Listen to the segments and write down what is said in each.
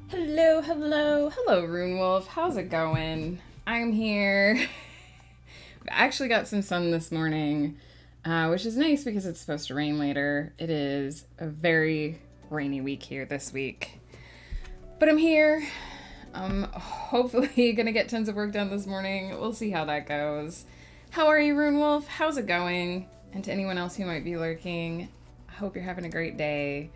Hello, hello, hello, Rune Wolf. How's it going? I'm here. I've actually got some sun this morning, which is nice because it's supposed to rain later. It is a very rainy week here this week. But I'm here. I'm hopefully gonna get tons of work done this morning. We'll see how that goes. How are you, Rune Wolf? How's it going? And to anyone else who might be lurking, I hope you're having a great day.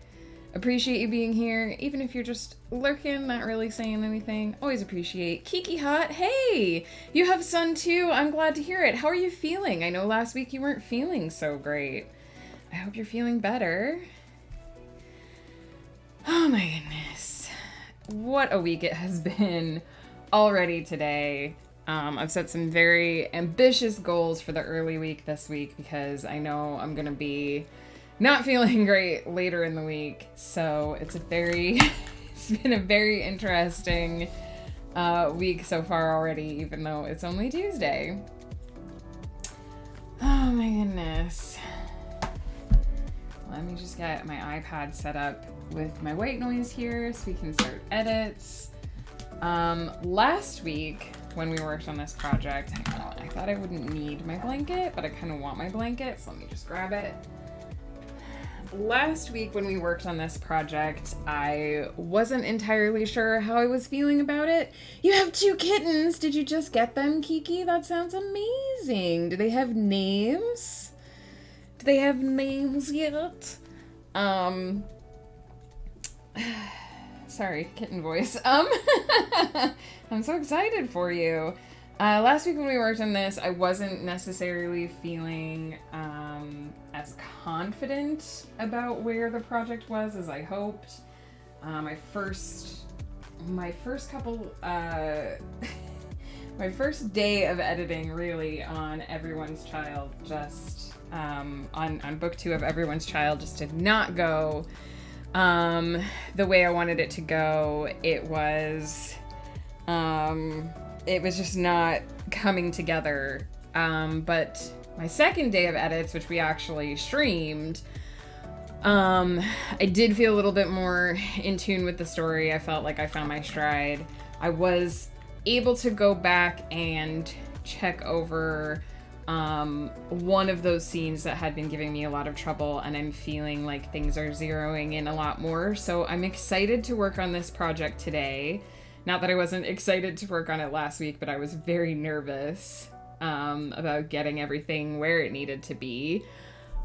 Appreciate you being here, even if you're just lurking, not really saying anything. Always appreciate. Kiki Hot, hey! You have sun too. I'm glad to hear it. How are you feeling? I know last week you weren't feeling so great. I hope you're feeling better. Oh my goodness. What a week it has been already today. I've set some very ambitious goals for the early week this week because I know I'm going to be not feeling great later in the week. So it's been a very interesting week so far already, even though it's only Tuesday. Oh my goodness. Let me just get my iPad set up with my white noise here so we can start edits. Last week when we worked on this project, I thought I wouldn't need my blanket, but I kind of want my blanket, so let me just grab it. Last week when we worked on this project, I wasn't entirely sure how I was feeling about it. You have 2 kittens! Did you just get them, Kiki? That sounds amazing! Do they have names? Do they have names yet? Sorry, kitten voice. I'm so excited for you. Last week when we worked on this, I wasn't necessarily feeling as confident about where the project was as I hoped. My first couple, my first day of editing really on Everyone's Child, just on book 2 of Everyone's Child, just did not go the way I wanted it to go. It was just not coming together. But my second day of edits, which we actually streamed, I did feel a little bit more in tune with the story. I felt like I found my stride. I was able to go back and check over one of those scenes that had been giving me a lot of trouble, and I'm feeling like things are zeroing in a lot more. So I'm excited to work on this project today. Not that I wasn't excited to work on it last week, but I was very nervous about getting everything where it needed to be.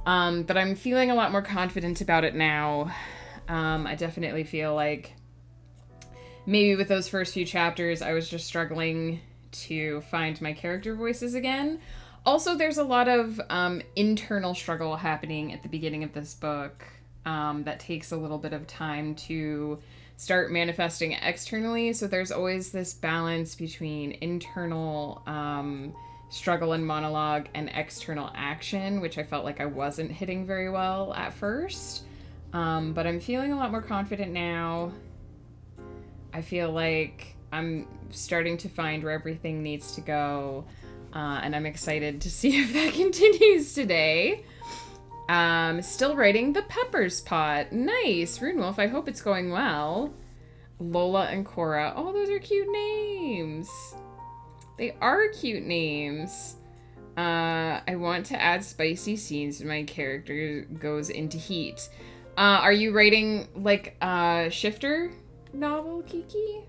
But I'm feeling a lot more confident about it now. I definitely feel like maybe with those first few chapters, I was just struggling to find my character voices again. Also, there's a lot of internal struggle happening at the beginning of this book that takes a little bit of time to start manifesting externally. So there's always this balance between internal struggle and monologue and external action, which I felt like I wasn't hitting very well at first. But I'm feeling a lot more confident now. I feel like I'm starting to find where everything needs to go. And I'm excited to see if that continues today. Still writing the Peppers Pot. Nice. Rune Wolf, I hope it's going well. Lola and Cora. Oh, those are cute names. They are cute names. I want to add spicy scenes when my character goes into heat. Are you writing like a shifter novel, Kiki?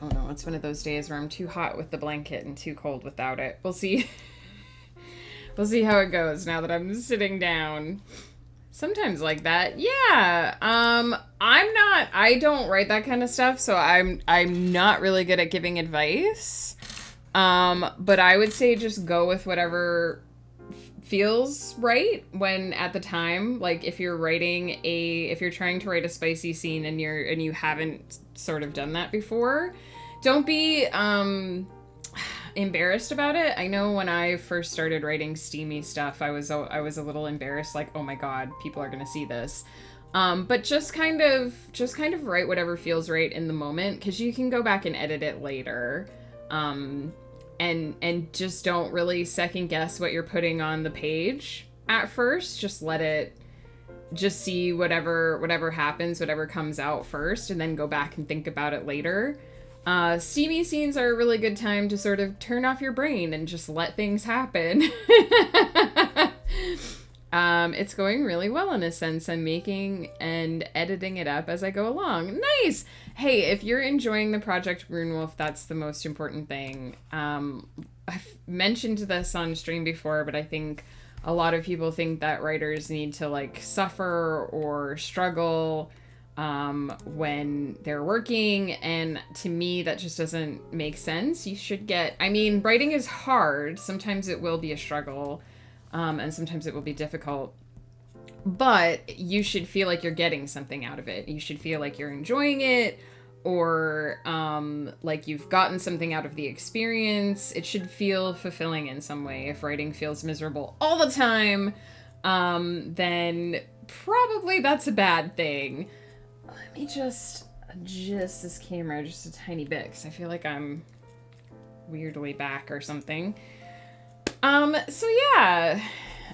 Oh no, it's one of those days where I'm too hot with the blanket and too cold without it. We'll see. We'll see how it goes now that I'm sitting down. Sometimes like that. Yeah. I don't write that kind of stuff, so I'm not really good at giving advice. But I would say just go with whatever feels right when at the time. Like if you're trying to write a spicy scene and you haven't sort of done that before, don't be embarrassed about it. I know when I first started writing steamy stuff, I was a little embarrassed, like, oh my god, people are gonna see this. But just kind of write whatever feels right in the moment, because you can go back and edit it later. and just don't really second guess what you're putting on the page at first. Just let it, just see whatever happens, whatever comes out first, and then go back and think about it later. Steamy scenes are a really good time to sort of turn off your brain and just let things happen. It's going really well in a sense. I'm making and editing it up as I go along. Nice! Hey, if you're enjoying the Project Rune Wolf, that's the most important thing. I've mentioned this on stream before, but I think a lot of people think that writers need to like suffer or struggle when they're working, and to me that just doesn't make sense. You should get, I mean, writing is hard. Sometimes it will be a struggle, and sometimes it will be difficult, but you should feel like you're getting something out of it. You should feel like you're enjoying it, or like you've gotten something out of the experience. It should feel fulfilling in some way. If writing feels miserable all the time, then probably that's a bad thing. Let me just adjust this camera just a tiny bit, because I feel like I'm weirdly back or something. So yeah.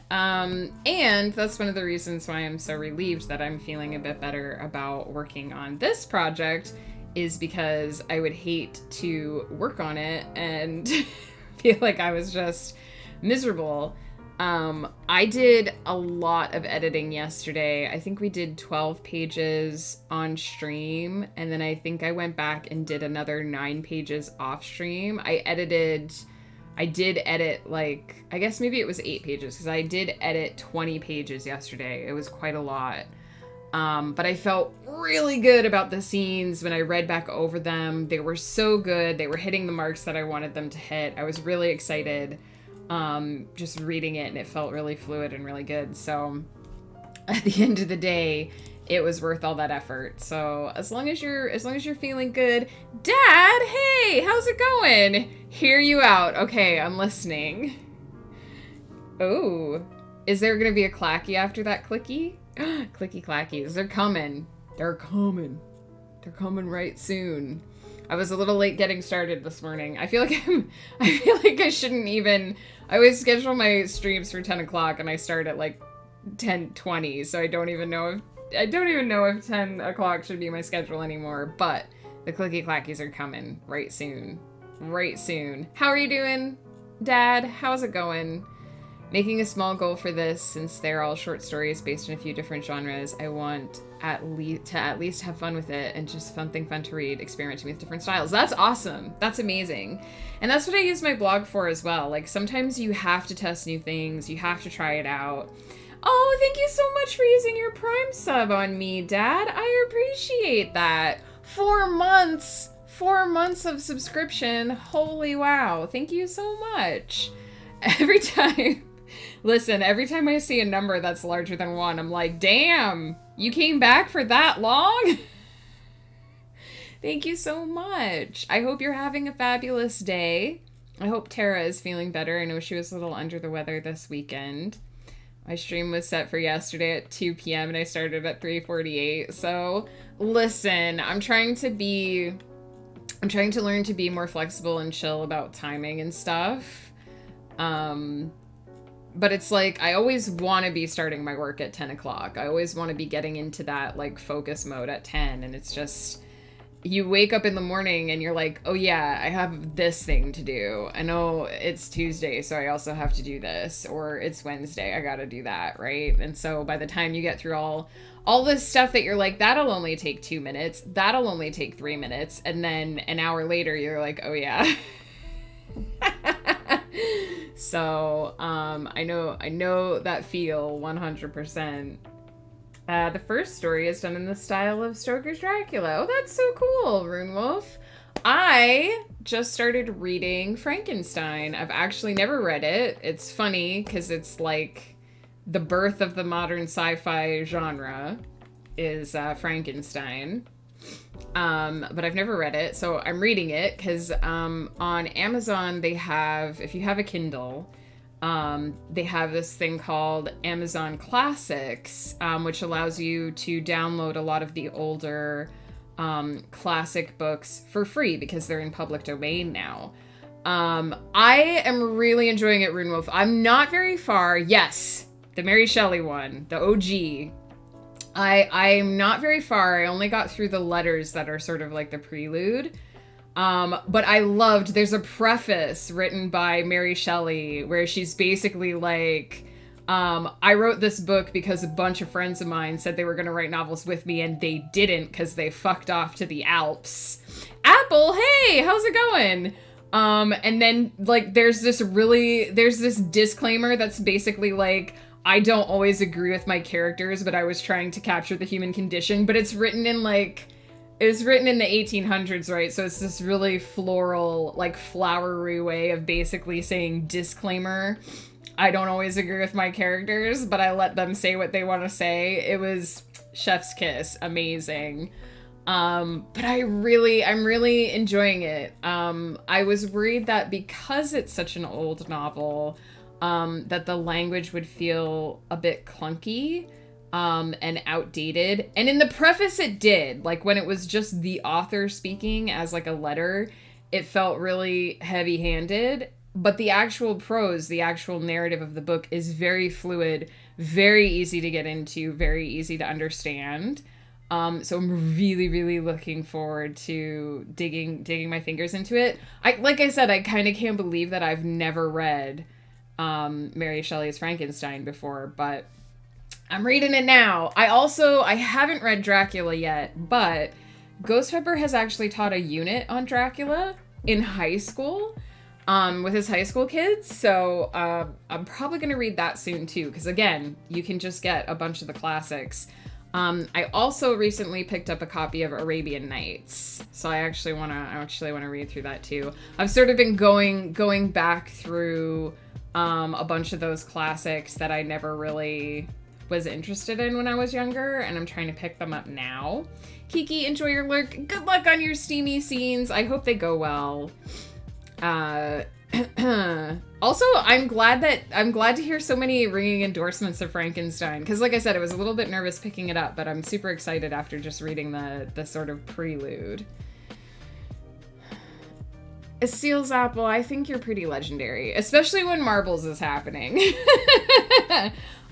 And that's one of the reasons why I'm so relieved that I'm feeling a bit better about working on this project, is because I would hate to work on it and feel like I was just miserable. I did a lot of editing yesterday. I think we did 12 pages on stream, and then I think I went back and did another 9 pages off stream. I did edit, like, I guess maybe it was 8 pages, because I did edit 20 pages yesterday. It was quite a lot. But I felt really good about the scenes when I read back over them. They were so good. They were hitting the marks that I wanted them to hit. I was really excited just reading it, and it felt really fluid and really good. So at the end of the day, it was worth all that effort. So as long as you're feeling good, Dad, hey, how's it going? Hear you out. Okay, I'm listening. Oh, is there gonna be a clacky after that clicky? Clicky clackies, they're coming. They're coming right soon. I was a little late getting started this morning. I feel like I shouldn't even. I always schedule my streams for 10 o'clock and I start at like 10:20, so I don't even know if 10 o'clock should be my schedule anymore, but the clicky clackies are coming right soon. Right soon. How are you doing, Dad? How's it going? Making a small goal for this, since they're all short stories based on a few different genres. I want at least have fun with it, and just something fun to read, experimenting with different styles. That's awesome. That's amazing. And that's what I use my blog for as well. Like, sometimes you have to test new things. You have to try it out. Oh, thank you so much for using your Prime sub on me, Dad. I appreciate that. 4 months. 4 months of subscription. Holy wow. Thank you so much. Every time I see a number that's larger than 1, I'm like, damn, you came back for that long? Thank you so much. I hope you're having a fabulous day. I hope Tara is feeling better. I know she was a little under the weather this weekend. My stream was set for yesterday at 2 p.m. and I started at 3:48. So listen, I'm trying to learn to be more flexible and chill about timing and stuff. But it's like, I always want to be starting my work at 10 o'clock. I always want to be getting into that like focus mode at 10. And it's just, you wake up in the morning and you're like, oh yeah, I have this thing to do. I know it's Tuesday, so I also have to do this. Or it's Wednesday, I gotta do that, right? And so by the time you get through all this stuff that you're like, that'll only take 2 minutes, that'll only take 3 minutes, and then an hour later you're like, oh yeah. So I know that feel 100%. The first story is done in the style of Stoker's Dracula. Oh, that's so cool, Rune Wolf. I just started reading Frankenstein. I've actually never read it. It's funny because it's like the birth of the modern sci-fi genre is Frankenstein. But I've never read it, so I'm reading it because on Amazon they have, if you have a Kindle, they have this thing called Amazon Classics, which allows you to download a lot of the older classic books for free because they're in public domain now. I am really enjoying it, Rune Wolf. I'm not very far. Yes, the Mary Shelley one, the OG. I'm not very far. I only got through the letters that are sort of like the prelude. But I loved, there's a preface written by Mary Shelley where she's basically like, I wrote this book because a bunch of friends of mine said they were going to write novels with me and they didn't because they fucked off to the Alps. Apple, hey, how's it going? And then like there's this disclaimer that's basically like, I don't always agree with my characters, but I was trying to capture the human condition, but it's written in the 1800s, right? So it's this really floral, like flowery way of basically saying disclaimer. I don't always agree with my characters, but I let them say what they want to say. It was chef's kiss, amazing. But I'm really enjoying it. I was worried that because it's such an old novel, that the language would feel a bit clunky, and outdated. And in the preface it did. Like when it was just the author speaking as like a letter, it felt really heavy-handed. But the actual prose, the actual narrative of the book is very fluid, very easy to get into, very easy to understand. So I'm really looking forward to digging my fingers into it. Like I said, I kind of can't believe that I've never read Mary Shelley's Frankenstein before, but I'm reading it now. I haven't read Dracula yet, but Ghost Pepper has actually taught a unit on Dracula in high school, with his high school kids. So I'm probably going to read that soon too, because again, you can just get a bunch of the classics. I also recently picked up a copy of Arabian Nights, so I actually want to read through that too. I've sort of been going back through a bunch of those classics that I never really was interested in when I was younger, and I'm trying to pick them up now. Kiki, enjoy your lurk. Good luck on your steamy scenes. I hope they go well. Also, I'm glad to hear so many ringing endorsements of Frankenstein, because like I said, I was a little bit nervous picking it up, but I'm super excited after just reading the sort of prelude. Seals Apple, I think you're pretty legendary, especially when Marbles is happening.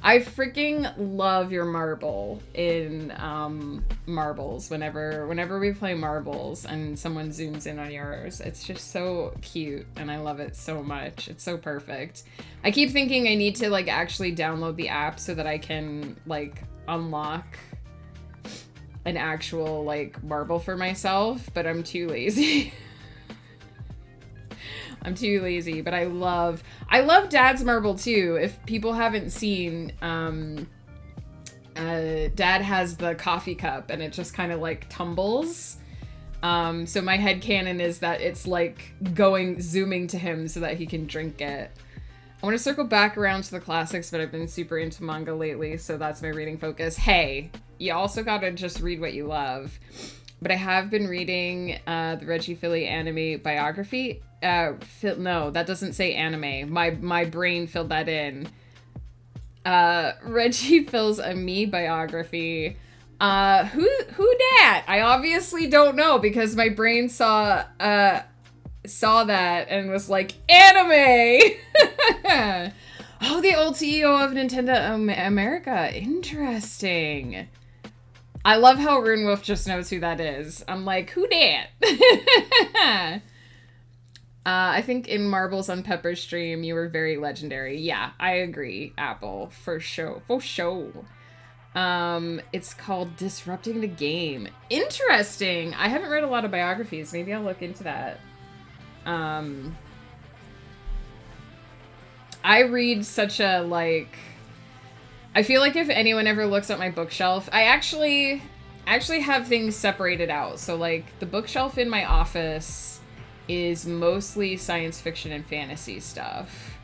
I freaking love your marble in Marbles. Whenever we play Marbles and someone zooms in on yours, it's just so cute and I love it so much. It's so perfect. I keep thinking I need to like actually download the app so that I can like unlock an actual like marble for myself, but I'm too lazy. I'm too lazy, but I love Dad's marble too. If people haven't seen, Dad has the coffee cup and it just kind of like tumbles. So my headcanon is that it's like zooming to him so that he can drink it. I want to circle back around to the classics, but I've been super into manga lately, so that's my reading focus. Hey, you also gotta just read what you love. But I have been reading the Reggie Philly anime biography. No, that doesn't say anime. My brain filled that in. Reggie Phil's a me biography. Who dat? I obviously don't know because my brain saw that and was like, anime! Oh, the old CEO of Nintendo America. Interesting. I love how Rune Wolf just knows who that is. I'm like, who dat? I think in Marbles on Pepper's stream, you were very legendary. Yeah, I agree, Apple. For sure. For sure. It's called Disrupting the Game. Interesting. I haven't read a lot of biographies. Maybe I'll look into that. I read such a, like... I feel like if anyone ever looks at my bookshelf, I actually have things separated out. So, like, the bookshelf in my office is mostly science fiction and fantasy stuff.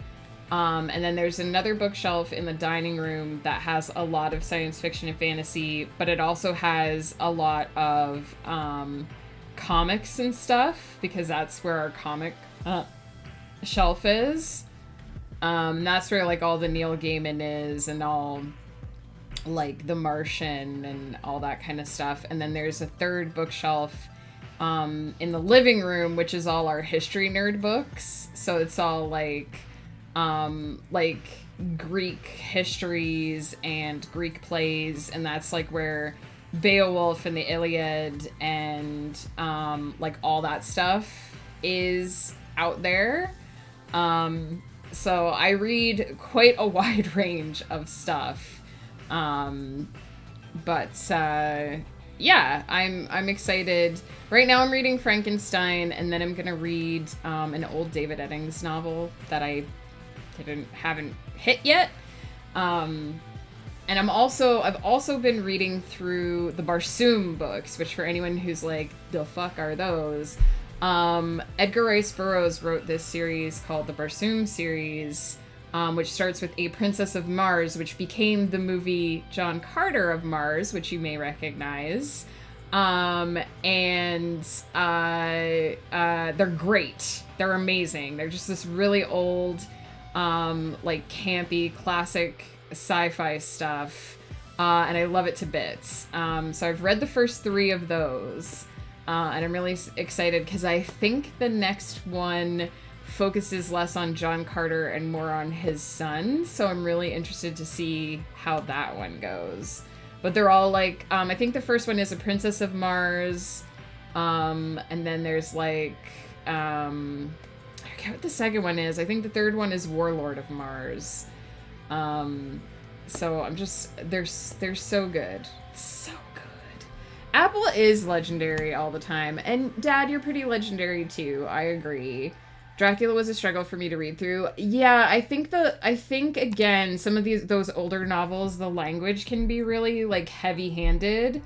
And then there's another bookshelf in the dining room that has a lot of science fiction and fantasy, but it also has a lot of comics and stuff, because that's where our comic shelf is. That's where, like, all the Neil Gaiman is and all, like, The Martian and all that kind of stuff. And then there's a third bookshelf in the living room, which is all our history nerd books. So it's all like Greek histories and Greek plays, and that's like where Beowulf and the Iliad and like all that stuff is out there. So I read quite a wide range of stuff. Yeah, I'm excited. Right now I'm reading Frankenstein, and then I'm gonna read an old David Eddings novel that I haven't hit yet. And I've also been reading through the Barsoom books, which for anyone who's like, the fuck are those? Edgar Rice Burroughs wrote this series called the Barsoom series, which starts with A Princess of Mars, which became the movie John Carter of Mars, which you may recognize. They're great. They're amazing. They're just this really old, like campy, classic sci-fi stuff. And I love it to bits. So I've read the first 3 of those. And I'm really excited because I think the next one focuses less on John Carter and more on his son. So I'm really interested to see how that one goes. But they're all like, I think the first one is A Princess of Mars. And then there's like, I forget what the second one is. I think the third one is Warlord of Mars. So I'm just, they're so good. So good. Apple is legendary all the time. And Dad, you're pretty legendary too. I agree. Dracula was a struggle for me to read through. Yeah, I think again, some of those older novels, the language can be really like heavy-handed,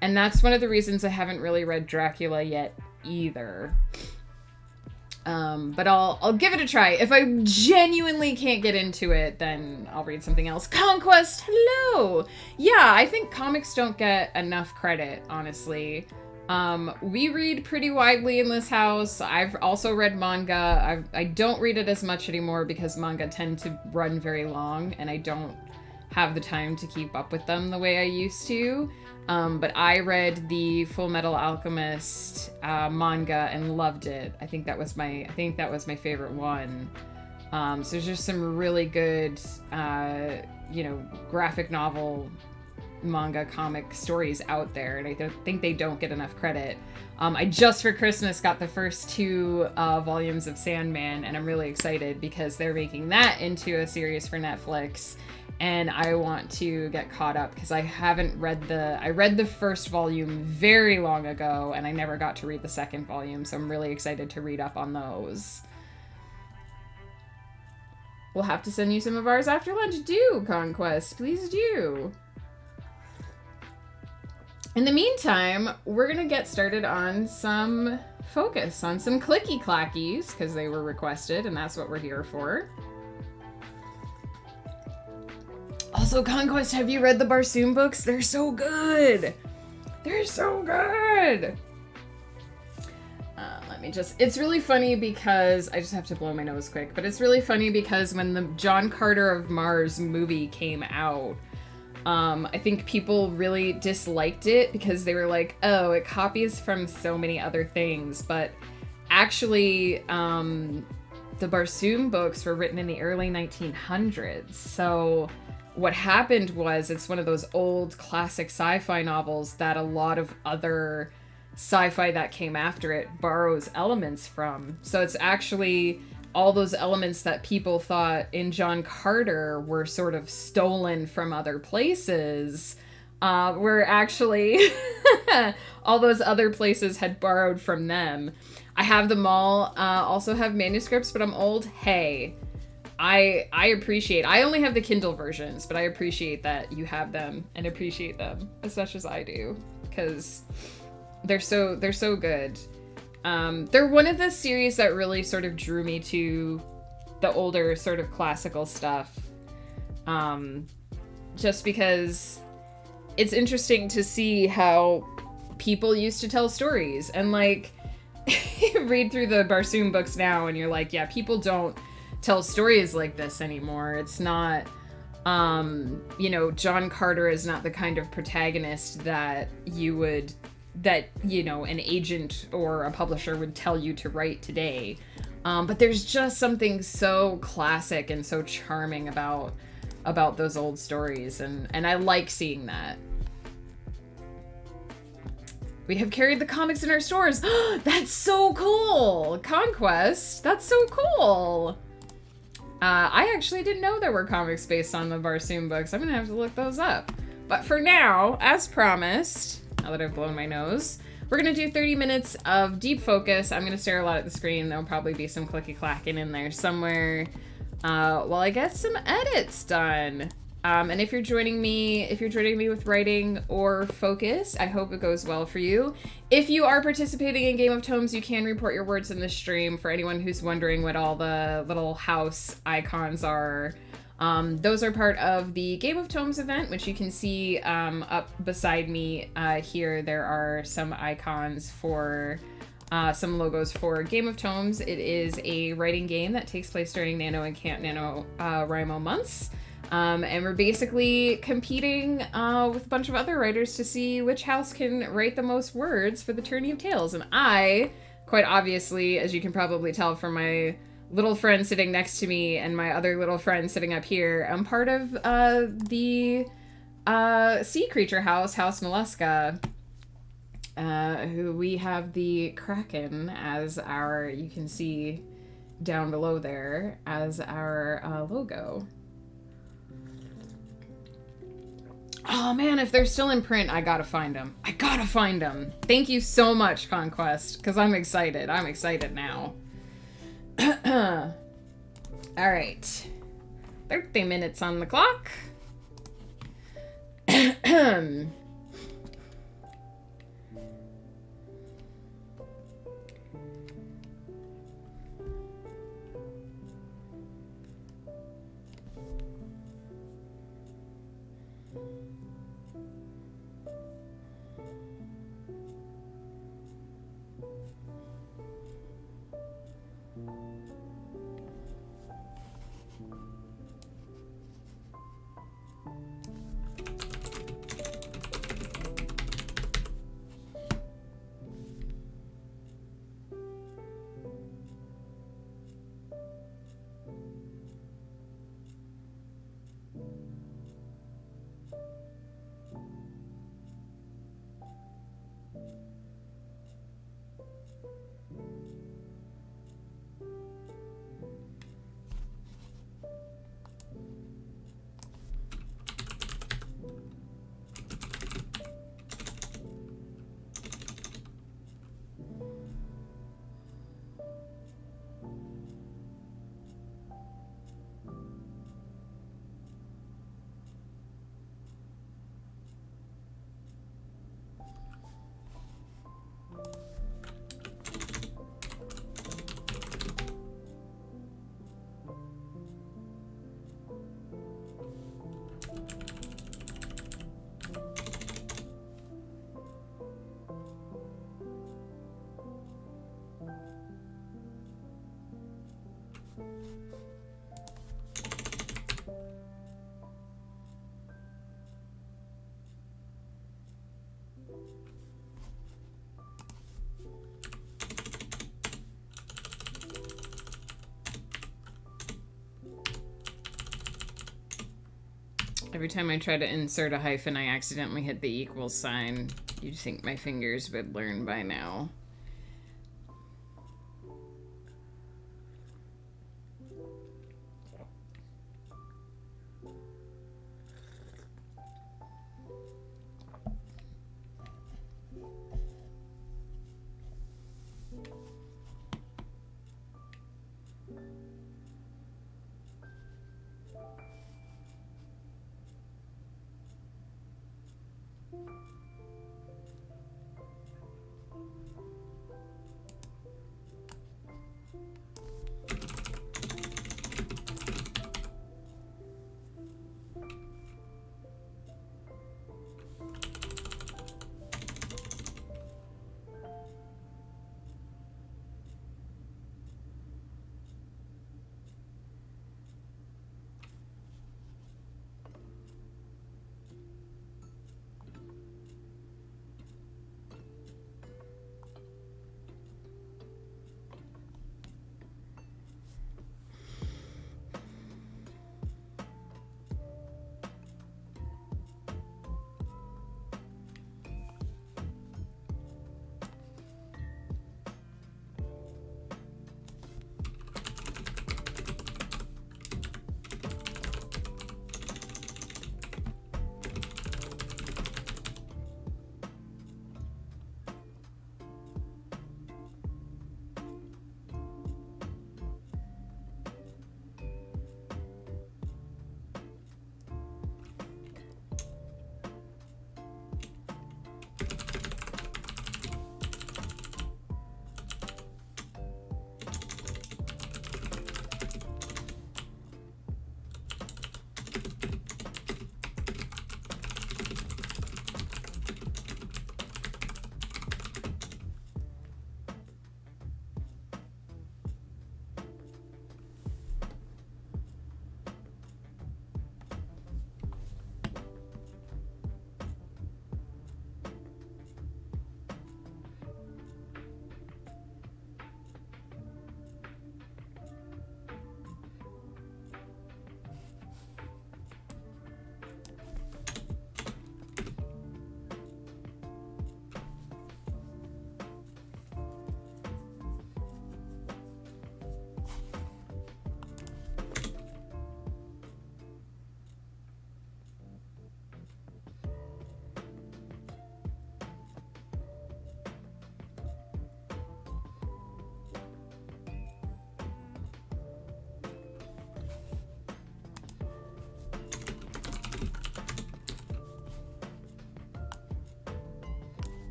and that's one of the reasons I haven't really read Dracula yet either. But I'll give it a try. If I genuinely can't get into it, then I'll read something else. Conquest, hello! Yeah, I think comics don't get enough credit, honestly. We read pretty widely in this house. I've also read manga. I don't read it as much anymore because manga tend to run very long, and I don't have the time to keep up with them the way I used to. But I read the Full Metal Alchemist manga and loved it. I think that was my favorite one. So there's just some really good, graphic novel, manga, comic stories out there, and I think they don't get enough credit. I just for Christmas got the first 2 volumes of Sandman, and I'm really excited because they're making that into a series for Netflix. And I want to get caught up because I read the first volume very long ago, and I never got to read the second volume, so I'm really excited to read up on those. We'll have to send you some of ours after lunch. Do, Conquest. Please do. In the meantime, we're going to get started on some focus, on some clicky clackies, because they were requested, and that's what we're here for. Also, Conquest, have you read the Barsoom books? They're so good! They're so good! It's really funny because, I just have to blow my nose quick, but it's really funny because when the John Carter of Mars movie came out, I think people really disliked it because they were like, oh, it copies from so many other things, but actually, the Barsoom books were written in the early 1900s, so what happened was it's one of those old classic sci-fi novels that a lot of other sci-fi that came after it borrows elements from. So it's actually all those elements that people thought in John Carter were sort of stolen from other places, were actually all those other places had borrowed from them. I have them all, also have manuscripts, but I'm old. Hey, I appreciate, I only have the Kindle versions, but I appreciate that you have them and appreciate them as much as I do, because they're so good. They're one of the series that really sort of drew me to the older sort of classical stuff. Just because it's interesting to see how people used to tell stories, and like, you read through the Barsoom books now and you're like, yeah, people don't tell stories like this anymore. It's not, John Carter is not the kind of protagonist that you would that, you know, an agent or a publisher would tell you to write today. But there's just something so classic and so charming about those old stories, and I like seeing that. We have carried the comics in our stores. That's so cool! Conquest, that's so cool! I actually didn't know there were comics based on the Barsoom books. I'm gonna have to look those up. But for now, as promised, now that I've blown my nose, we're gonna do 30 minutes of deep focus. I'm gonna stare a lot at the screen. There'll probably be some clicky clacking in there somewhere while I get some edits done. And if you're joining me with writing or focus, I hope it goes well for you. If you are participating in Game of Tomes, you can report your words in the stream. For anyone who's wondering what all the little house icons are, those are part of the Game of Tomes event, which you can see up beside me here. There are some icons for some logos for Game of Tomes. It is a writing game that takes place during Nano and Camp NaNoWriMo months. And we're basically competing with a bunch of other writers to see which house can write the most words for the Tourney of Tales. And I, quite obviously, as you can probably tell from my little friend sitting next to me and my other little friend sitting up here, I'm part of the sea creature house, House Mollusca, who we have the Kraken as our, you can see down below there, as our logo. Oh man, if they're still in print, I gotta find them. I gotta find them. Thank you so much, Conquest, because I'm excited. I'm excited now. Alright. 30 minutes on the clock. Every time I try to insert a hyphen, I accidentally hit the equals sign. You'd think my fingers would learn by now.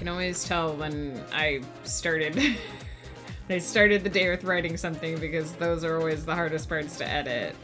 can always tell when I started I started the day with writing something, because those are always the hardest parts to edit.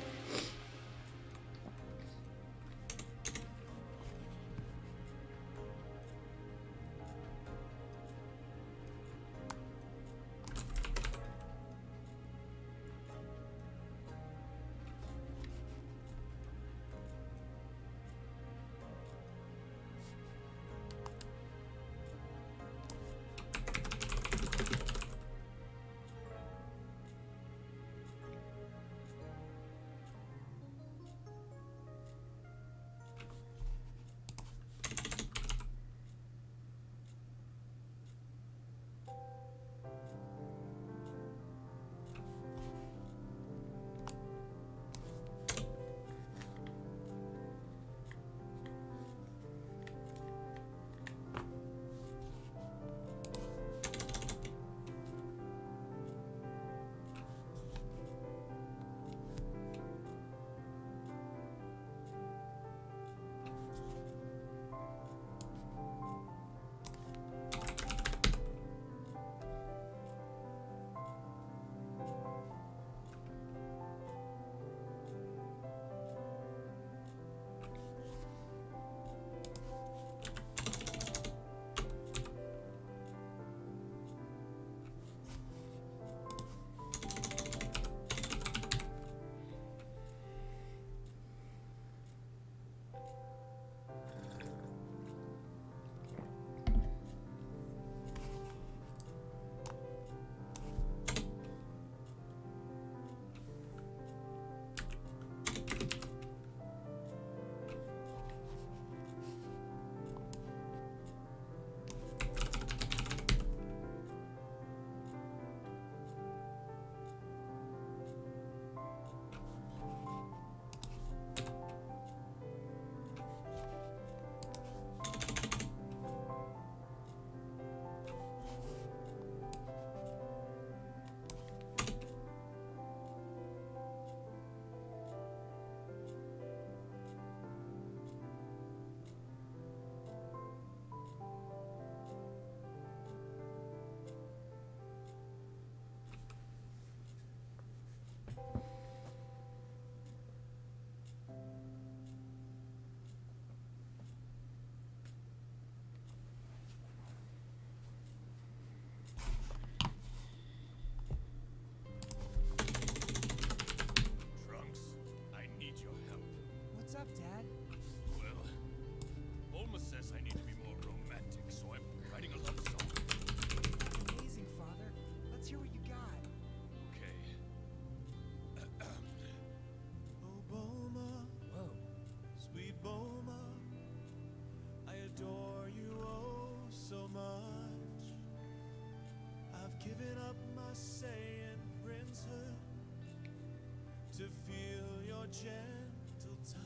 To feel your gentle touch.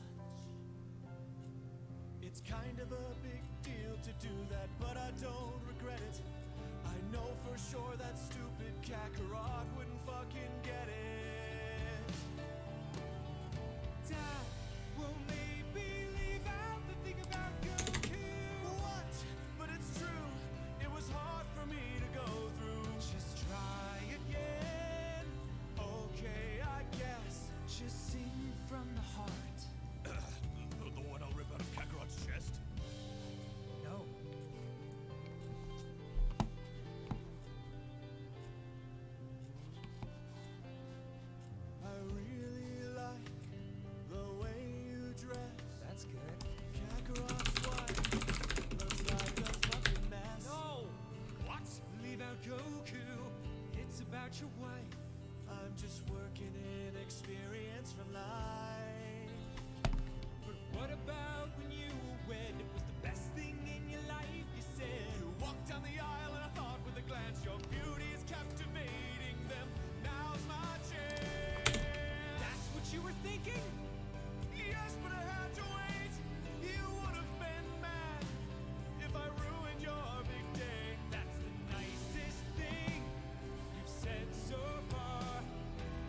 It's kind of a big deal to do that, but I don't regret it. I know for sure that stupid Kakarot wouldn't fucking get it. Dad, will maybe leave out the thing about Goku? What? But it's true, it was hard for me to go through. Just try again. Okay, I guess. Just sing from the heart. The one I'll rip out of Kakarot's chest? No. I really like the way you dress. That's good. Kakarot's wife looks like a fucking mess. No! What? Leave out Goku. It's about your wife. I'm just working in experience from life. But what about when you were wed? It was the best thing in your life, you said. You walked down the aisle and I thought with a glance your beauty is captivating them. Now's my chance. That's what you were thinking? Yes, but I had to wait. You would have been mad if I ruined your big day. That's the nicest thing you've said so far.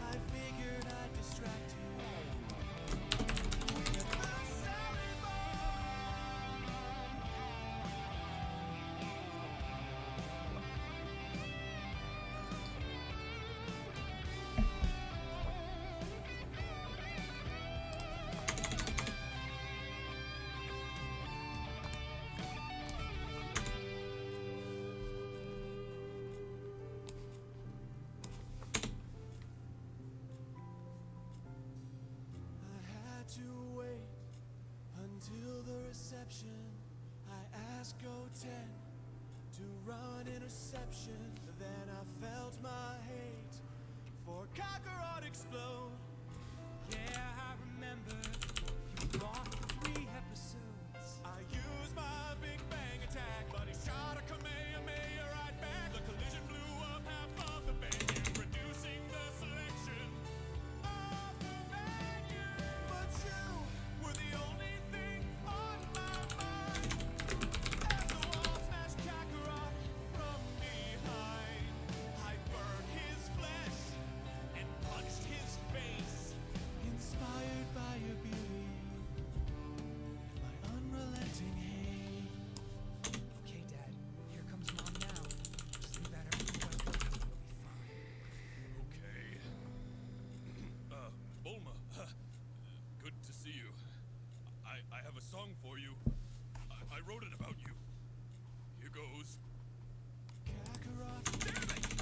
I figured I'd distract you with my Sally Ball. deception. I asked Goten to run interception. Then I felt my hate for Kakarot explode. Yeah, I remember you bought 3 episodes. I used my Big Bang attack, but he shot a Kamehameha right back. The collision blew up half of the venue, reducing the selection of the venue. But you were the only thing on my mind as the wall smashed Kakarot from behind. I burned his flesh and punched his face, inspired by your beauty, my unrelenting hate. Okay, Dad. Here comes Mom now. Just leave out everything well. We'll be fine. Okay. Bulma, good to see you. I have a song for you. I wrote it about you. Here goes. Kakarot. Damn it!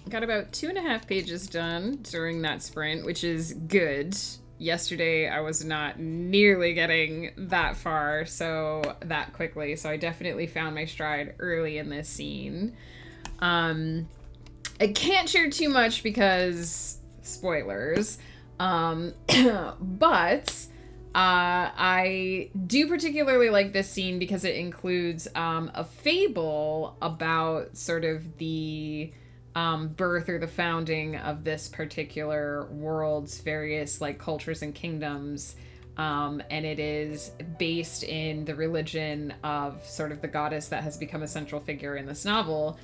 Got about 2.5 pages done during that sprint, which is good. Yesterday, I was not nearly getting that far that quickly, so I definitely found my stride early in this scene. I can't share too much because spoilers, but I do particularly like this scene because it includes a fable about sort of the birth or the founding of this particular world's various like cultures and kingdoms, and it is based in the religion of sort of the goddess that has become a central figure in this novel.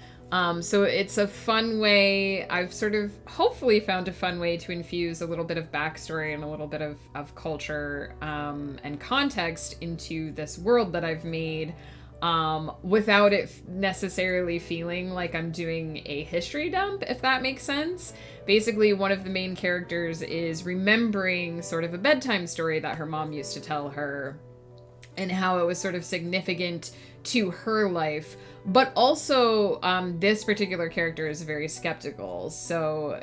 So it's a fun way, I've sort of hopefully found a fun way to infuse a little bit of backstory and a little bit of culture and context into this world that I've made, without it necessarily feeling like I'm doing a history dump, if that makes sense. Basically, one of the main characters is remembering sort of a bedtime story that her mom used to tell her and how it was sort of significant to her life. But also, this particular character is very skeptical. So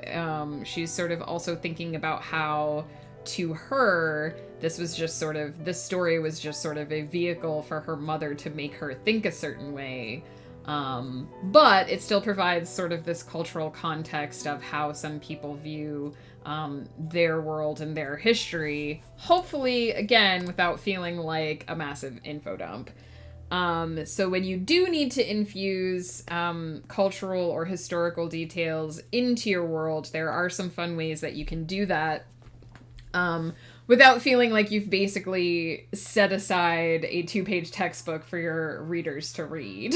she's sort of also thinking about how, to her, this story was just sort of a vehicle for her mother to make her think a certain way. But it still provides sort of this cultural context of how some people view their world and their history. Hopefully, again, without feeling like a massive info dump. So when you do need to infuse cultural or historical details into your world, there are some fun ways that you can do that without feeling like you've basically set aside a 2-page textbook for your readers to read.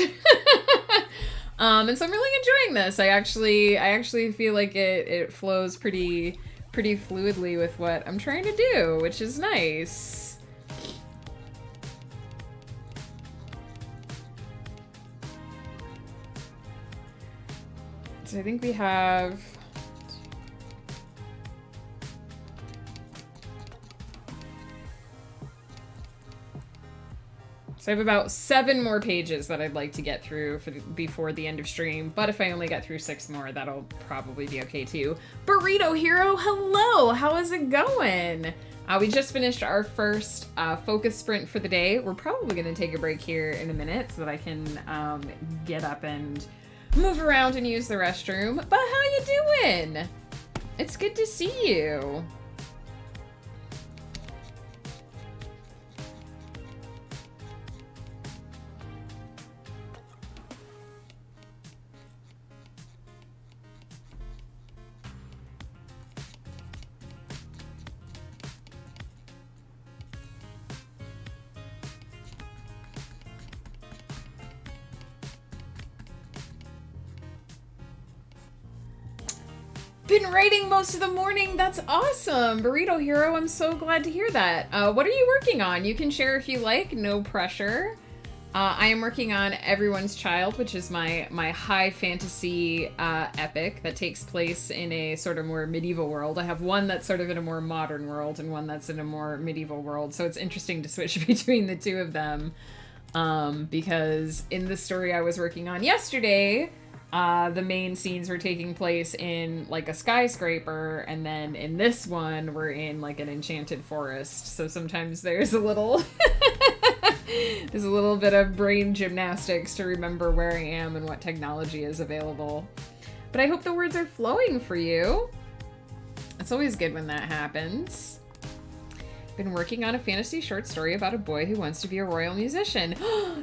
And so I'm really enjoying this. I actually feel like it flows pretty fluidly with what I'm trying to do, which is nice. So I think we have... So I have about 7 more pages that I'd like to get through before the end of stream, but if I only get through 6 more, that'll probably be okay too. Burrito Hero, hello! How is it going? We just finished our first focus sprint for the day. We're probably going to take a break here in a minute so that I can get up and move around and use the restroom. But how you doing? It's good to see you. Been writing most of the morning. That's awesome. Burrito Hero, I'm so glad to hear that. What are you working on? You can share if you like, no pressure. I am working on Everyone's Child, which is my high fantasy epic that takes place in a sort of more medieval world. I have one that's sort of in a more modern world and one that's in a more medieval world, so it's interesting to switch between the two of them. Because in the story I was working on yesterday, the main scenes were taking place in like a skyscraper, and then in this one we're in like an enchanted forest. So sometimes there's a little there's a little bit of brain gymnastics to remember where I am and what technology is available. But I hope the words are flowing for you. It's always good when that happens. Been working on a fantasy short story about a boy who wants to be a royal musician.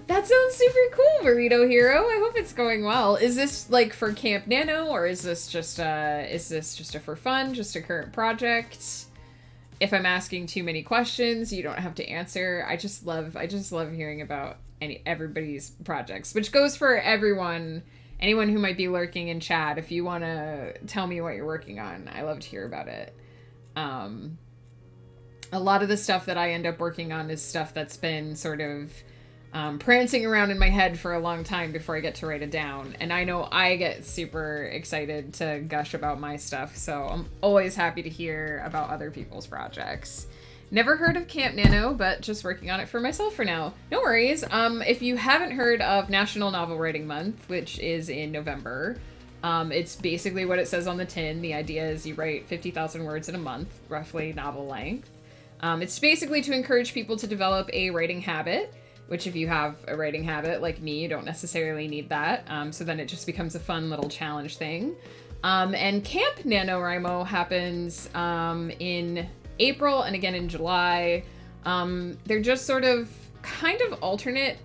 That sounds super cool, Burrito Hero. I hope it's going well. Is this like for Camp Nano, or is this just a for fun, just a current project? If I'm asking too many questions, you don't have to answer. I just love hearing about everybody's projects, which goes for everyone, anyone who might be lurking in chat. If you want to tell me what you're working on, I love to hear about it. A lot of the stuff that I end up working on is stuff that's been sort of prancing around in my head for a long time before I get to write it down. And I know I get super excited to gush about my stuff, so I'm always happy to hear about other people's projects. Never heard of Camp Nano, but just working on it for myself for now. No worries. If you haven't heard of National Novel Writing Month, which is in November, It's basically what it says on the tin. The idea is you write 50,000 words in a month, roughly novel length. It's basically to encourage people to develop a writing habit, which if you have a writing habit like me, you don't necessarily need that. So then it just becomes a fun little challenge thing. And Camp NaNoWriMo happens in April and again in July. They're just sort of kind of alternate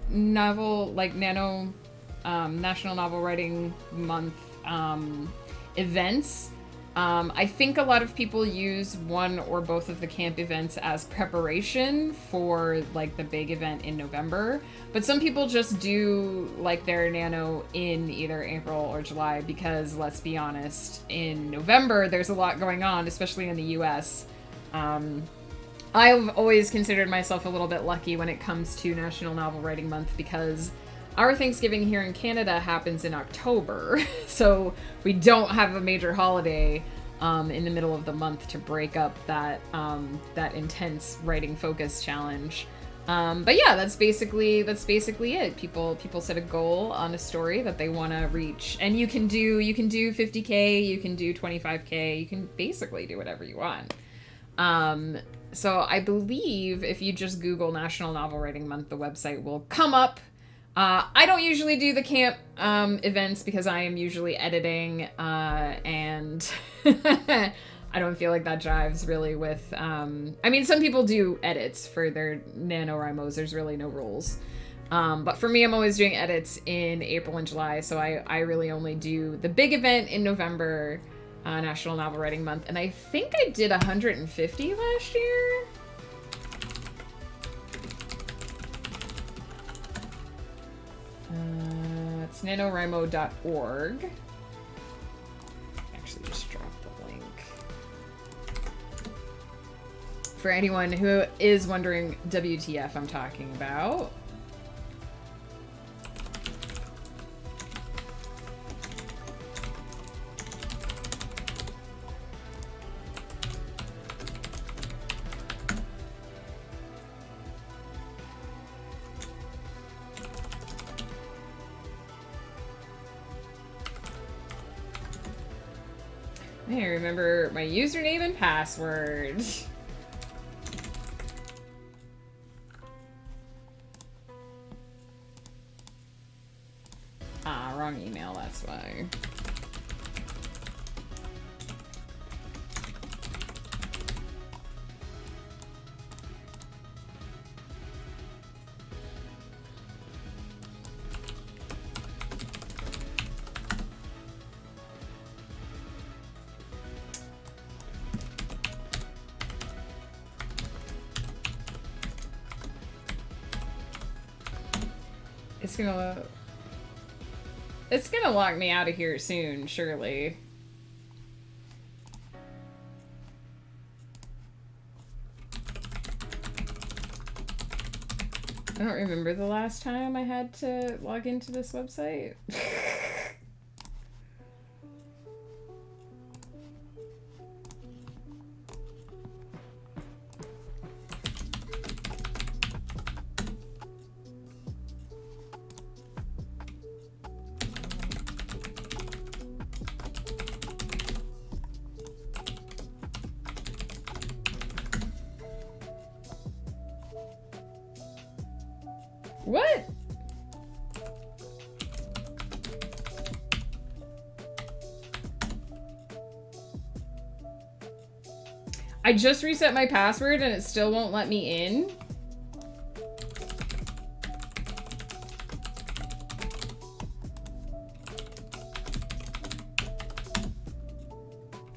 novel, like National Novel Writing Month events. I think a lot of people use one or both of the camp events as preparation for like the big event in November, but some people just do like their nano in either April or July because, let's be honest, in November there's a lot going on, especially in the US. I've always considered myself a little bit lucky when it comes to National Novel Writing Month because our Thanksgiving here in Canada happens in October, so we don't have a major holiday in the middle of the month to break up that that intense writing focus challenge. But yeah, that's basically it. People set a goal on a story that they want to reach, and you can do 50K, you can do 25K, you can basically do whatever you want. So I believe if you just Google National Novel Writing Month, the website will come up. I don't usually do the camp events because I am usually editing, and I don't feel like that jives really with... I mean, some people do edits for their NaNoWriMos. There's really no rules. But for me, I'm always doing edits in April and July, so I really only do the big event in November, National Novel Writing Month, and I think I did 150 last year. It's nanowrimo.org. Actually, just drop the link. For anyone who is wondering WTF I'm talking about. I remember my username and password. Wrong email, that's why. It's gonna lock me out of here soon, surely. I don't remember the last time I had to log into this website. What? I just reset my password and it still won't let me in.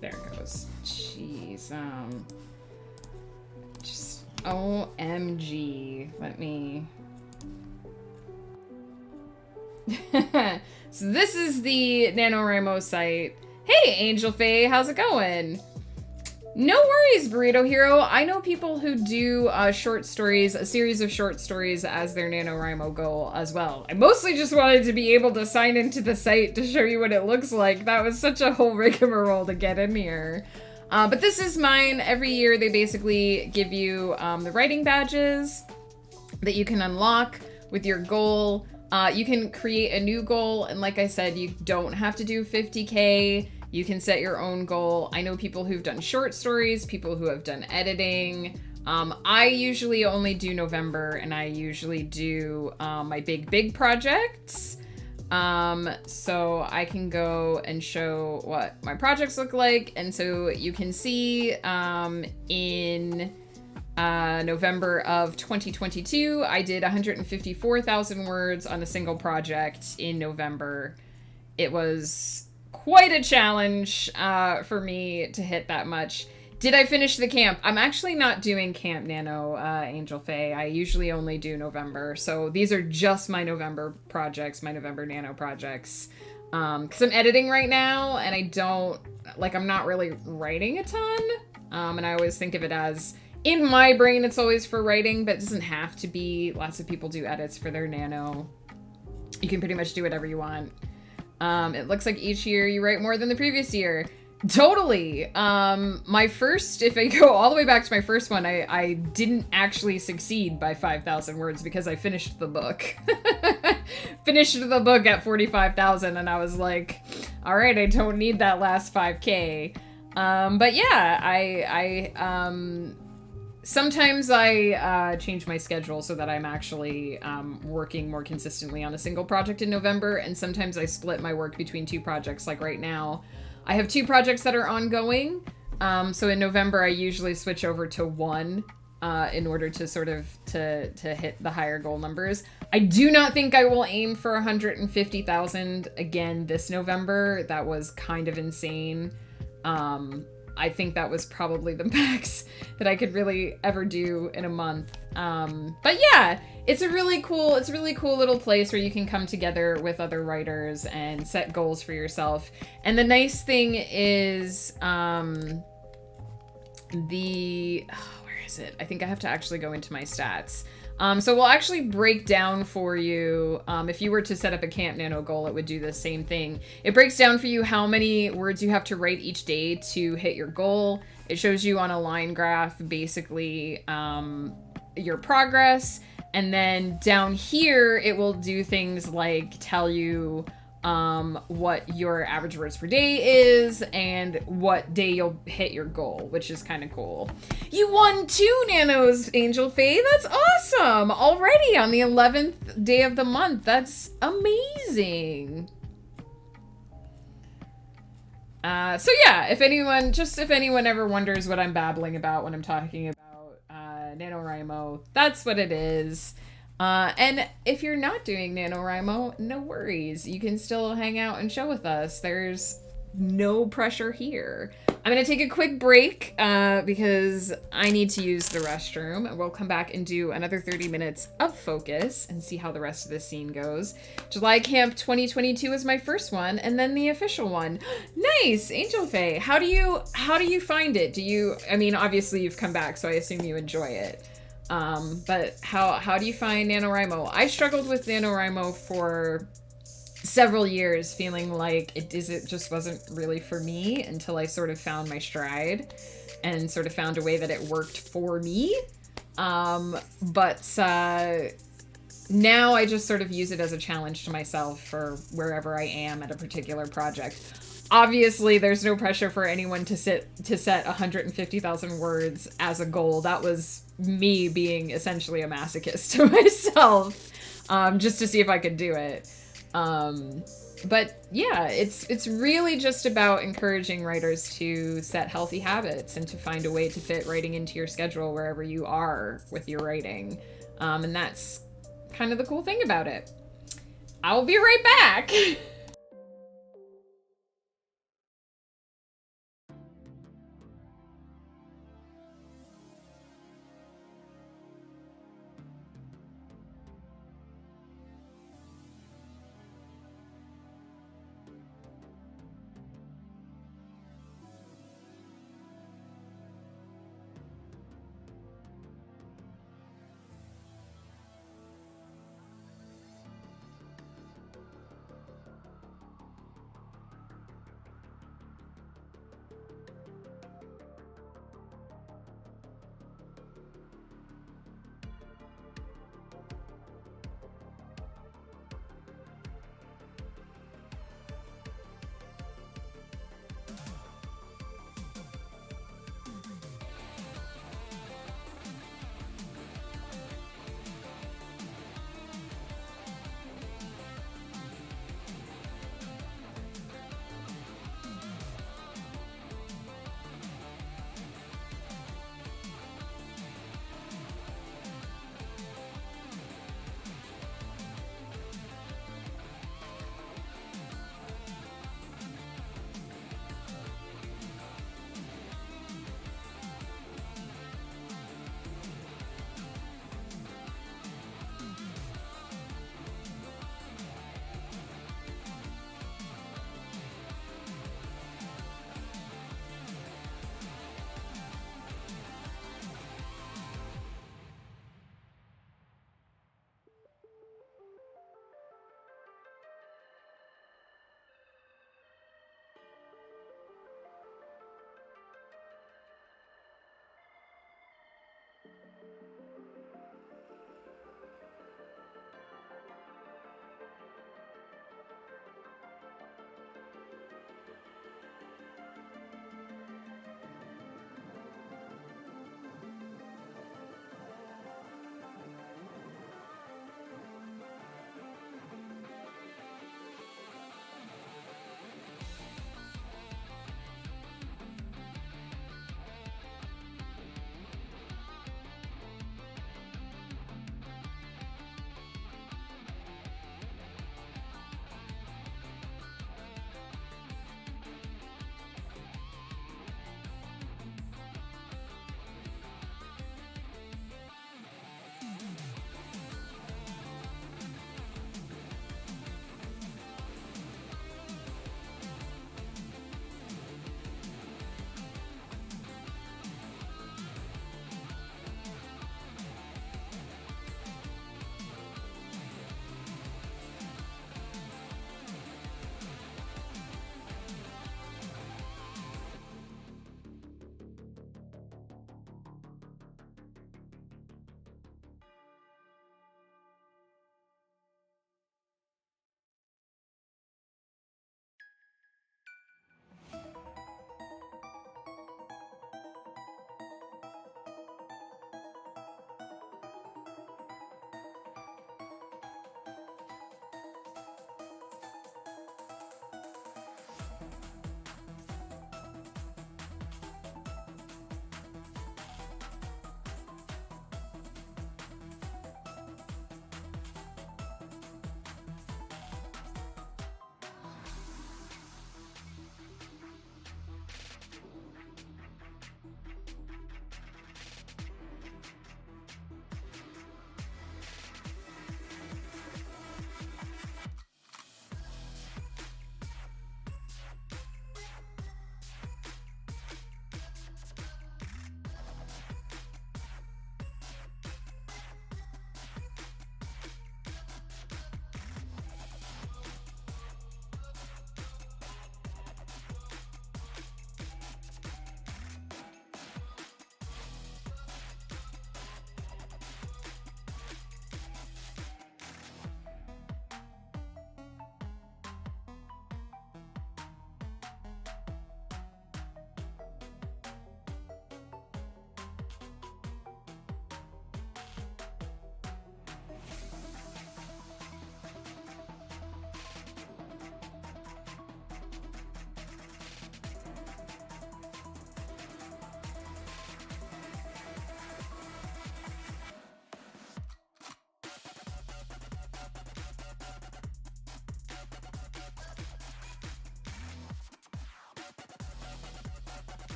There it goes. Jeez, just OMG. Let me... So this is the NaNoWriMo site. Hey, Angel Faye, how's it going? No worries, Burrito Hero. I know people who do short stories, a series of short stories as their NaNoWriMo goal as well. I mostly just wanted to be able to sign into the site to show you what it looks like. That was such a whole rigmarole to get in here. But this is mine. Every year they basically give you the writing badges that you can unlock with your goal. You can create a new goal, and like I said, you don't have to do 50K. You can set your own goal. I know people who've done short stories, people who have done editing. I usually only do November, and I usually do my big projects. So I can go and show what my projects look like. And so you can see in November of 2022, I did 154,000 words on a single project in November. It was quite a challenge for me to hit that much. Did I finish the camp? I'm actually not doing Camp Nano, Angel Faye. I usually only do November. So these are just my November projects, my November Nano projects. Because I'm editing right now, and I'm not really writing a ton. And I always think of it as, in my brain, it's always for writing, but it doesn't have to be. Lots of people do edits for their Nano. You can pretty much do whatever you want. It looks like each year you write more than the previous year. Totally. My first, if I go all the way back to my first one, I didn't actually succeed by 5,000 words because I finished the book. Finished the book at 45,000, and I was like, all right, I don't need that last 5K. But yeah, I sometimes I change my schedule so that I'm actually working more consistently on a single project in November, and sometimes I split my work between two projects, like right now. I have two projects that are ongoing. So in November, I usually switch over to one in order to sort of to hit the higher goal numbers. I do not think I will aim for 150,000 again this November. That was kind of insane. I think that was probably the max that I could really ever do in a month. But yeah, it's a really cool little place where you can come together with other writers and set goals for yourself. And the nice thing is, where is it? I think I have to actually go into my stats. So we'll actually break down for you, if you were to set up a Camp Nano goal, it would do the same thing. It breaks down for you how many words you have to write each day to hit your goal. It shows you on a line graph, basically, your progress. And then down here, it will do things like tell you what your average words per day is and what day you'll hit your goal, which is kind of cool. You won 2 nanos, Angel Faye. That's awesome. Already on the 11th day of the month. That's amazing. So yeah, if anyone ever wonders what I'm babbling about when I'm talking about NaNoWriMo, that's what it is. And if you're not doing NaNoWriMo, no worries. You can still hang out and show with us. There's no pressure here. I'm going to take a quick break because I need to use the restroom. And we'll come back and do another 30 minutes of focus and see how the rest of this scene goes. July Camp 2022 is my first one, and then the official one. Nice! Angel Faye, how do you find it? I mean, obviously you've come back, so I assume you enjoy it. But how do you find NaNoWriMo? I struggled with NaNoWriMo for several years, feeling like it just wasn't really for me until I sort of found my stride and sort of found a way that it worked for me. But now I just sort of use it as a challenge to myself for wherever I am at a particular project. Obviously, there's no pressure for anyone to set 150,000 words as a goal. That was me being essentially a masochist to myself, just to see if I could do it. But yeah, it's really just about encouraging writers to set healthy habits and to find a way to fit writing into your schedule wherever you are with your writing. And that's kind of the cool thing about it. I'll be right back.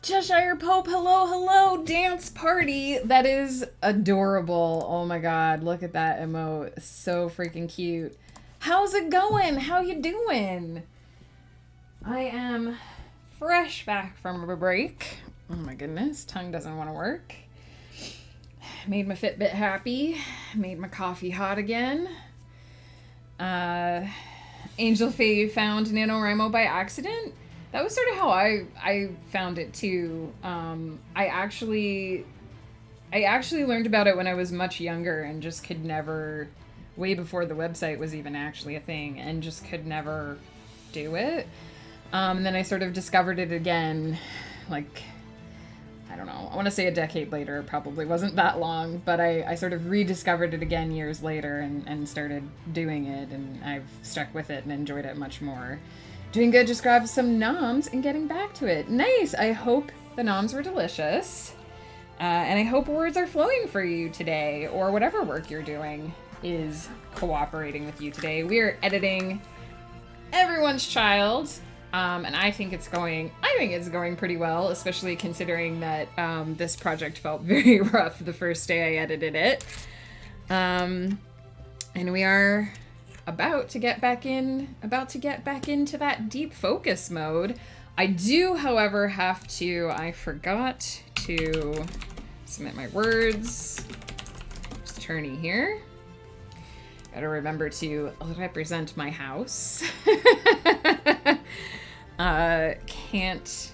Cheshire Pope, hello, hello, dance party. That is adorable. Oh my god, look at that emote. So freaking cute. How's it going? How you doing? I am fresh back from a break. Oh my goodness, tongue doesn't want to work. Made my Fitbit happy. Made my coffee hot again. Angel Faye found NaNoWriMo by accident. That was sort of how I found it too. I actually learned about it when I was much younger and just could never, way before the website was even actually a thing, and just could never do it. And then I sort of discovered it again, like, I don't know, I want to say a decade later. It probably wasn't that long, but I sort of rediscovered it again years later and started doing it, and I've stuck with it and enjoyed it much more. Doing good, just grabbed some noms and getting back to it. Nice! I hope the noms were delicious. And I hope words are flowing for you today, or whatever work you're doing is cooperating with you today. We are editing Everyone's Child. And I think it's going pretty well, especially considering that this project felt very rough the first day I edited it. And we are about to get back into that deep focus mode. I do, however, I forgot to submit my words. Just turny here. Gotta remember to represent my house. Can't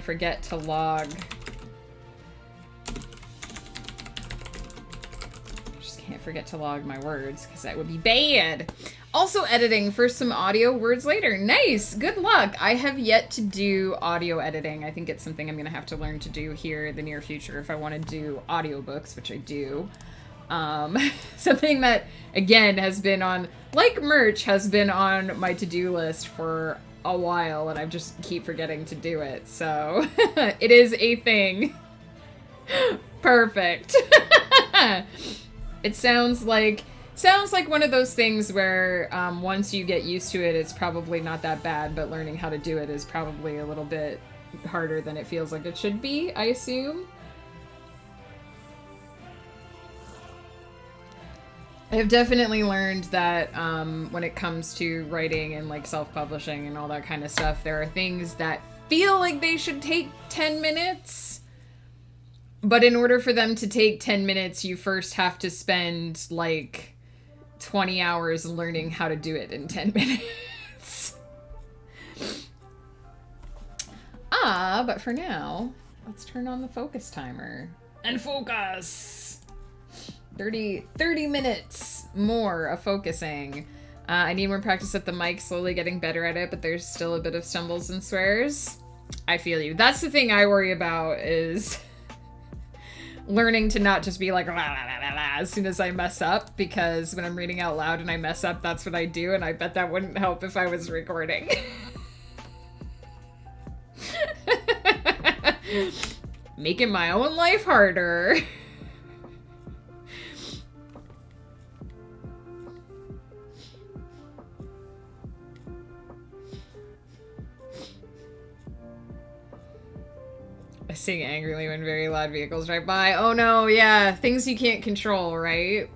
forget to log. Just can't forget to log my words, because that would be bad. Also editing for some audio words later. Nice! Good luck! I have yet to do audio editing. I think it's something I'm gonna have to learn to do here in the near future if I want to do audiobooks, which I do. Something that, again, has been on, like merch, has been on my to-do list for a while, and I just keep forgetting to do it, so it is a thing. Perfect. It sounds like one of those things where once you get used to it, it's probably not that bad, but learning how to do it is probably a little bit harder than it feels like it should be, I assume. I have definitely learned that when it comes to writing and like self-publishing and all that kind of stuff, there are things that feel like they should take 10 minutes. But in order for them to take 10 minutes, you first have to spend like 20 hours learning how to do it in 10 minutes. But for now, let's turn on the focus timer. And focus! 30 minutes more of focusing. I need more practice at the mic, slowly getting better at it, but there's still a bit of stumbles and swears. I feel you. That's the thing I worry about, is learning to not just be like, la, la, la, la, la, as soon as I mess up, because when I'm reading out loud and I mess up, that's what I do, and I bet that wouldn't help if I was recording. Making my own life harder. I sing angrily when very loud vehicles drive by. Oh no, yeah, things you can't control, right?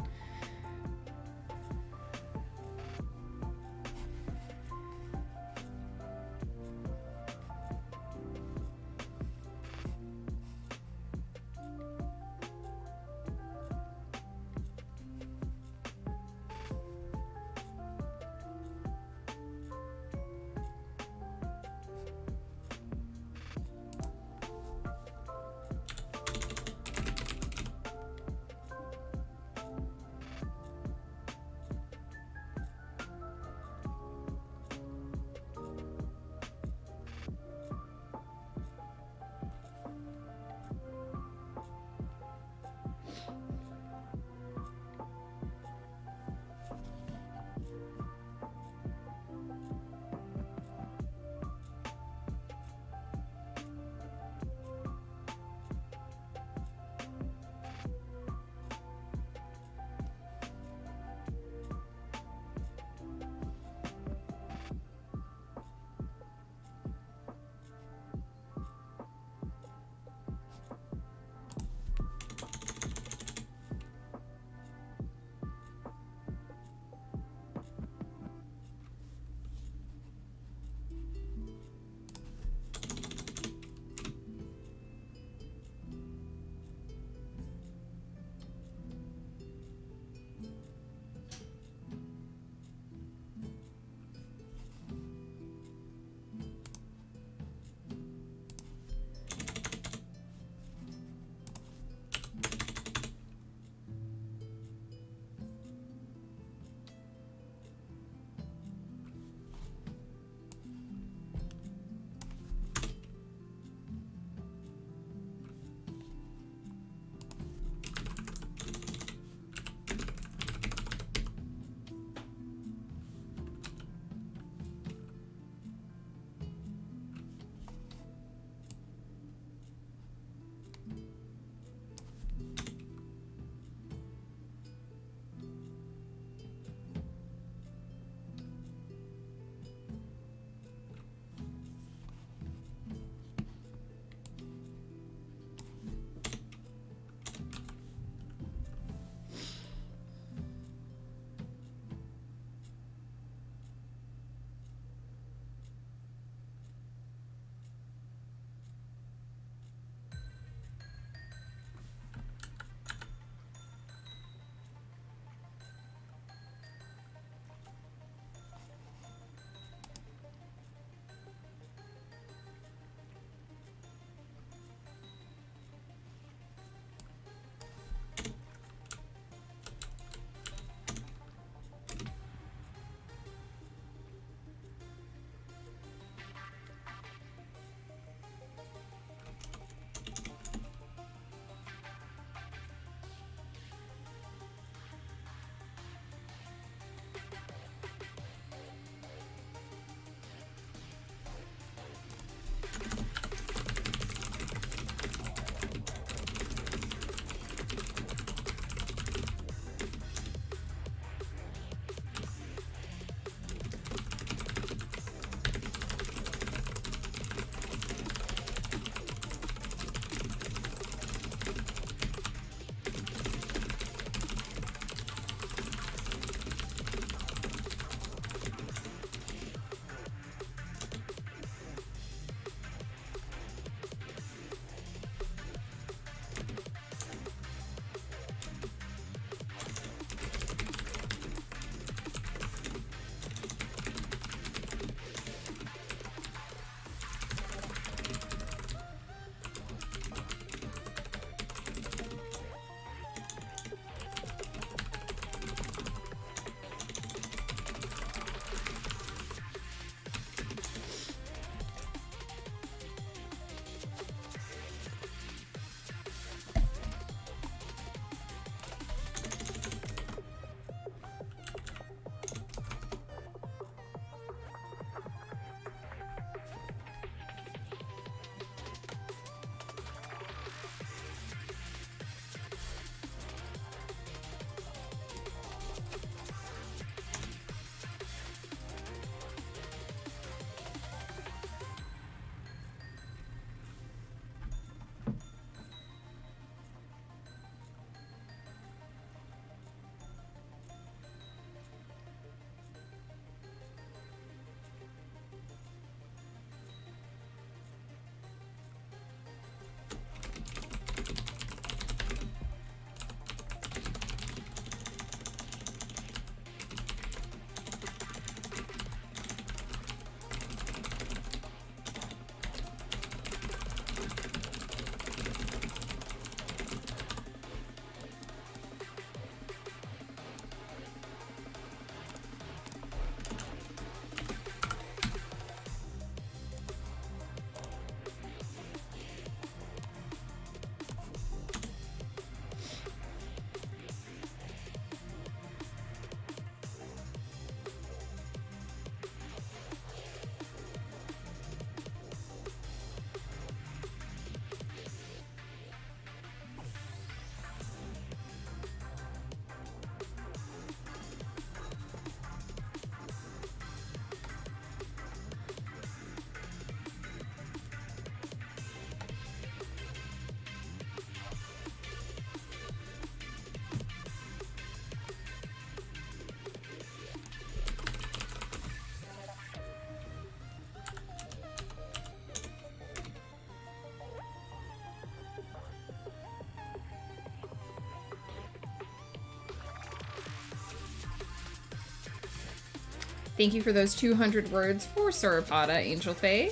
Thank you for those 200 words for Sauropoda, Angel Faye.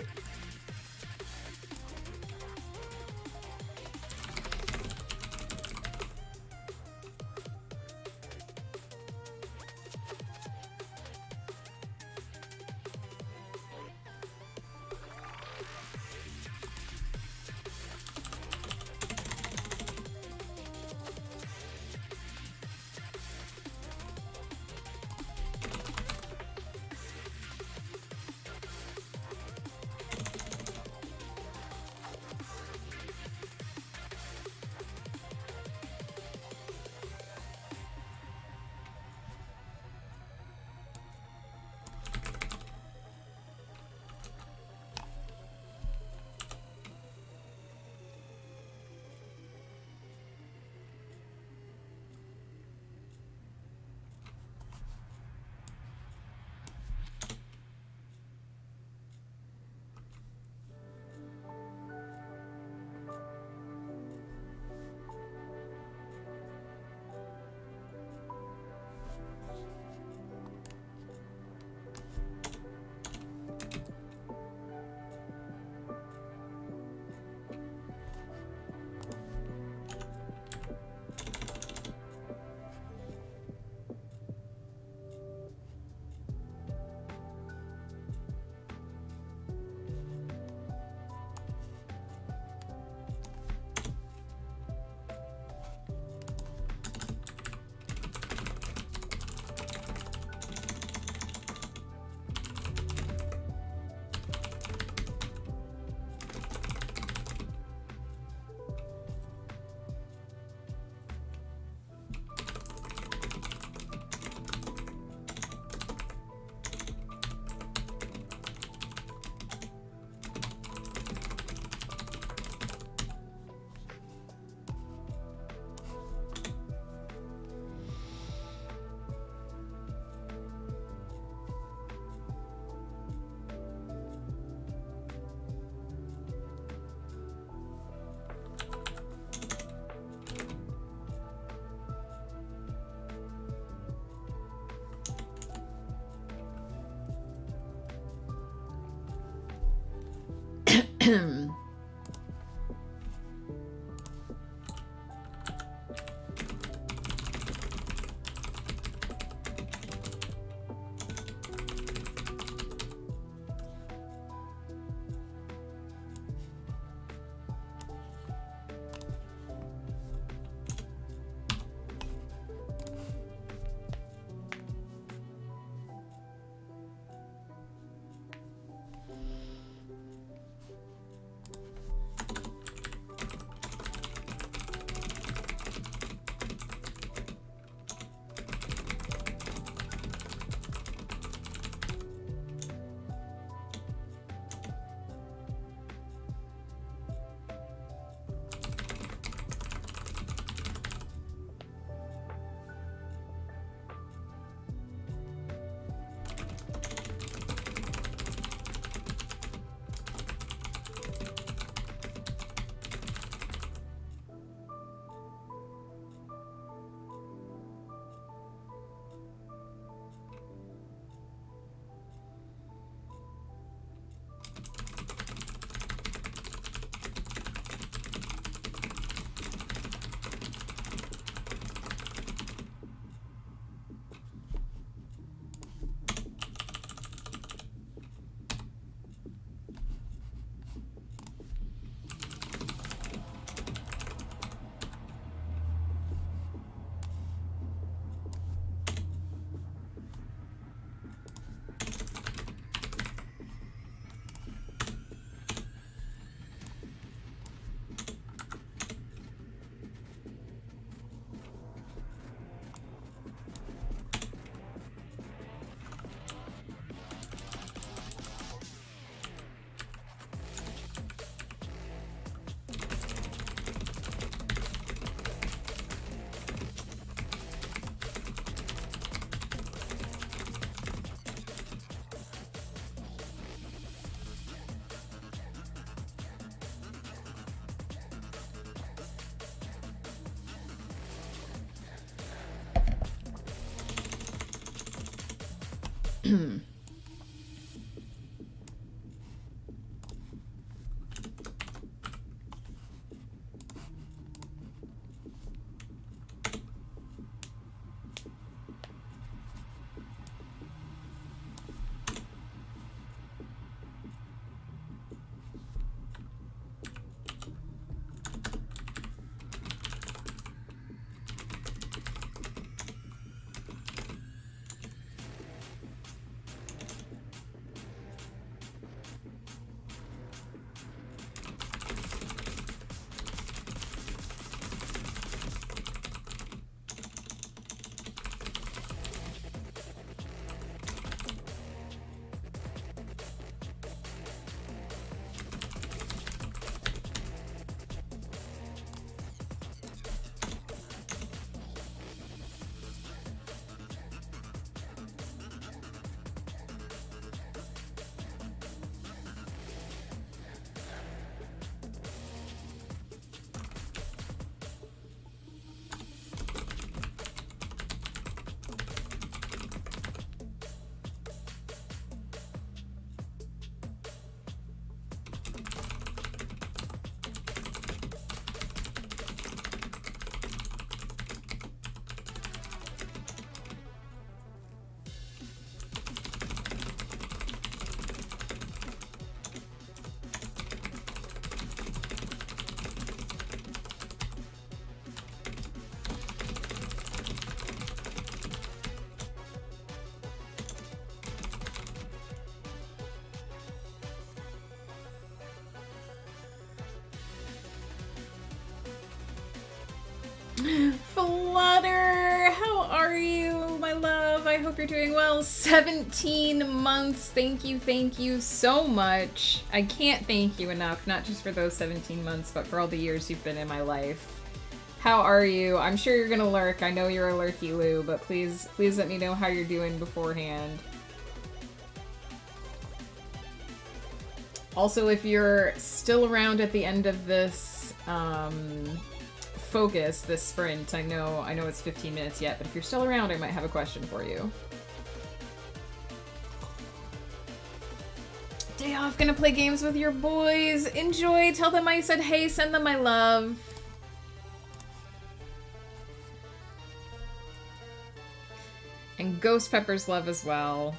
Flutter, how are you, my love? I hope you're doing well. 17 months. Thank you so much. I can't thank you enough, not just for those 17 months, but for all the years you've been in my life. How are you? I'm sure you're gonna lurk. I know you're a lurky Lou, but please let me know how you're doing beforehand. Also, if you're still around at the end of this focus, this sprint, I know it's 15 minutes yet, but if you're still around, I might have a question for you. Day off, gonna play games with your boys. Enjoy. Tell them I said hey, send them my love. And Ghost Pepper's love as well.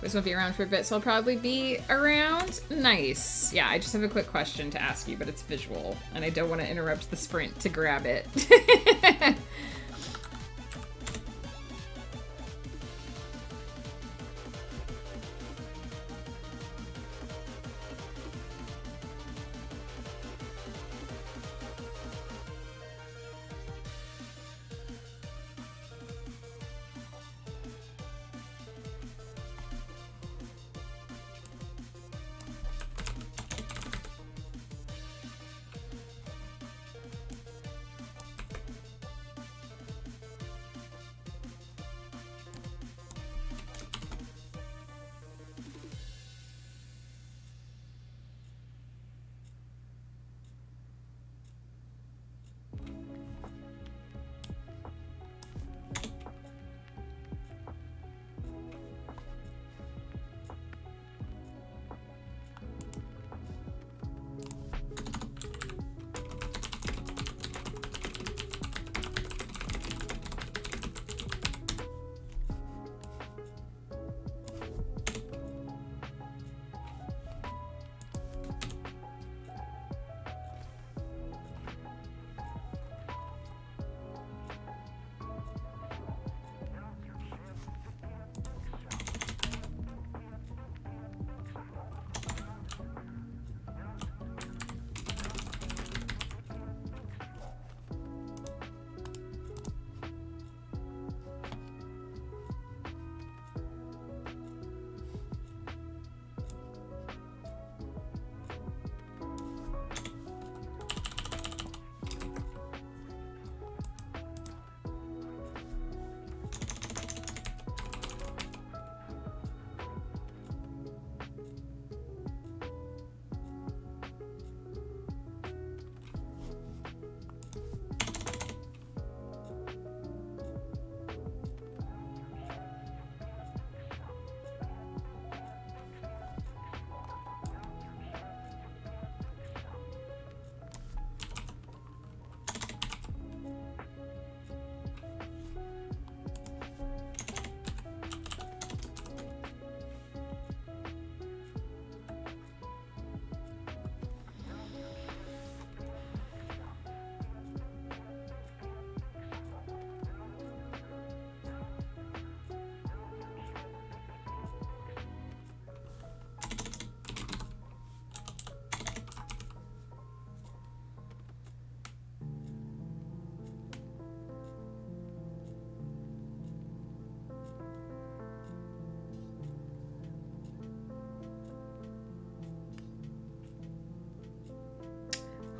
This won't be around for a bit, so I'll probably be around. Nice. Yeah, I just have a quick question to ask you, but it's visual, and I don't want to interrupt the sprint to grab it.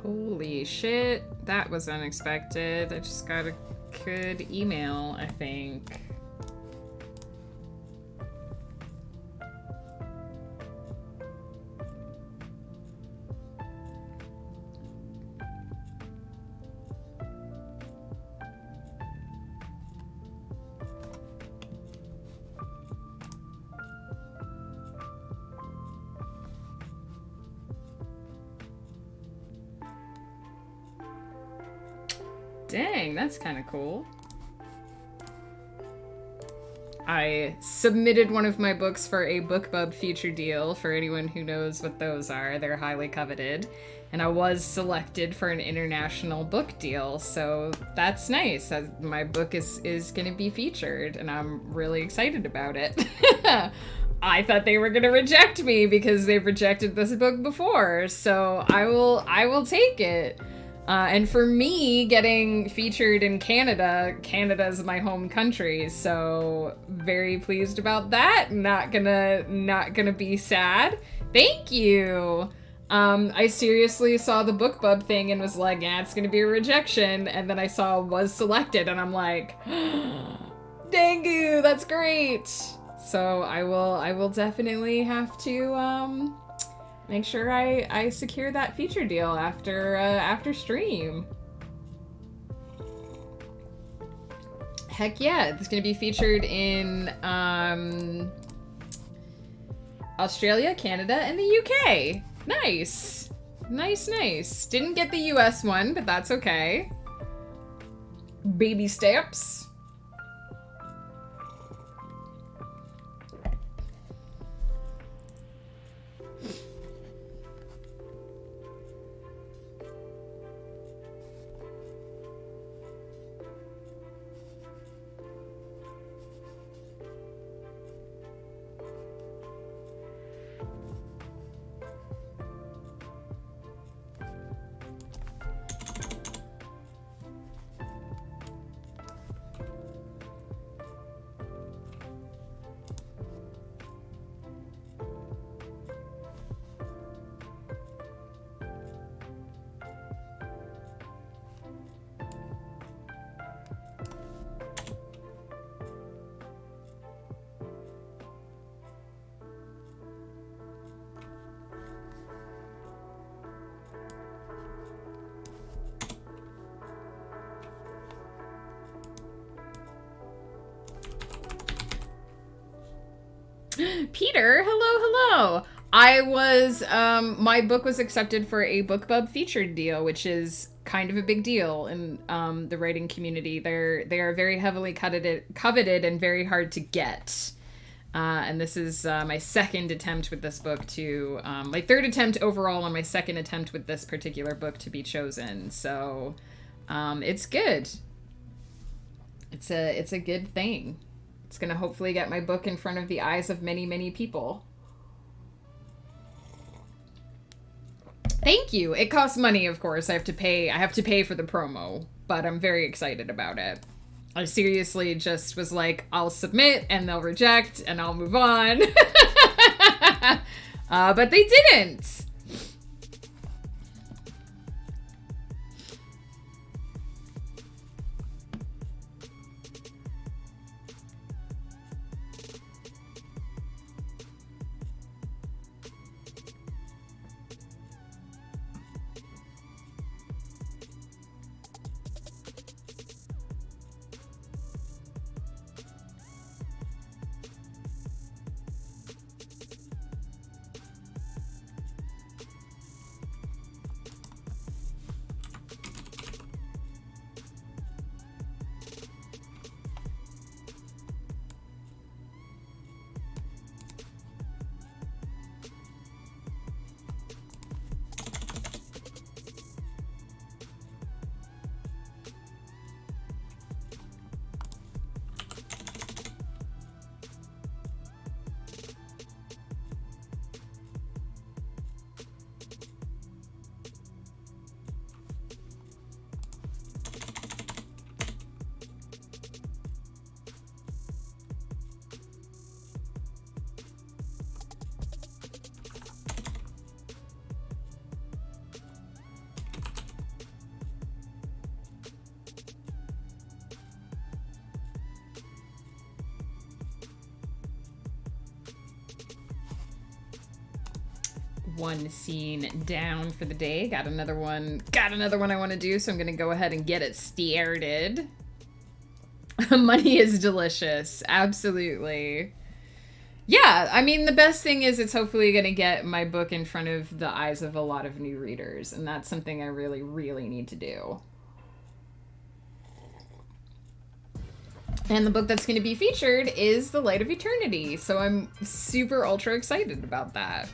Holy shit, that was unexpected. I just got a good email, I think. Dang, that's kind of cool. I submitted one of my books for a BookBub feature deal. For anyone who knows what those are, they're highly coveted. And I was selected for an international book deal, so that's nice. My book is going to be featured, and I'm really excited about it. I thought they were going to reject me because they've rejected this book before, so I will take it. And for me, getting featured in Canada's my home country, so very pleased about that. Not gonna be sad. Thank you. I seriously saw the BookBub thing and was like, yeah, it's gonna be a rejection, and then I saw was selected, and I'm like, dang you, that's great. So I will definitely have to make sure I secure that feature deal after stream. Heck yeah, it's gonna be featured in Australia, Canada, and the UK. Nice. Nice. Didn't get the US one, but that's okay. Baby steps. Peter, hello. I was, my book was accepted for a BookBub featured deal, which is kind of a big deal in the writing community. They are very heavily coveted and very hard to get. And this is my second attempt with this book to, my third attempt overall and my second attempt with this particular book to be chosen. So, it's good. It's a good thing. It's gonna hopefully get my book in front of the eyes of many, many people. Thank you. It costs money, of course. I have to pay for the promo, but I'm very excited about it. I seriously just was like, I'll submit and they'll reject and I'll move on. But they didn't. One scene down for the day. Got another one I want to do, so I'm gonna go ahead and get it started. Money is delicious. Absolutely. Yeah, I mean, the best thing is it's hopefully gonna get my book in front of the eyes of a lot of new readers, and that's something I really, really need to do. And the book that's going to be featured is The Light of Eternity. So I'm super ultra excited about that.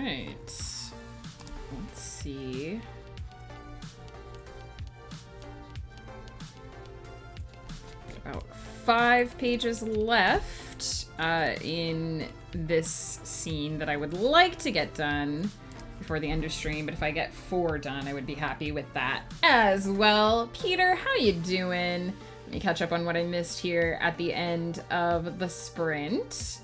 right. Let's see. About 5 pages left in this scene that I would like to get done before the end of stream, but if I get 4 done, I would be happy with that as well. Peter, how you doing? Let me catch up on what I missed here at the end of the sprint.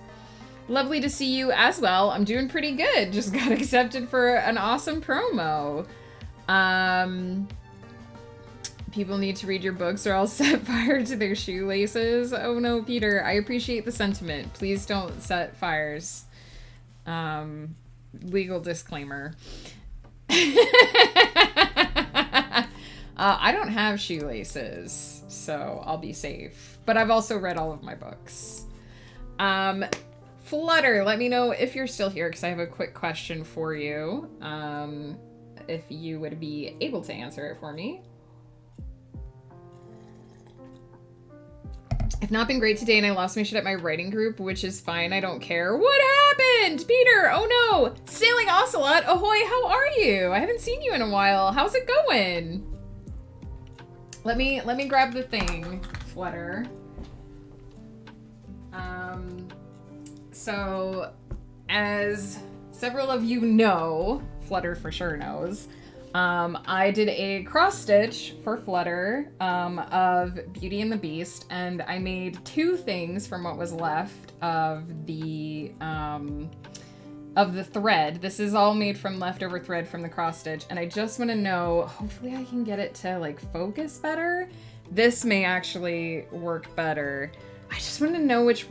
Lovely to see you as well. I'm doing pretty good. Just got accepted for an awesome promo. People need to read your books or I'll set fire to their shoelaces. Oh no, Peter, I appreciate the sentiment. Please don't set fires. Legal disclaimer. I don't have shoelaces, so I'll be safe. But I've also read all of my books. Flutter, let me know if you're still here, because I have a quick question for you. If you would be able to answer it for me. I've not been great today and I lost my shit at my writing group, which is fine. I don't care. What happened? Peter, oh no. Sailing Ocelot, ahoy, how are you? I haven't seen you in a while. How's it going? Let me grab the thing, Flutter. So, as several of you know, Flutter for sure knows, I did a cross stitch for Flutter of Beauty and the Beast, and I made 2 things from what was left of the thread. This is all made from leftover thread from the cross stitch, and I just want to know, hopefully I can get it to like focus better. This may actually work better. I just want to know which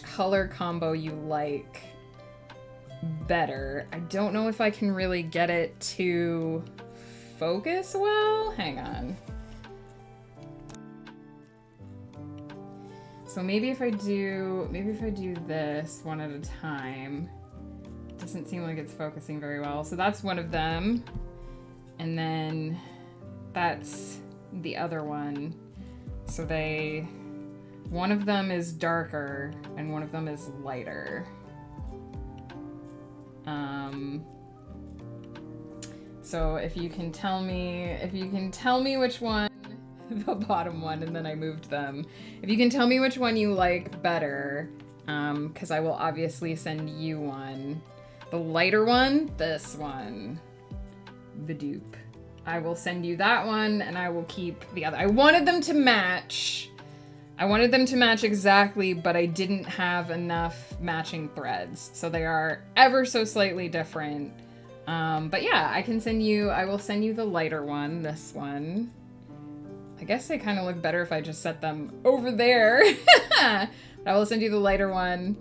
color combo you like better. I don't know if I can really get it to focus well. Hang on. So maybe if I do this one at a time. It doesn't seem like it's focusing very well. So that's one of them. And then that's the other one. So one of them is darker and one of them is lighter. So if you can tell me which one, the bottom one, and then I moved them. If you can tell me which one you like better, because I will obviously send you one. The lighter one, this one, the dupe. I will send you that one, and I will keep the other. I wanted them to match exactly, but I didn't have enough matching threads. So they are ever so slightly different. But yeah, I will send you the lighter one, this one. I guess they kind of look better if I just set them over there. I will send you the lighter one.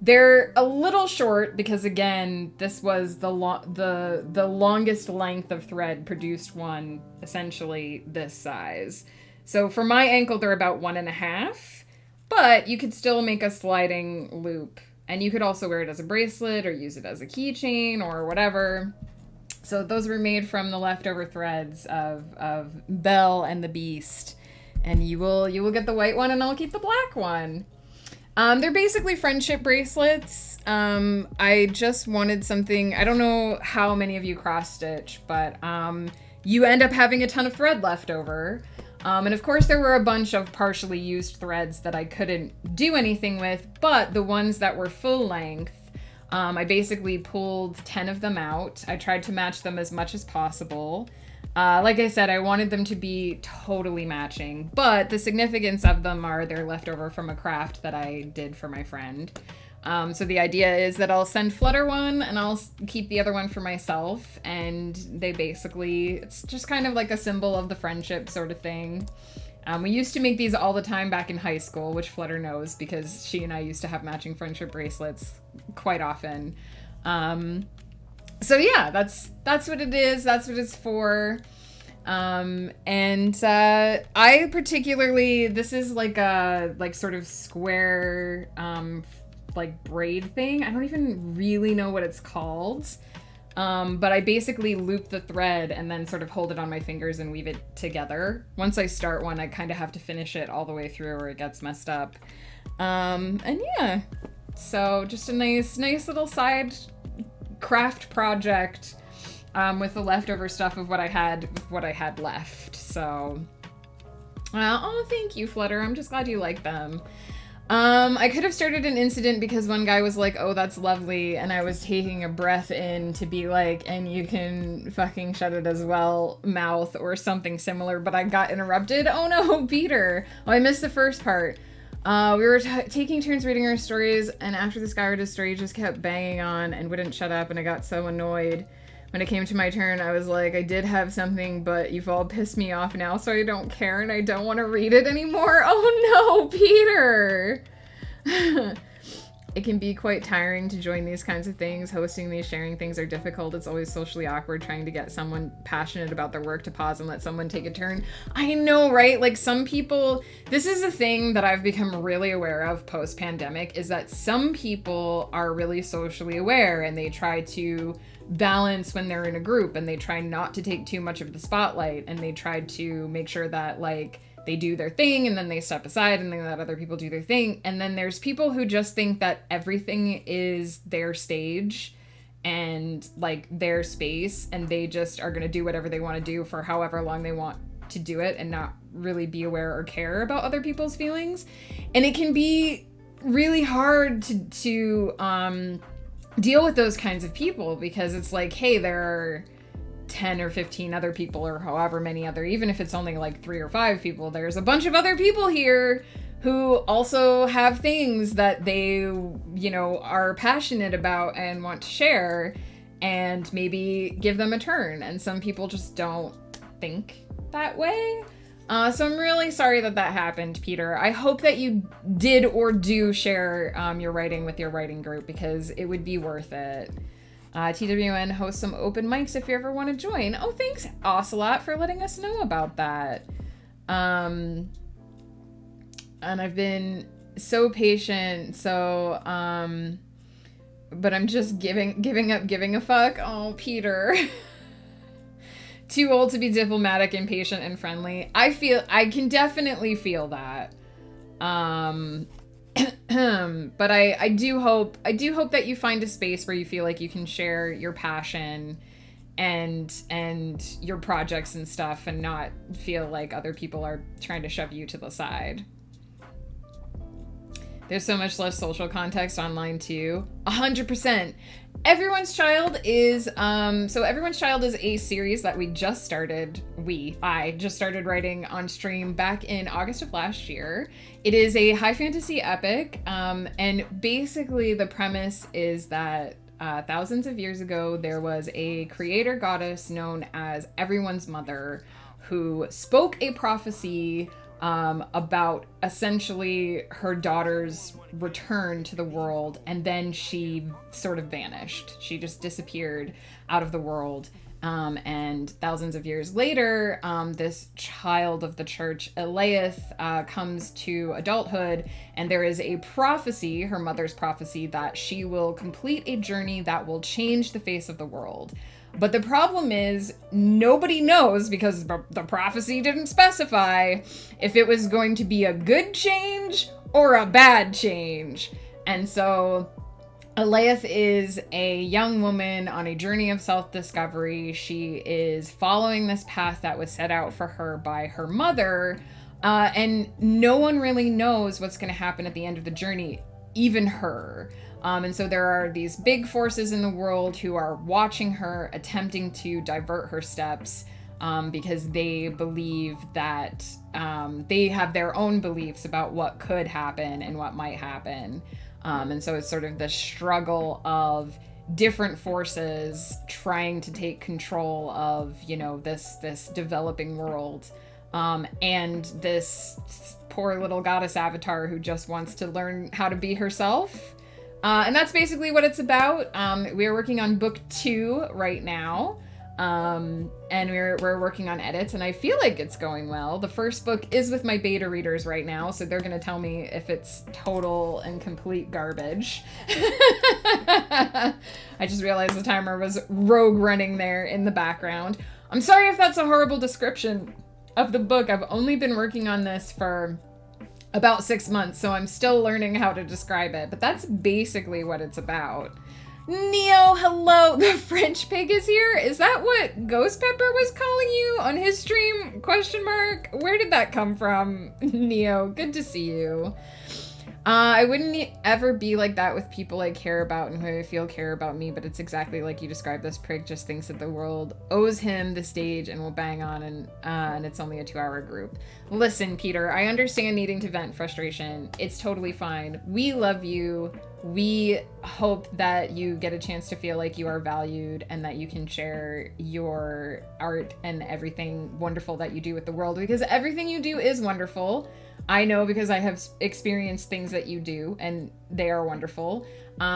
They're a little short because again, this was the longest length of thread produced one, essentially this size. So for my ankle, they're about 1.5, but you could still make a sliding loop, and you could also wear it as a bracelet or use it as a keychain or whatever. So those were made from the leftover threads of Belle and the Beast, and you will get the white one, and I'll keep the black one. They're basically friendship bracelets. I just wanted something. I don't know how many of you cross stitch, but you end up having a ton of thread left over. And of course there were a bunch of partially used threads that I couldn't do anything with, but the ones that were full length, I basically pulled 10 of them out. I tried to match them as much as possible. Like I said, I wanted them to be totally matching, but the significance of them are they're left over from a craft that I did for my friend. So the idea is that I'll send Flutter one and I'll keep the other one for myself. And it's just kind of like a symbol of the friendship sort of thing. We used to make these all the time back in high school, which Flutter knows because she and I used to have matching friendship bracelets quite often. So yeah, that's what it is. That's what it's for. I particularly, this is like a sort of square, like braid thing. I don't even really know what it's called. But I basically loop the thread and then sort of hold it on my fingers and weave it together. Once I start one, I kind of have to finish it all the way through or it gets messed up. And yeah, So just a nice little side craft project with the leftover stuff of what I had left. So, oh, thank you, Flutter. I'm just glad you like them. I could have started an incident because one guy was like, oh, that's lovely, and I was taking a breath in to be like, and you can fucking shut it as well, mouth, or something similar, but I got interrupted. Oh no, Peter. Oh, I missed the first part. We were taking turns reading our stories, and after this guy read his story, he just kept banging on and wouldn't shut up, and I got so annoyed. When it came to my turn, I was like, I did have something, but you've all pissed me off now, so I don't care, and I don't want to read it anymore. Oh no, Peter! It can be quite tiring to join these kinds of things. Hosting these sharing things are difficult. It's always socially awkward trying to get someone passionate about their work to pause and let someone take a turn. I know, right? Like, some people... This is a thing that I've become really aware of post-pandemic, is that some people are really socially aware, and they try to balance when they're in a group, and they try not to take too much of the spotlight, and they try to make sure that, like, they do their thing and then they step aside and they let other people do their thing. And then there's people who just think that everything is their stage and like their space, and they just are going to do whatever they want to do for however long they want to do it and not really be aware or care about other people's feelings. And it can be really hard to deal with those kinds of people, because it's like, hey, there are 10 or 15 other people, or however many other, even if it's only like 3 or 5 people, there's a bunch of other people here who also have things that they, you know, are passionate about and want to share, and maybe give them a turn. And some people just don't think that way. So I'm really sorry that happened, Peter. I hope that you did or do share your writing with your writing group, because it would be worth it. TWN hosts some open mics if you ever want to join. Oh, thanks, Ocelot, for letting us know about that. And I've been so patient, so, but I'm just giving up giving a fuck. Oh, Peter. Too old to be diplomatic, impatient, and friendly. I can definitely feel that. But I do hope that you find a space where you feel like you can share your passion and your projects and stuff, and not feel like other people are trying to shove you to the side. There's so much less social context online too. 100%. Everyone's Child is Everyone's Child is a series that we just started. I just started writing on stream back in August of last year. It is a high fantasy epic, and basically the premise is that thousands of years ago there was a creator goddess known as Everyone's Mother, who spoke a prophecy about essentially her daughter's return to the world, and then she sort of vanished. She just disappeared out of the world. And thousands of years later, this child of the church, Eleath, comes to adulthood, and there is a prophecy, her mother's prophecy, that she will complete a journey that will change the face of the world. But the problem is, nobody knows, because the prophecy didn't specify, if it was going to be a good change or a bad change. And so Eleath is a young woman on a journey of self-discovery. She is following this path that was set out for her by her mother, and no one really knows what's going to happen at the end of the journey, even her. And so there are these big forces in the world who are watching her, attempting to divert her steps, because they believe that they have their own beliefs about what could happen and what might happen. And so it's sort of the struggle of different forces trying to take control of, you know, this developing world, and this poor little goddess avatar who just wants to learn how to be herself. And that's basically what it's about. We're working on book 2 right now. And we're working on edits, and I feel like it's going well. The first book is with my beta readers right now, so they're going to tell me if it's total and complete garbage. I just realized the timer was rogue running there in the background. I'm sorry if that's a horrible description of the book. I've only been working on this for about 6 months, so I'm still learning how to describe it, but that's basically what it's about. Neo, hello! The French pig is here? Is that what Ghost Pepper was calling you on his stream? Question mark? Where did that come from? Neo, good to see you. I wouldn't ever be like that with people I care about and who I feel care about me, but it's exactly like you described. This prig just thinks that the world owes him the stage and will bang on, and it's only a 2-hour group. Listen, Peter, I understand needing to vent frustration. It's totally fine. We love you. We hope that you get a chance to feel like you are valued and that you can share your art and everything wonderful that you do with the world, because everything you do is wonderful. I know because I have experienced things that you do and they are wonderful.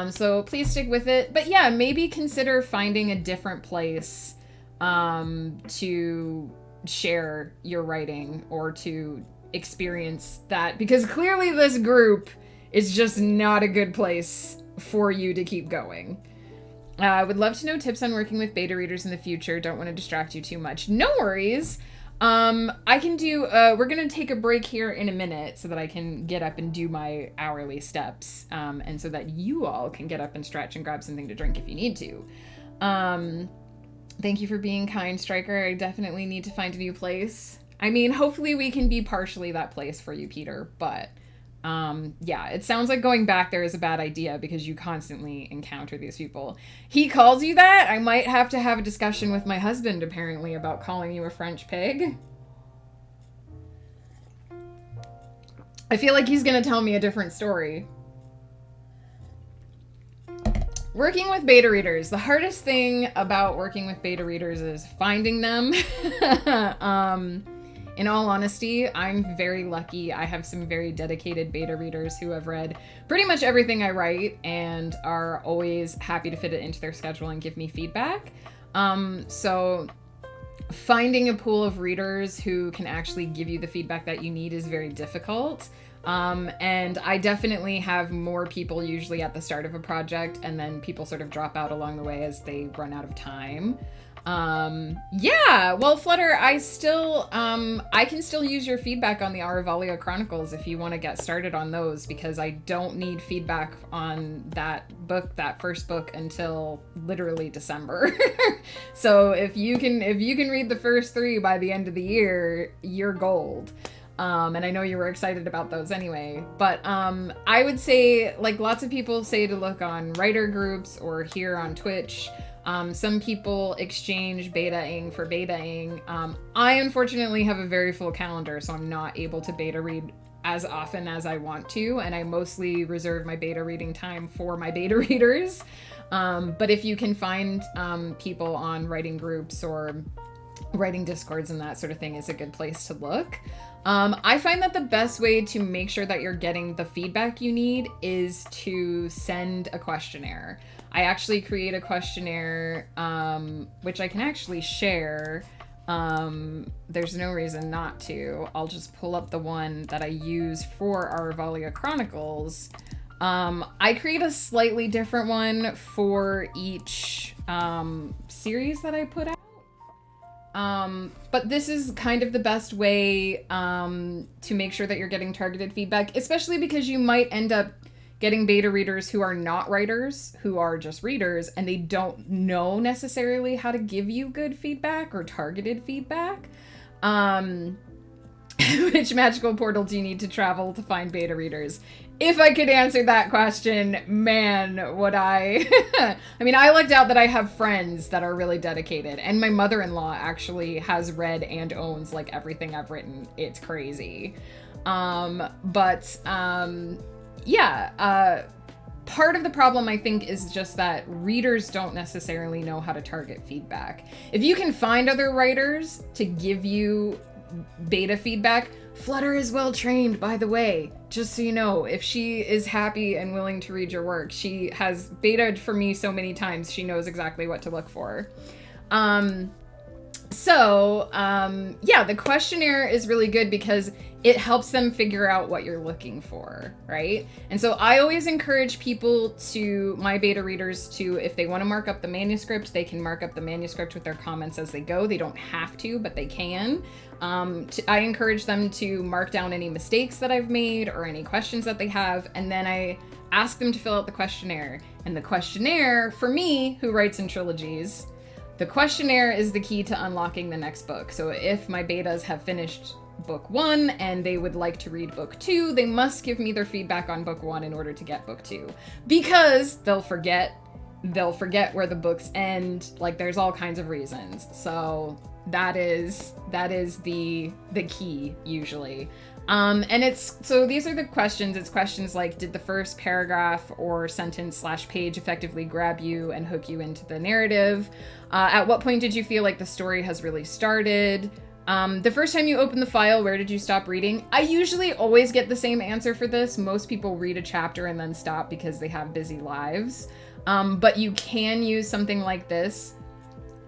So please stick with it. But yeah, maybe consider finding a different place to share your writing or to experience that, because clearly this group is just not a good place for you to keep going. I would love to know tips on working with beta readers in the future. Don't want to distract you too much. No worries. I can do, we're gonna take a break here in a minute so that I can get up and do my hourly steps, and so that you all can get up and stretch and grab something to drink if you need to. Thank you for being kind, Striker. I definitely need to find a new place. I mean, hopefully we can be partially that place for you, Peter, but, yeah, it sounds like going back there is a bad idea because you constantly encounter these people. He calls you that? I might have to have a discussion with my husband, apparently, about calling you a French pig. I feel like he's gonna tell me a different story. Working with beta readers. The hardest thing about working with beta readers is finding them. In all honesty, I'm very lucky. I have some very dedicated beta readers who have read pretty much everything I write and are always happy to fit it into their schedule and give me feedback. So finding a pool of readers who can actually give you the feedback that you need is very difficult. And I definitely have more people usually at the start of a project, and then people sort of drop out along the way as they run out of time. Yeah, well, Flutter, I can still use your feedback on the Aravalia Chronicles if you want to get started on those, because I don't need feedback on that book, that first book, until literally December. So if you can read the first 3 by the end of the year, you're gold. And I know you were excited about those anyway, but I would say, like lots of people say, to look on writer groups or here on Twitch. Some people exchange beta-ing for beta-ing. I unfortunately have a very full calendar, so I'm not able to beta read as often as I want to, and I mostly reserve my beta reading time for my beta readers. But if you can find people on writing groups or writing discords and that sort of thing, is a good place to look. I find that the best way to make sure that you're getting the feedback you need is to send a questionnaire. I actually create a questionnaire, which I can actually share. There's no reason not to. I'll just pull up the one that I use for Aravalia Chronicles. I create a slightly different one for each series that I put out. But this is kind of the best way to make sure that you're getting targeted feedback, especially because you might end up getting beta readers who are not writers, who are just readers, and they don't know necessarily how to give you good feedback or targeted feedback. Which magical portal do you need to travel to find beta readers? If I could answer that question, man, would I... I mean, I lucked out that I have friends that are really dedicated, and my mother-in-law actually has read and owns, like, everything I've written. It's crazy. Yeah, part of the problem, I think, is just that readers don't necessarily know how to target feedback. If you can find other writers to give you beta feedback, Flutter is well trained, by the way, just so you know. If she is happy and willing to read your work, she has betaed for me so many times, she knows exactly what to look for. Yeah, the questionnaire is really good because it helps them figure out what you're looking for, right? And so I always encourage people to, my beta readers, to, if they want to mark up the manuscript, they can mark up the manuscript with their comments as they go. They don't have to, but they can. I encourage them to mark down any mistakes that I've made or any questions that they have, and then I ask them to fill out the questionnaire. And the questionnaire, for me, who writes in trilogies, the questionnaire is the key to unlocking the next book. So if my betas have finished book 1 and they would like to read book 2, they must give me their feedback on book 1 in order to get book 2, because they'll forget where the books end. Like, there's all kinds of reasons. So that is the key usually. And these are the questions. It's questions like, did the first paragraph or sentence / page effectively grab you and hook you into the narrative? At what point did you feel like the story has really started? The first time you open the file, where did you stop reading? I usually always get the same answer for this. Most people read a chapter and then stop because they have busy lives. But you can use something like this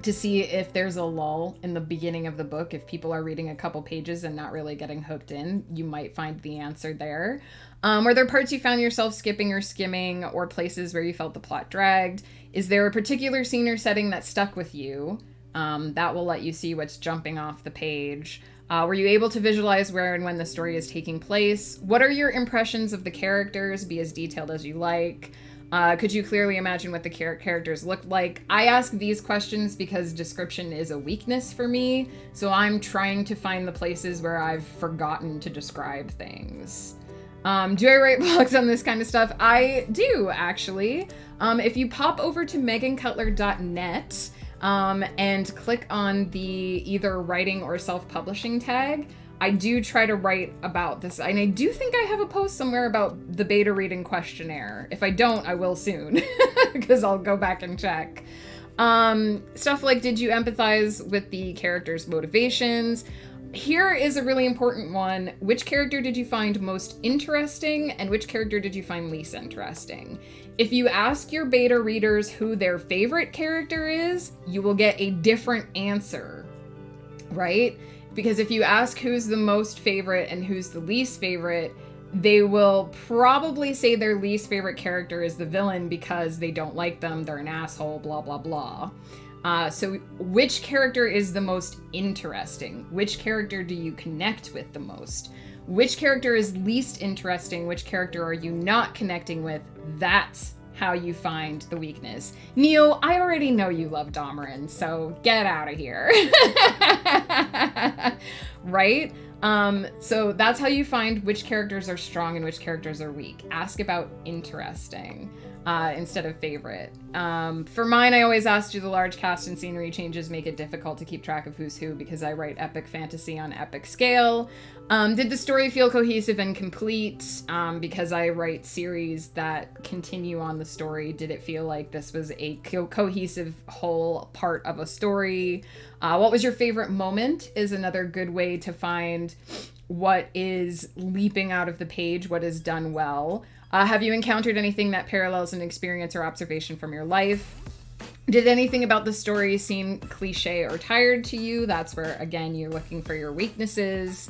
to see if there's a lull in the beginning of the book. If people are reading a couple pages and not really getting hooked in, you might find the answer there. Were there parts you found yourself skipping or skimming, or places where you felt the plot dragged? Is there a particular scene or setting that stuck with you? That will let you see what's jumping off the page. Were you able to visualize where and when the story is taking place? What are your impressions of the characters? Be as detailed as you like. Could you clearly imagine what the characters looked like? I ask these questions because description is a weakness for me, so I'm trying to find the places where I've forgotten to describe things. Do I write blogs on this kind of stuff? I do, actually. If you pop over to megancutler.net, and click on the either writing or self-publishing tag, I do try to write about this, and I do think I have a post somewhere about the beta reading questionnaire. If I don't, I will soon, because I'll go back and check. Stuff like, did you empathize with the characters' motivations? Here is a really important one. Which character did you find most interesting, and which character did you find least interesting? If you ask your beta readers who their favorite character is, you will get a different answer, right? Because if you ask who's the most favorite and who's the least favorite, they will probably say their least favorite character is the villain because they don't like them, they're an asshole, blah, blah, blah. So which character is the most interesting? Which character do you connect with the most? Which character is least interesting? Which character are you not connecting with? That's how you find the weakness. Neo, I already know you love Domarin, so get out of here. Right? So that's how you find which characters are strong and which characters are weak. Ask about interesting instead of favorite. For mine, I always ask, do the large cast and scenery changes make it difficult to keep track of who's who, because I write epic fantasy on epic scale. Did the story feel cohesive and complete? Because I write series that continue on the story. Did it feel like this was a cohesive whole part of a story? What was your favorite moment is another good way to find what is leaping out of the page, what is done well. Have you encountered anything that parallels an experience or observation from your life? Did anything about the story seem cliche or tired to you? That's where, again, you're looking for your weaknesses.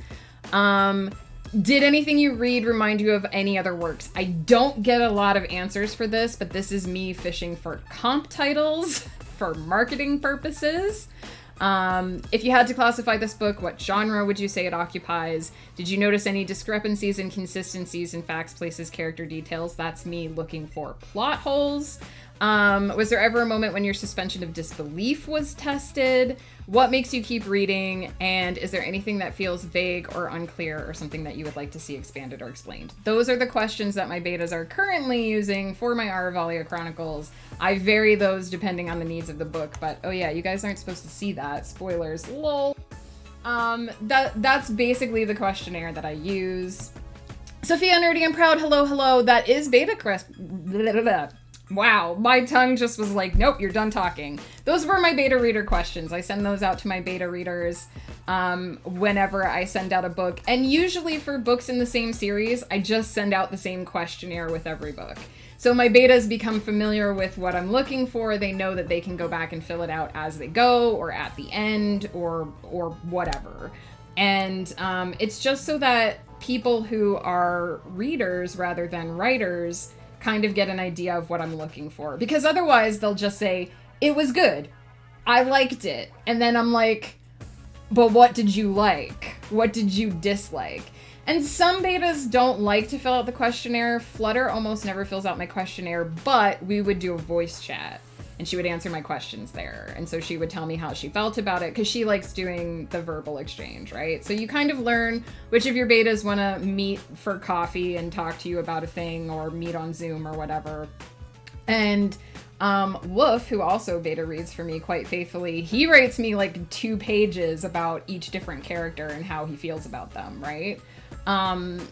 Did anything you read remind you of any other works? I don't get a lot of answers for this, but this is me fishing for comp titles for marketing purposes. If you had to classify this book, what genre would you say it occupies? Did you notice any discrepancies, inconsistencies in facts, places, character details? That's me looking for plot holes. Was there ever a moment when your suspension of disbelief was tested? What makes you keep reading? And is there anything that feels vague or unclear, or something that you would like to see expanded or explained? Those are the questions that my betas are currently using for my Aravalia Chronicles. I vary those depending on the needs of the book, but oh yeah, you guys aren't supposed to see that. Spoilers, lol. That's basically the questionnaire that I use. Sophia Nerdy and Proud, hello. That is beta crest. Wow, my tongue just was like, nope, you're done talking. Those were my beta reader questions. I send those out to my beta readers whenever I send out a book. And usually for books in the same series, I just send out the same questionnaire with every book. So my betas become familiar with what I'm looking for. They know that they can go back and fill it out as they go, or at the end, or whatever. And it's just so that people who are readers rather than writers kind of get an idea of what I'm looking for. Because otherwise they'll just say, it was good. I liked it. And then I'm like, but what did you like? What did you dislike? And some betas don't like to fill out the questionnaire. Flutter almost never fills out my questionnaire, but we would do a voice chat and she would answer my questions there. And so she would tell me how she felt about it because she likes doing the verbal exchange, right? So you kind of learn which of your betas want to meet for coffee and talk to you about a thing or meet on Zoom or whatever. And Woof, who also beta reads for me quite faithfully, he writes me like 2 pages about each different character and how he feels about them, right?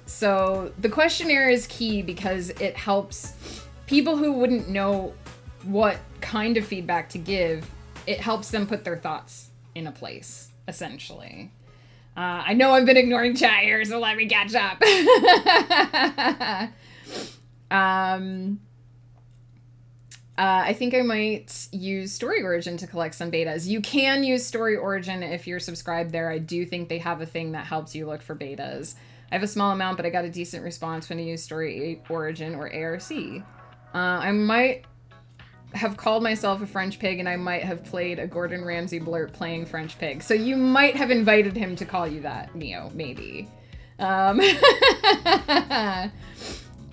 So the questionnaire is key because it helps people who wouldn't know what kind of feedback to give. It helps them put their thoughts in a place, essentially. I know I've been ignoring chat here, so let me catch up. I think I might use Story Origin to collect some betas. You can use Story Origin if you're subscribed there. I do think they have a thing that helps you look for betas. I have a small amount, but I got a decent response when I used Story Origin or ARC. I might have called myself a French pig, and I might have played a Gordon Ramsay blurt playing French pig. So you might have invited him to call you that, Neo, maybe.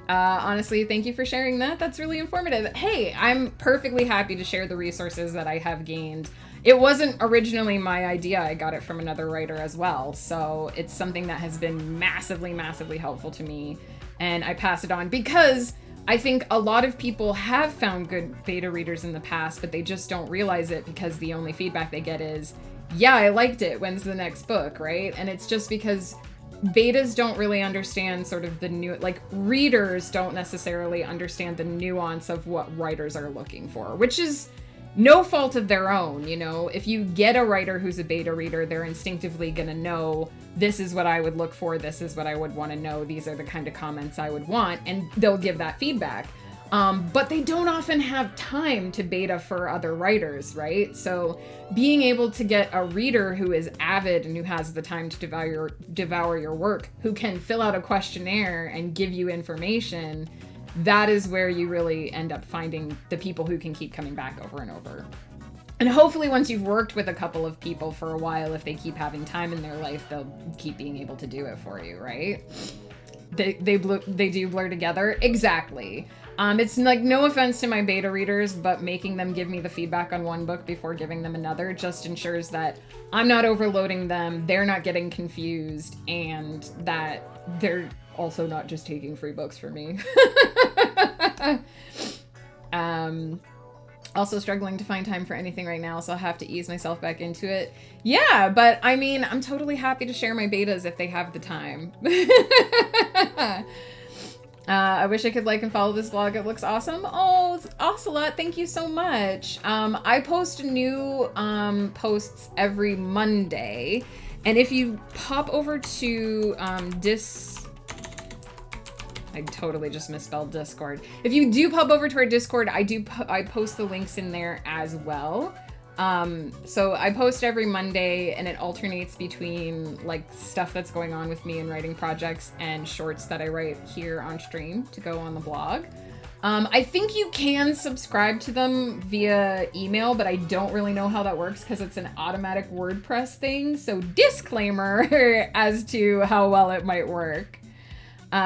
Honestly, thank you for sharing that. That's really informative. Hey, I'm perfectly happy to share the resources that I have gained. It wasn't originally my idea. I got it from another writer as well. So it's something that has been massively, massively helpful to me. And I pass it on because I think a lot of people have found good beta readers in the past, but they just don't realize it because the only feedback they get is, yeah, I liked it. When's the next book, right? And it's just because betas don't really understand sort of the new, like readers don't necessarily understand the nuance of what writers are looking for, which is no fault of their own. You know, if you get a writer who's a beta reader, they're instinctively going to know, this is what I would look for, this is what I would want to know, these are the kind of comments I would want, and they'll give that feedback. But they don't often have time to beta for other writers, right? So being able to get a reader who is avid and who has the time to devour your work, who can fill out a questionnaire and give you information, that is where you really end up finding the people who can keep coming back over and over. And hopefully once you've worked with a couple of people for a while, if they keep having time in their life, they'll keep being able to do it for you, right? They do blur together. Exactly. It's like, no offense to my beta readers, but making them give me the feedback on one book before giving them another just ensures that I'm not overloading them, they're not getting confused, and that they're also not just taking free books from me. Also struggling to find time for anything right now, so I'll have to ease myself back into it. Yeah, but I mean, I'm totally happy to share my betas if they have the time. I wish I could like and follow this blog. It looks awesome. Oh, Ocelot, thank you so much. I post new posts every Monday. And if you pop over to I totally just misspelled Discord. If you do pop over to our Discord, I post the links in there as well. So I post every Monday, and it alternates between like stuff that's going on with me and writing projects and shorts that I write here on stream to go on the blog. I think you can subscribe to them via email, but I don't really know how that works because it's an automatic WordPress thing. So disclaimer as to how well it might work.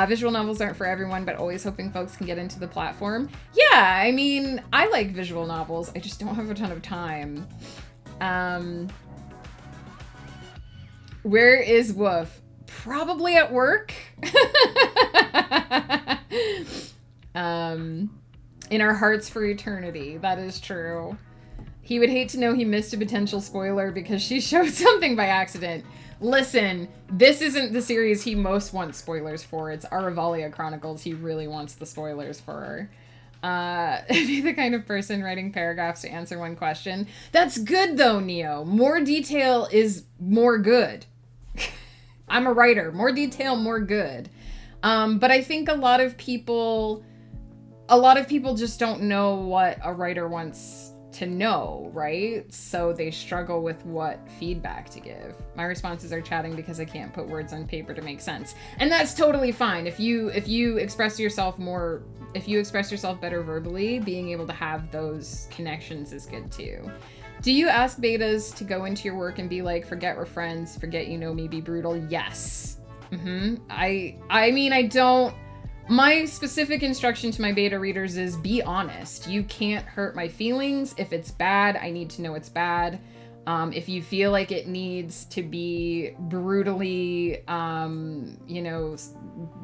Visual novels aren't for everyone, but always hoping folks can get into the platform. Yeah, I mean, I like visual novels. I just don't have a ton of time. Where is Woof? Probably at work. In our hearts for eternity. That is true. He would hate to know he missed a potential spoiler because she showed something by accident. Listen, this isn't the series he most wants spoilers for. It's Aravalia Chronicles he really wants the spoilers for. Be the kind of person writing paragraphs to answer one question. That's good though, Neo. More detail is more good. I'm a writer. More detail, more good. But I think a lot of people just don't know what a writer wants to know, right? So they struggle with what feedback to give. My responses are chatting because I can't put words on paper to make sense. And that's totally fine. If you express yourself better verbally, being able to have those connections is good too. Do you ask betas to go into your work and be like, forget we're friends, forget you know me, be brutal? Yes. I mean, I don't. My specific instruction to my beta readers is be honest. You can't hurt my feelings. If it's bad, I need to know it's bad. If you feel like it needs to be brutally,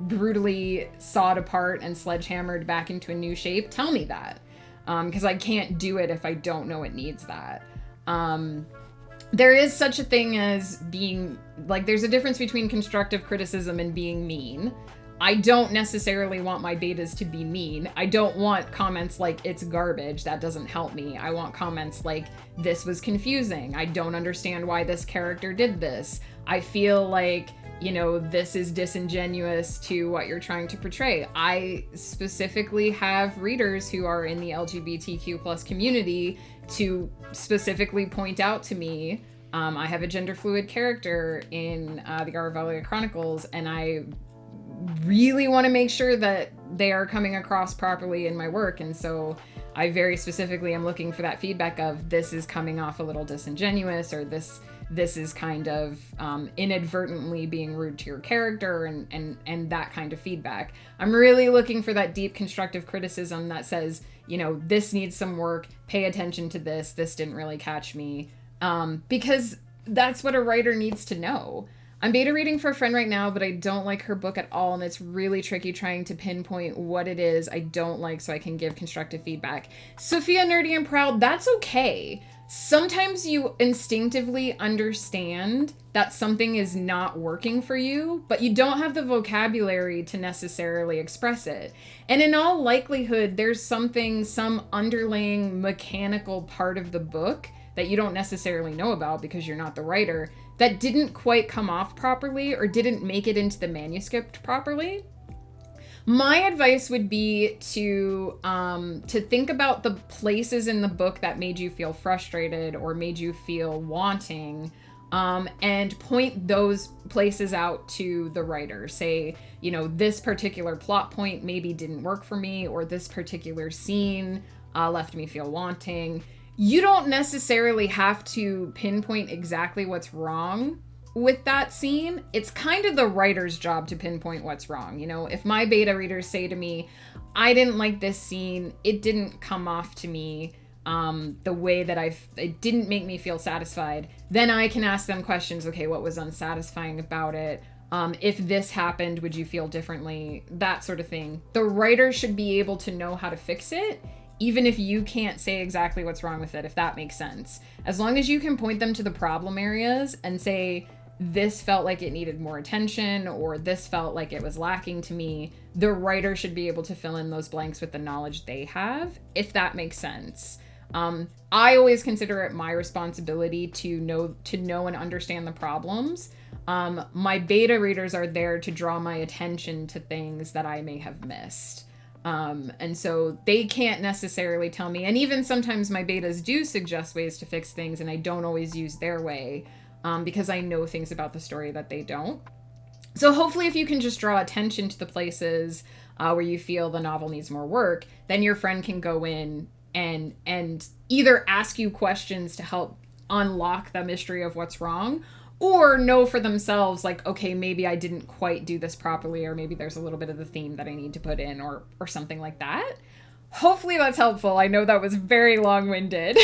brutally sawed apart and sledgehammered back into a new shape, tell me that. Because I can't do it if I don't know it needs that. There is such a thing as being, like, there's a difference between constructive criticism and being mean. I don't necessarily want my betas to be mean. I don't want comments like, it's garbage, that doesn't help me. I want comments like, this was confusing. I don't understand why this character did this. I feel like, this is disingenuous to what you're trying to portray. I specifically have readers who are in the LGBTQ plus community to specifically point out to me, I have a gender fluid character in the Garvalia Chronicles, and I really want to make sure that they are coming across properly in my work. And so I very specifically am looking for that feedback of, this is coming off a little disingenuous, or this is kind of inadvertently being rude to your character, and that kind of feedback. I'm really looking for that deep constructive criticism that says, this needs some work, pay attention to this didn't really catch me. Because that's what a writer needs to know. I'm beta reading for a friend right now, but I don't like her book at all, and it's really tricky trying to pinpoint what it is I don't like so I can give constructive feedback. Sophia Nerdy and Proud, that's okay. Sometimes you instinctively understand that something is not working for you, but you don't have the vocabulary to necessarily express it. And in all likelihood, there's some underlying mechanical part of the book that you don't necessarily know about because you're not the writer, that didn't quite come off properly or didn't make it into the manuscript properly. My advice would be to think about the places in the book that made you feel frustrated or made you feel wanting, and point those places out to the writer. Say, this particular plot point maybe didn't work for me, or this particular scene left me feel wanting. You don't necessarily have to pinpoint exactly what's wrong with that scene. It's kind of the writer's job to pinpoint what's wrong. If my beta readers say to me, I didn't like this scene, it didn't come off to me the way that it didn't make me feel satisfied, then I can ask them questions. Okay, what was unsatisfying about it? If this happened, would you feel differently? That sort of thing. The writer should be able to know how to fix it, even if you can't say exactly what's wrong with it, if that makes sense. As long as you can point them to the problem areas and say, this felt like it needed more attention, or this felt like it was lacking to me, the writer should be able to fill in those blanks with the knowledge they have, if that makes sense. I always consider it my responsibility to know and understand the problems. My beta readers are there to draw my attention to things that I may have missed. And so they can't necessarily tell me, and even sometimes my betas do suggest ways to fix things, and I don't always use their way, because I know things about the story that they don't. So hopefully if you can just draw attention to the places where you feel the novel needs more work, then your friend can go in and either ask you questions to help unlock the mystery of what's wrong, or know for themselves, like, okay, maybe I didn't quite do this properly, or maybe there's a little bit of the theme that I need to put in, or something like that. Hopefully that's helpful. I know that was very long-winded.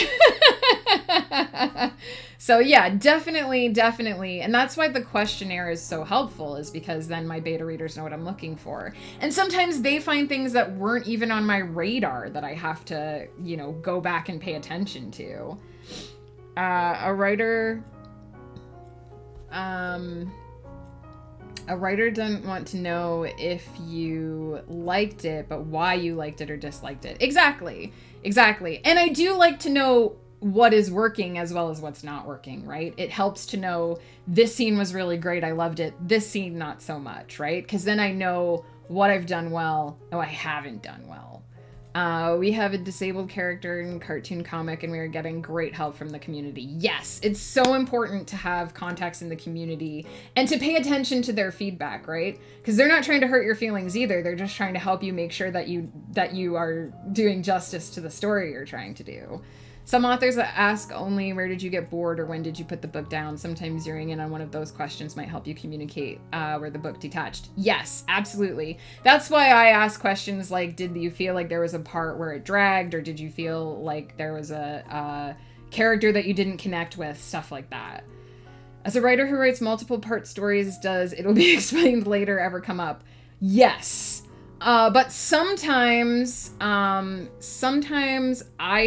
So yeah, definitely. And that's why the questionnaire is so helpful, is because then my beta readers know what I'm looking for. And sometimes they find things that weren't even on my radar that I have to, go back and pay attention to. A writer doesn't want to know if you liked it, but why you liked it or disliked it. Exactly. And I do like to know what is working as well as what's not working, right? It helps to know this scene was really great, I loved it. This scene, not so much, right? Because then I know what I've done well and what I haven't done well. We have a disabled character in cartoon comic and we are getting great help from the community. Yes, it's so important to have contacts in the community and to pay attention to their feedback, right? Because they're not trying to hurt your feelings either. They're just trying to help you make sure that you are doing justice to the story you're trying to do. Some authors ask only where did you get bored or when did you put the book down. Sometimes zeroing in on one of those questions might help you communicate where the book detached. Yes, absolutely. That's why I ask questions like, did you feel like there was a part where it dragged, or did you feel like there was a character that you didn't connect with, stuff like that. As a writer who writes multiple part stories, does it'll be explained later ever come up? Yes. But sometimes I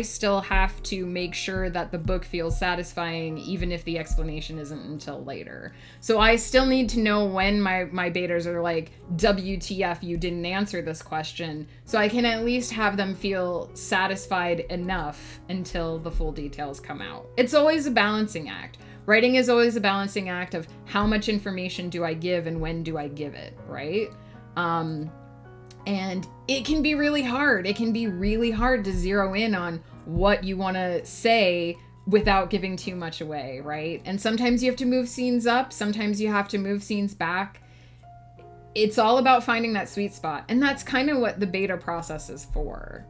still have to make sure that the book feels satisfying, even if the explanation isn't until later. So I still need to know when my betas are like, WTF, you didn't answer this question. So I can at least have them feel satisfied enough until the full details come out. It's always a balancing act. Writing is always a balancing act of how much information do I give and when do I give it, right? And it can be really hard. It can be really hard to zero in on what you want to say without giving too much away, right? And sometimes you have to move scenes up. Sometimes you have to move scenes back. It's all about finding that sweet spot. And that's kind of what the beta process is for.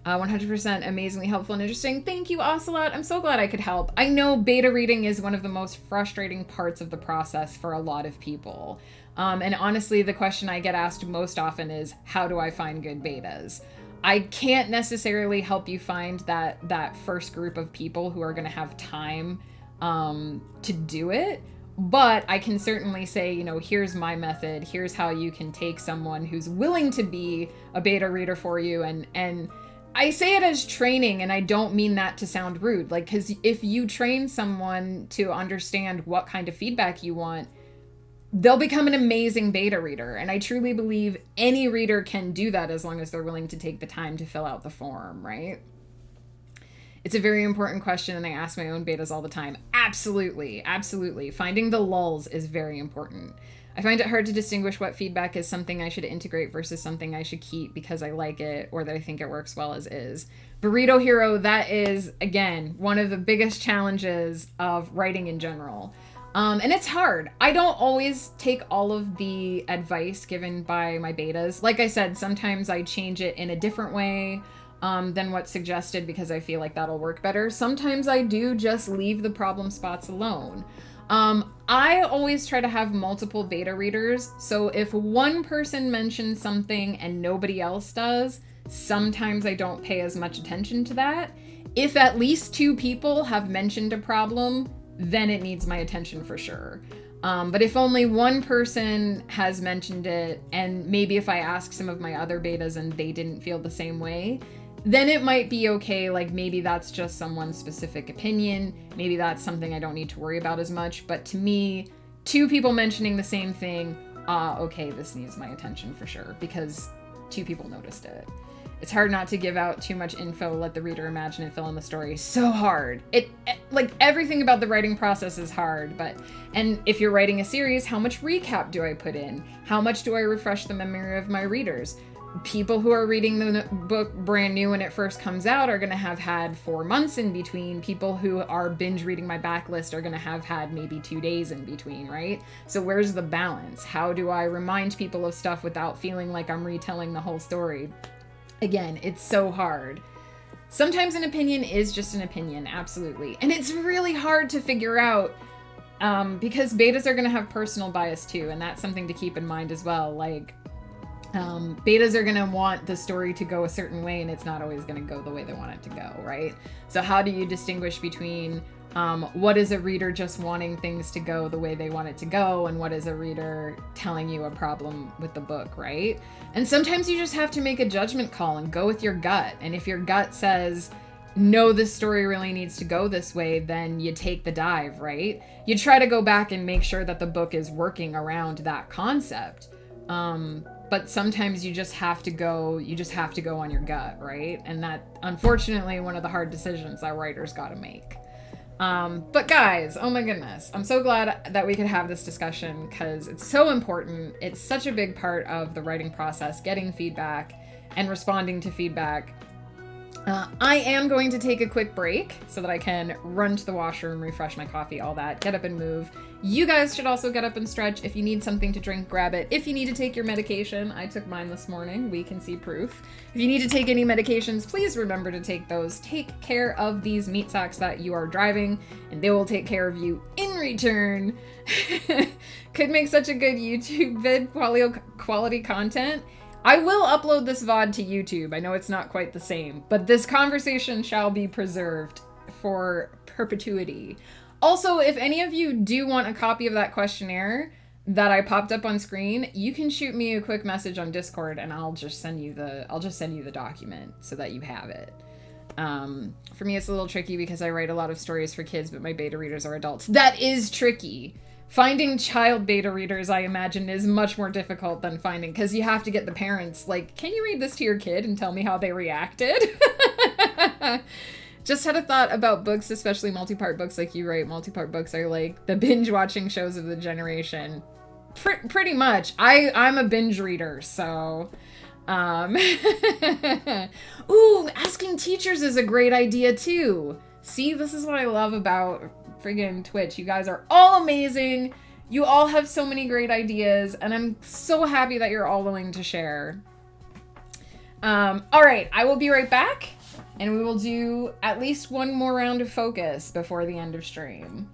100% amazingly helpful and interesting. Thank you, Ocelot. I'm so glad I could help. I know beta reading is one of the most frustrating parts of the process for a lot of people. And honestly, the question I get asked most often is, how do I find good betas? I can't necessarily help you find that first group of people who are going to have time to do it. But I can certainly say, here's my method. Here's how you can take someone who's willing to be a beta reader for you. And I say it as training, and I don't mean that to sound rude. Like, because if you train someone to understand what kind of feedback you want, they'll become an amazing beta reader. And I truly believe any reader can do that as long as they're willing to take the time to fill out the form, right? It's a very important question, and I ask my own betas all the time. Absolutely, absolutely. Finding the lulls is very important. I find it hard to distinguish what feedback is something I should integrate versus something I should keep because I like it or that I think it works well as is. Burrito Hero, that is, again, one of the biggest challenges of writing in general. And it's hard. I don't always take all of the advice given by my betas. Like I said, sometimes I change it in a different way than what's suggested because I feel like that'll work better. Sometimes I do just leave the problem spots alone. I always try to have multiple beta readers. So if one person mentions something and nobody else does, sometimes I don't pay as much attention to that. If at least two people have mentioned a problem, then it needs my attention for sure. But if only one person has mentioned it, and maybe if I ask some of my other betas and they didn't feel the same way, then it might be okay. Like maybe that's just someone's specific opinion. Maybe that's something I don't need to worry about as much. But to me, two people mentioning the same thing, okay, this needs my attention for sure because two people noticed it. It's hard not to give out too much info, let the reader imagine and fill in the story. So hard. It like everything about the writing process is hard, and if you're writing a series, how much recap do I put in? How much do I refresh the memory of my readers? People who are reading the book brand new when it first comes out are going to have had 4 months in between. People who are binge reading my backlist are going to have had maybe 2 days in between, right? So where's the balance? How do I remind people of stuff without feeling like I'm retelling the whole story? Again, it's so hard. Sometimes an opinion is just an opinion, absolutely. And it's really hard to figure out because betas are going to have personal bias too, and that's something to keep in mind as well. Like, betas are going to want the story to go a certain way, and it's not always going to go the way they want it to go, right? So how do you distinguish between what is a reader just wanting things to go the way they want it to go, and what is a reader telling you a problem with the book, right? And sometimes you just have to make a judgment call and go with your gut. And if your gut says, no, this story really needs to go this way, then you take the dive, right? You try to go back and make sure that the book is working around that concept. But sometimes you just have to go on your gut, right? And that, unfortunately, one of the hard decisions that writers got to make. But guys, oh my goodness, I'm so glad that we could have this discussion because it's so important. It's such a big part of the writing process, getting feedback. and responding to feedback. I am going to take a quick break so that I can run to the washroom, refresh my coffee, all that, get up and move. You guys should also get up and stretch. If you need something to drink, grab it. If you need to take your medication, I took mine this morning. We can see proof. If you need to take any medications, please remember to take those. Take care of these meat sacks that you are driving, and they will take care of you in return. Could make such a good YouTube vid, quality content. I will upload this VOD to YouTube. I know it's not quite the same, but this conversation shall be preserved for perpetuity. Also, if any of you do want a copy of that questionnaire that I popped up on screen, you can shoot me a quick message on Discord and I'll just send you the document so that you have it. For me, it's a little tricky because I write a lot of stories for kids, but my beta readers are adults. That is tricky. Finding child beta readers, I imagine, is much more difficult than finding, because you have to get the parents, like, can you read this to your kid and tell me how they reacted? Just had a thought about books, especially multi-part books like you write. Multi-part books are like the binge-watching shows of the generation. Pretty much. I'm a binge reader, so... Ooh, asking teachers is a great idea, too. See, this is what I love about friggin' Twitch. You guys are all amazing. You all have so many great ideas, and I'm so happy that you're all willing to share. All right, I will be right back, and we will do at least one more round of focus before the end of stream.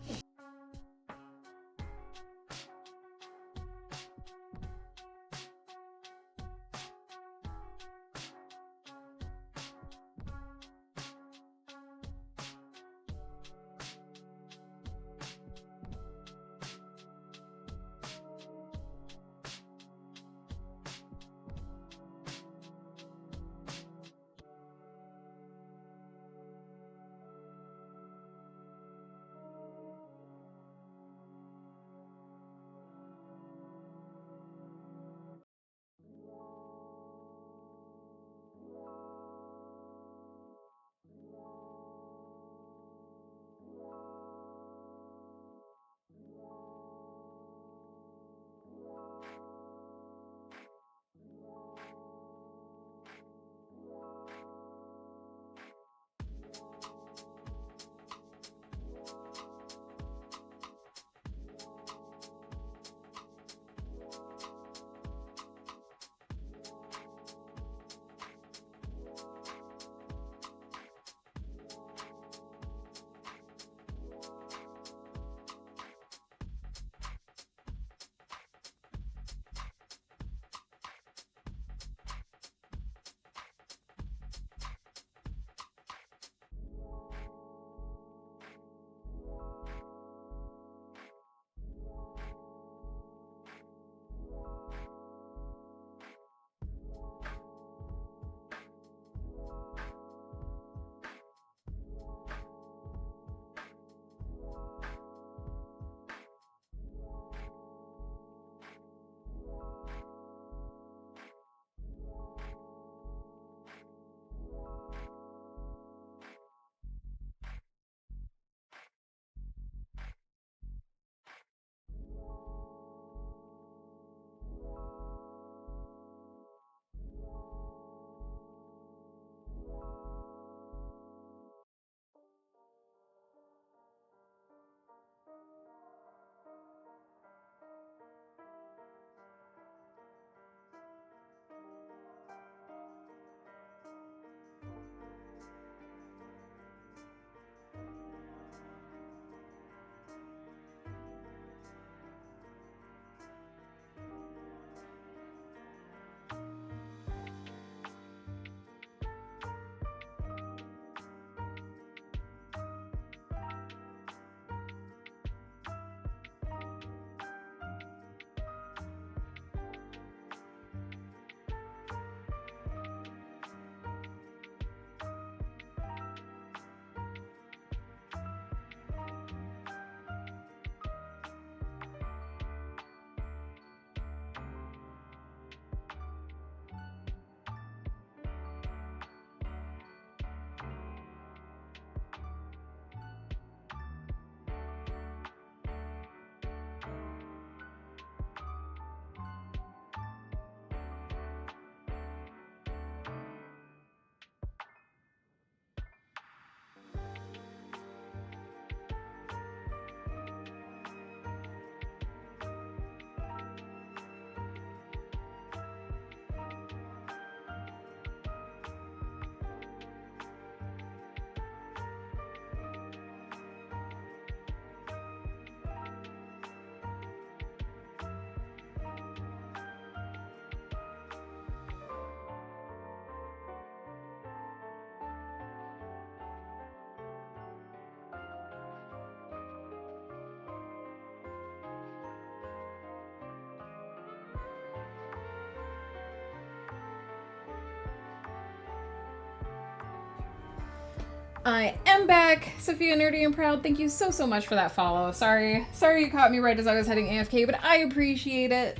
I am back. Sophia Nerdy and Proud, thank you so much for that follow. Sorry you caught me right as I was heading AFK, but I appreciate it.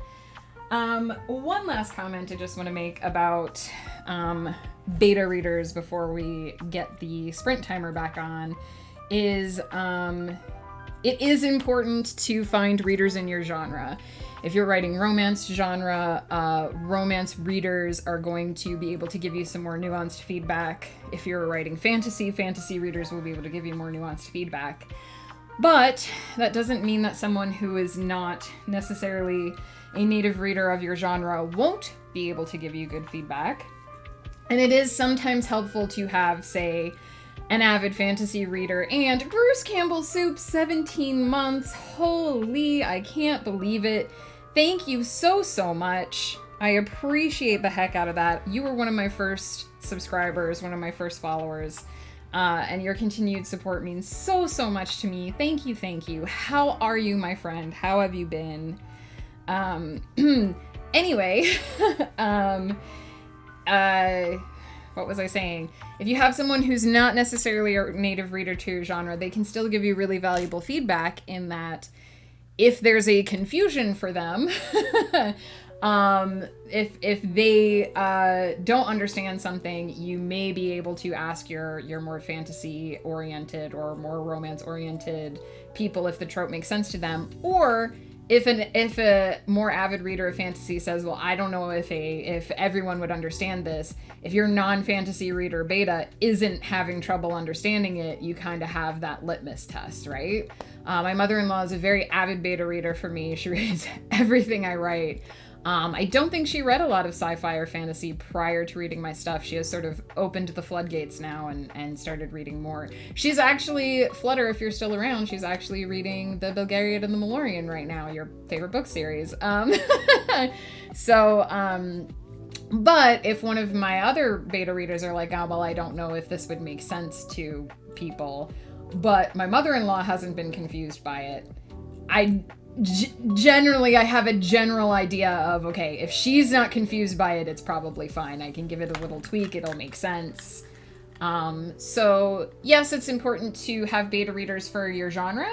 One last comment I just want to make about beta readers before we get the sprint timer back on is it is important to find readers in your genre. If you're writing romance genre, romance readers are going to be able to give you some more nuanced feedback. If you're writing fantasy, fantasy readers will be able to give you more nuanced feedback. But that doesn't mean that someone who is not necessarily a native reader of your genre won't be able to give you good feedback. And it is sometimes helpful to have, say, an avid fantasy reader. And Bruce Campbell Soup, 17 months. Holy, I can't believe it. Thank you so much. I appreciate the heck out of that. You were one of my first subscribers, one of my first followers. And your continued support means so much to me. Thank you. How are you, my friend? How have you been? Anyway, what was I saying? If you have someone who's not necessarily a native reader to your genre, they can still give you really valuable feedback in that if there's a confusion for them, if they don't understand something, you may be able to ask your more fantasy-oriented or more romance-oriented people if the trope makes sense to them, or if a more avid reader of fantasy says, well, I don't know if everyone would understand this, if your non-fantasy reader beta isn't having trouble understanding it, you kind of have that litmus test, right? My mother-in-law is a very avid beta reader for me. She reads everything I write. I don't think she read a lot of sci-fi or fantasy prior to reading my stuff. She has sort of opened the floodgates now and started reading more. She's actually, Flutter, if you're still around, she's actually reading The Belgariad and the Malorian right now, your favorite book series. But if one of my other beta readers are like, oh, well, I don't know if this would make sense to people, but my mother-in-law hasn't been confused by it, generally I have a general idea of, okay, if she's not confused by it, it's probably fine. I can give it a little tweak, it'll make sense. So yes, it's important to have beta readers for your genre,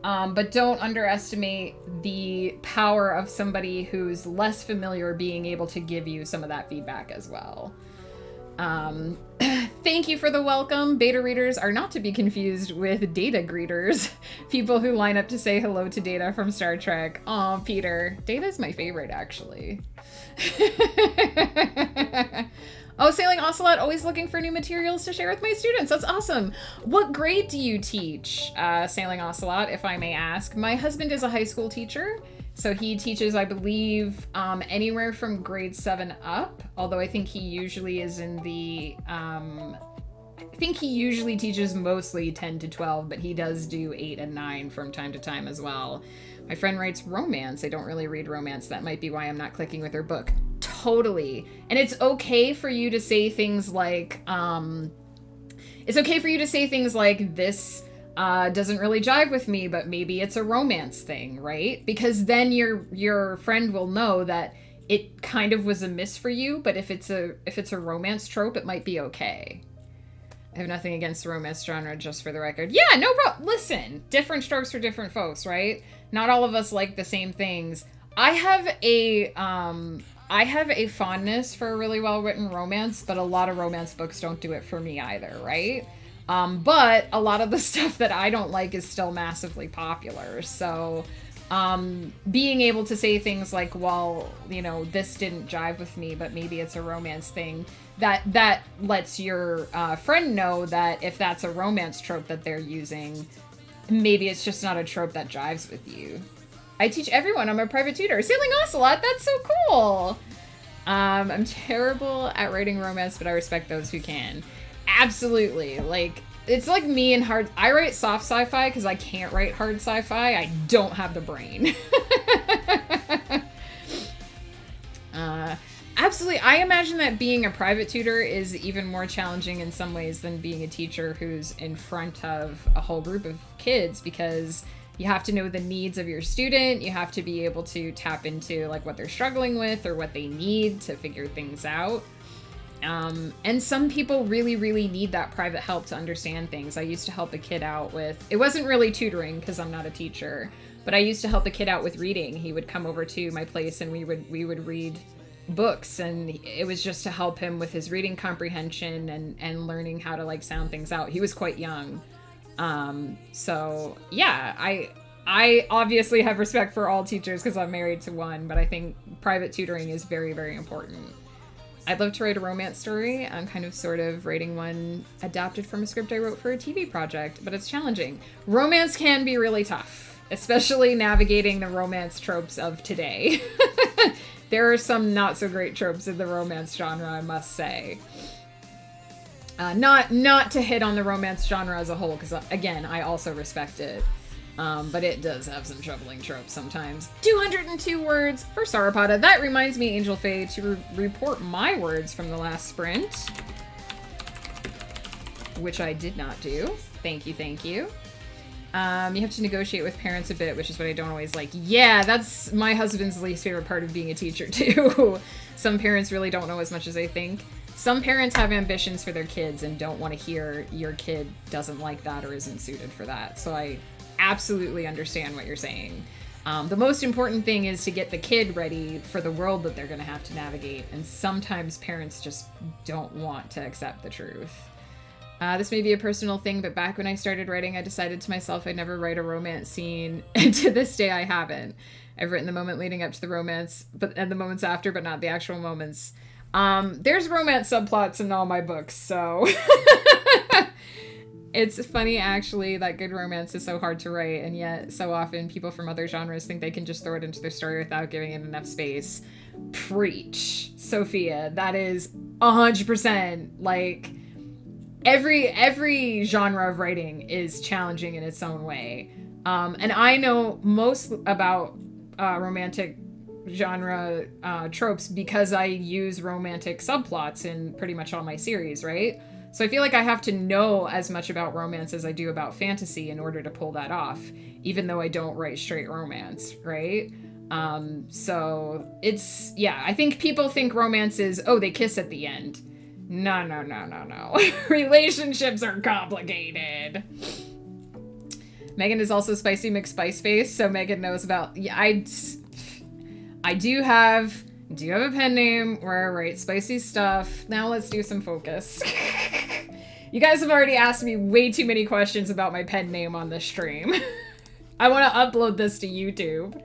but don't underestimate the power of somebody who's less familiar being able to give you some of that feedback as well. Thank you for the welcome. Beta readers are not to be confused with data greeters. People who line up to say hello to Data from Star Trek. Aw, Peter. Data's my favorite, actually. Oh, Sailing Ocelot, always looking for new materials to share with my students. That's awesome. What grade do you teach, Sailing Ocelot, if I may ask? My husband is a high school teacher. So he teaches, I believe, anywhere from grade 7 up, although I think he usually is in the, I think he usually teaches mostly 10 to 12, but he does do 8 and 9 from time to time as well. My friend writes romance. I don't really read romance. That might be why I'm not clicking with her book. Totally. And it's okay for you to say things like, this doesn't really jive with me, but maybe it's a romance thing, right? Because then your friend will know that it kind of was a miss for you, but if it's a romance trope, it might be okay. I have nothing against the romance genre, just for the record. Yeah, no problem. Listen, different strokes for different folks, right? Not all of us like the same things. I have a fondness for a really well-written romance, but a lot of romance books don't do it for me either, right? But a lot of the stuff that I don't like is still massively popular. So being able to say things like, well, you know, this didn't jive with me, but maybe it's a romance thing, that lets your friend know that if that's a romance trope that they're using, maybe it's just not a trope that jives with you. I teach everyone. I'm a private tutor. Sailing Ocelot, that's so cool. I'm terrible at writing romance, but I respect those who can. Absolutely. Like, it's like me and hard. I write soft sci-fi because I can't write hard sci-fi. I don't have the brain. Absolutely. I imagine that being a private tutor is even more challenging in some ways than being a teacher who's in front of a whole group of kids, because you have to know the needs of your student. You have to be able to tap into like what they're struggling with or what they need to figure things out. And some people really, really need that private help to understand things. I used to help a kid out with, it wasn't really tutoring because I'm not a teacher, but I used to help a kid out with reading. He would come over to my place and we would read books, and it was just to help him with his reading comprehension and learning how to like sound things out. He was quite young. So yeah, I obviously have respect for all teachers because I'm married to one, but I think private tutoring is very, very important. I'd love to write a romance story. I'm kind of sort of writing one adapted from a script I wrote for a TV project, but it's challenging. Romance can be really tough, especially navigating the romance tropes of today. There are some not so great tropes in the romance genre, I must say. Not to hit on the romance genre as a whole, because again, I also respect it. But it does have some troubling tropes sometimes. 202 words for Sauropoda. That reminds me, Angel Faye, to report my words from the last sprint, which I did not do. Thank you, thank you. You have to negotiate with parents a bit, which is what I don't always like. Yeah, that's my husband's least favorite part of being a teacher, too. Some parents really don't know as much as they think. Some parents have ambitions for their kids and don't want to hear your kid doesn't like that or isn't suited for that. So I absolutely understand what you're saying. The most important thing is to get the kid ready for the world that they're going to have to navigate, and sometimes parents just don't want to accept the truth. This may be a personal thing, but back when I started writing, I decided to myself I'd never write a romance scene, and to this day I haven't. I've written the moment leading up to the romance, and the moments after, but not the actual moments. There's romance subplots in all my books, so... It's funny, actually, that good romance is so hard to write, and yet so often people from other genres think they can just throw it into their story without giving it enough space. Preach, Sophia. That is 100%. Like, every genre of writing is challenging in its own way. And I know most about romantic genre tropes because I use romantic subplots in pretty much all my series, right? So I feel like I have to know as much about romance as I do about fantasy in order to pull that off, even though I don't write straight romance, right? So it's, yeah, I think people think romance is, oh, they kiss at the end. No. Relationships are complicated. Megan is also Spicy McSpiceface, so Megan knows about, yeah, I do have a pen name where I write spicy stuff. Now let's do some focus. You guys have already asked me way too many questions about my pen name on this stream. I want to upload this to YouTube.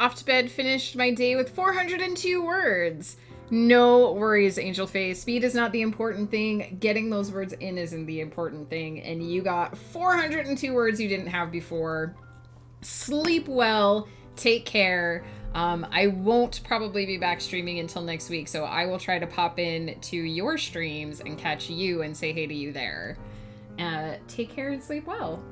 off to bed, finished my day with 402 words. No worries, Angel Face. Speed is not the important thing. Getting those words in isn't the important thing. And you got 402 words you didn't have before. Sleep well. Take care. I won't probably be back streaming until next week, so I will try to pop in to your streams and catch you and say hey to you there. Take care and sleep well.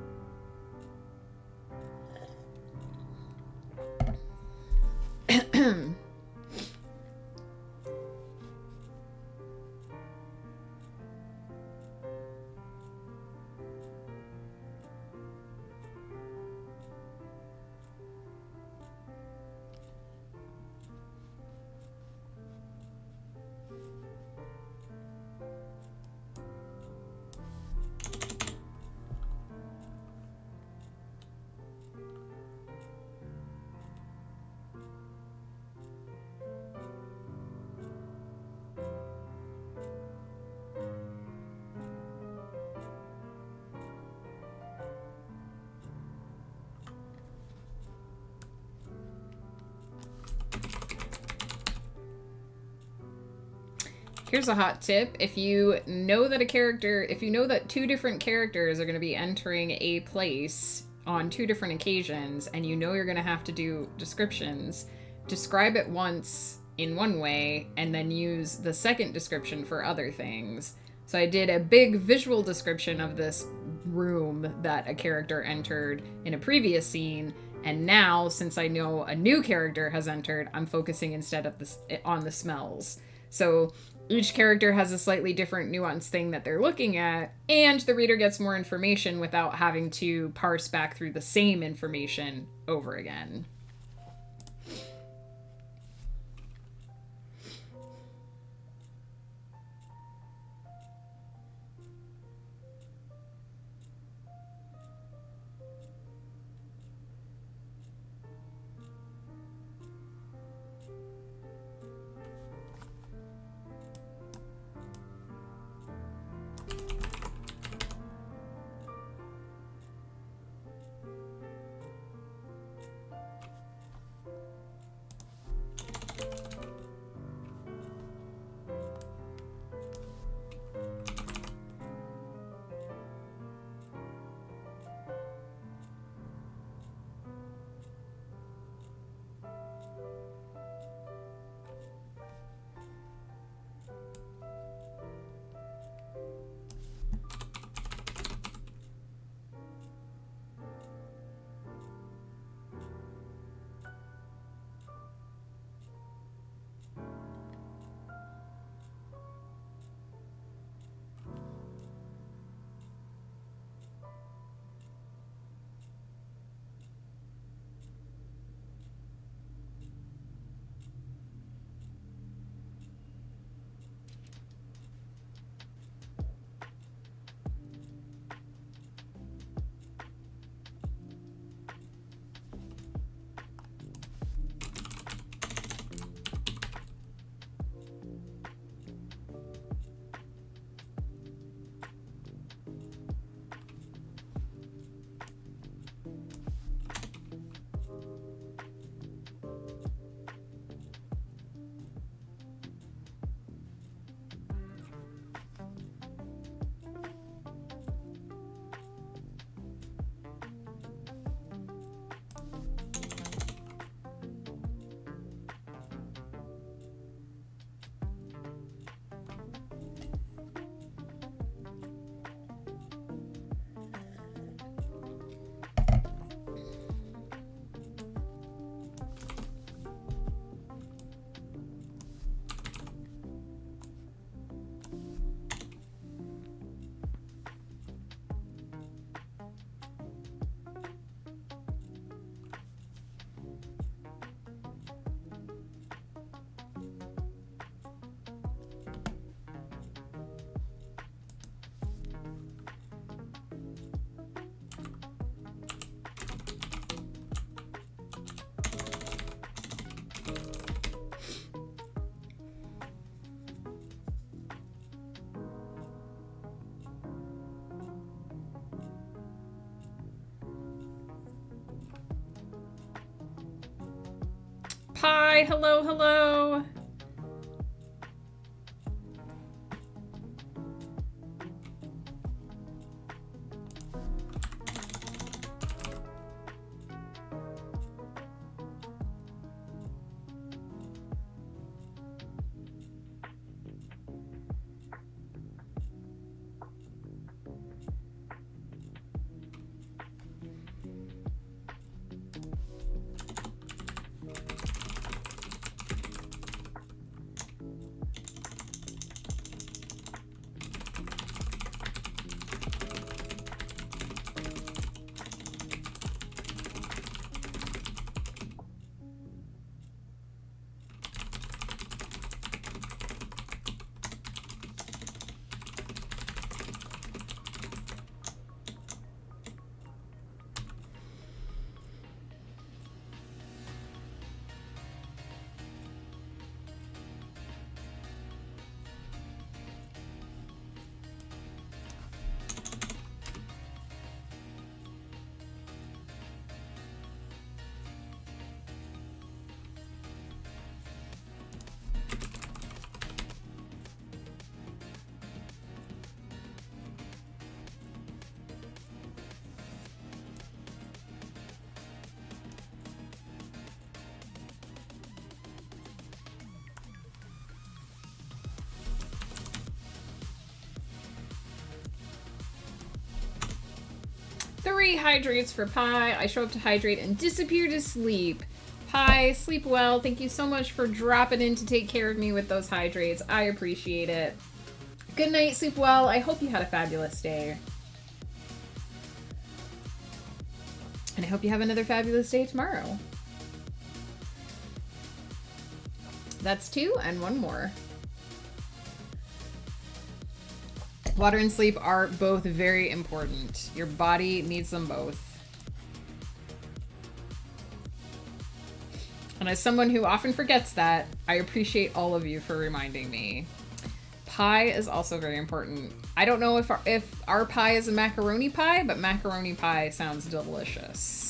Here's a hot tip. If you know that two different characters are going to be entering a place on two different occasions, and you know you're going to have to do descriptions, describe it once in one way, and then use the second description for other things. So I did a big visual description of this room that a character entered in a previous scene, and now, since I know a new character has entered, I'm focusing instead of on the smells. So each character has a slightly different nuanced thing that they're looking at, and the reader gets more information without having to parse back through the same information over again. Pie, hello, hello. Three hydrates for Pie. I show up to hydrate and disappear to sleep. Pie, sleep well. Thank you so much for dropping in to take care of me with those hydrates. I appreciate it. Good night, sleep well. I hope you had a fabulous day. And I hope you have another fabulous day tomorrow. That's 2 and 1 more. Water and sleep are both very important. Your body needs them both. And as someone who often forgets that, I appreciate all of you for reminding me. Pie is also very important. I don't know if our pie is a macaroni pie, but macaroni pie sounds delicious.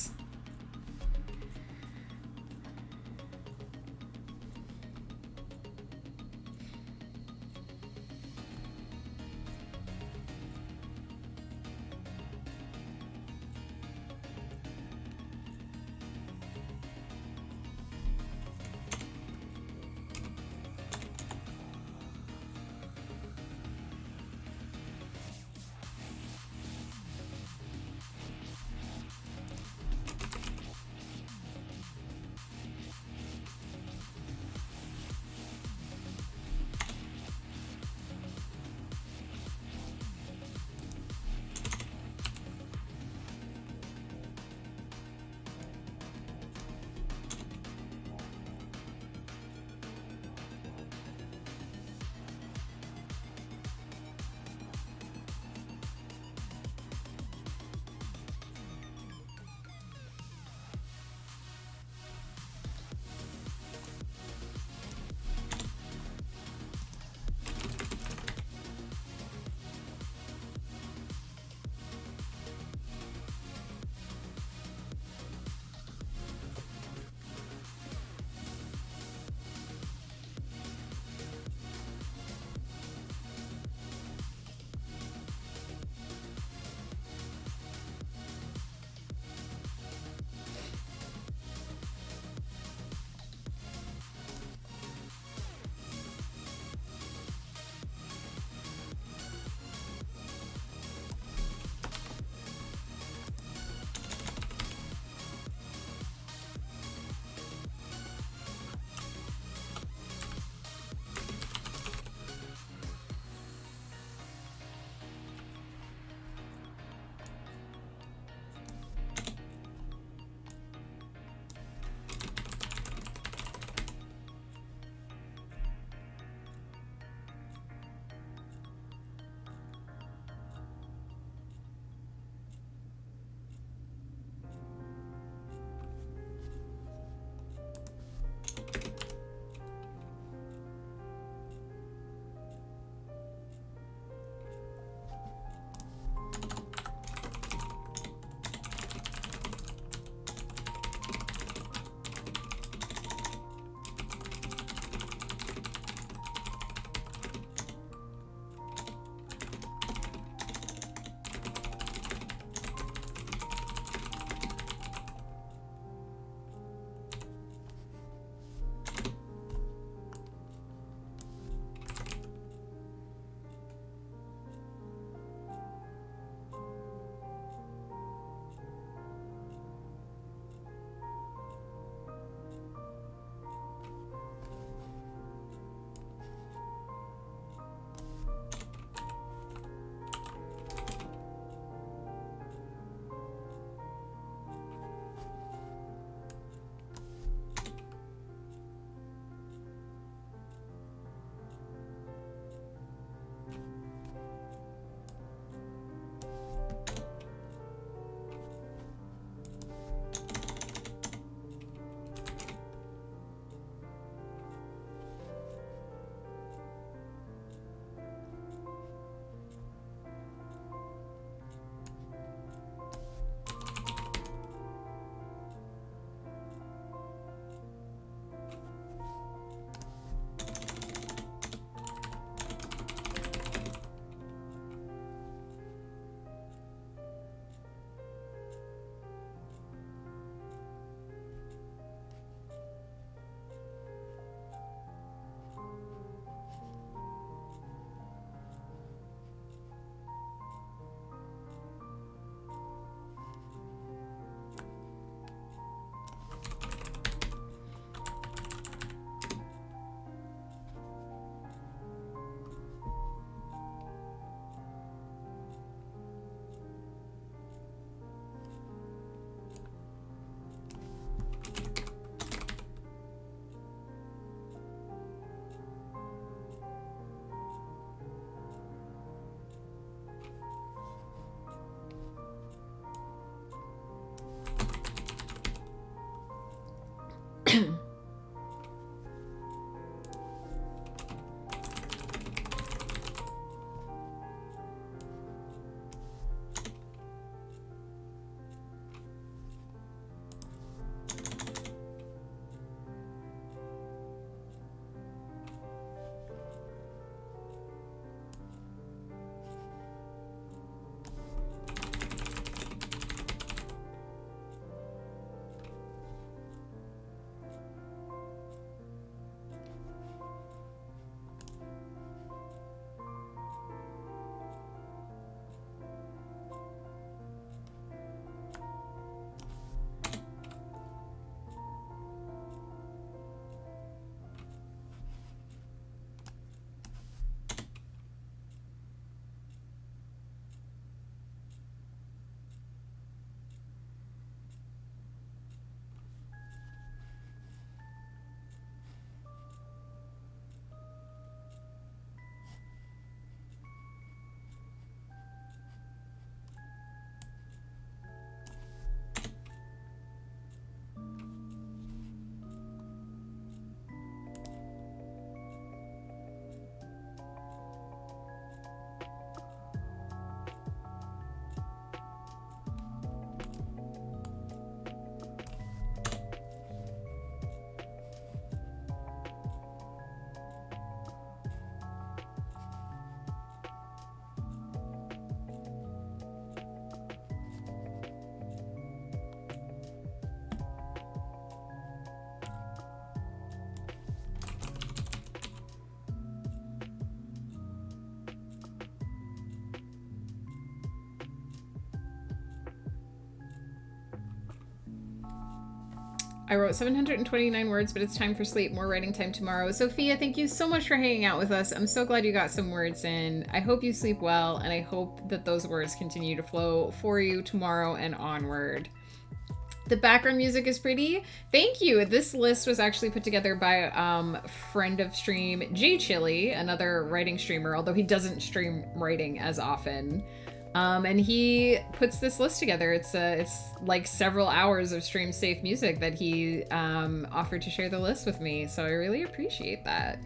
I wrote 729 words, but it's time for sleep. More writing time tomorrow. Sophia, thank you so much for hanging out with us. I'm so glad you got some words in. I hope you sleep well, and I hope that those words continue to flow for you tomorrow and onward. The background music is pretty. Thank you. This list was actually put together by friend of stream, J Chili, another writing streamer, although he doesn't stream writing as often. And he puts this list together. It's like several hours of stream safe music that he offered to share the list with me. So I really appreciate that.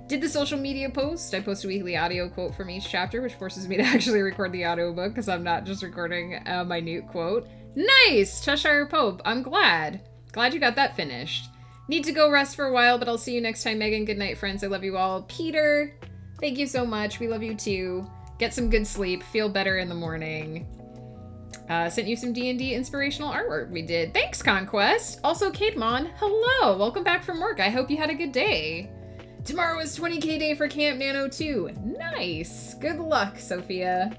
Did the social media post. I post a weekly audio quote from each chapter, which forces me to actually record the audiobook because I'm not just recording a minute quote. Nice! Cheshire Pope. I'm glad. Glad you got that finished. Need to go rest for a while, but I'll see you next time, Megan. Good night, friends. I love you all. Peter, thank you so much. We love you too. Get some good sleep. Feel better in the morning. Sent you some D&D inspirational artwork we did. Thanks, Conquest. Also, Kate Mon, hello. Welcome back from work. I hope you had a good day. Tomorrow is 20k day for Camp Nano 2. Nice. Good luck, Sophia.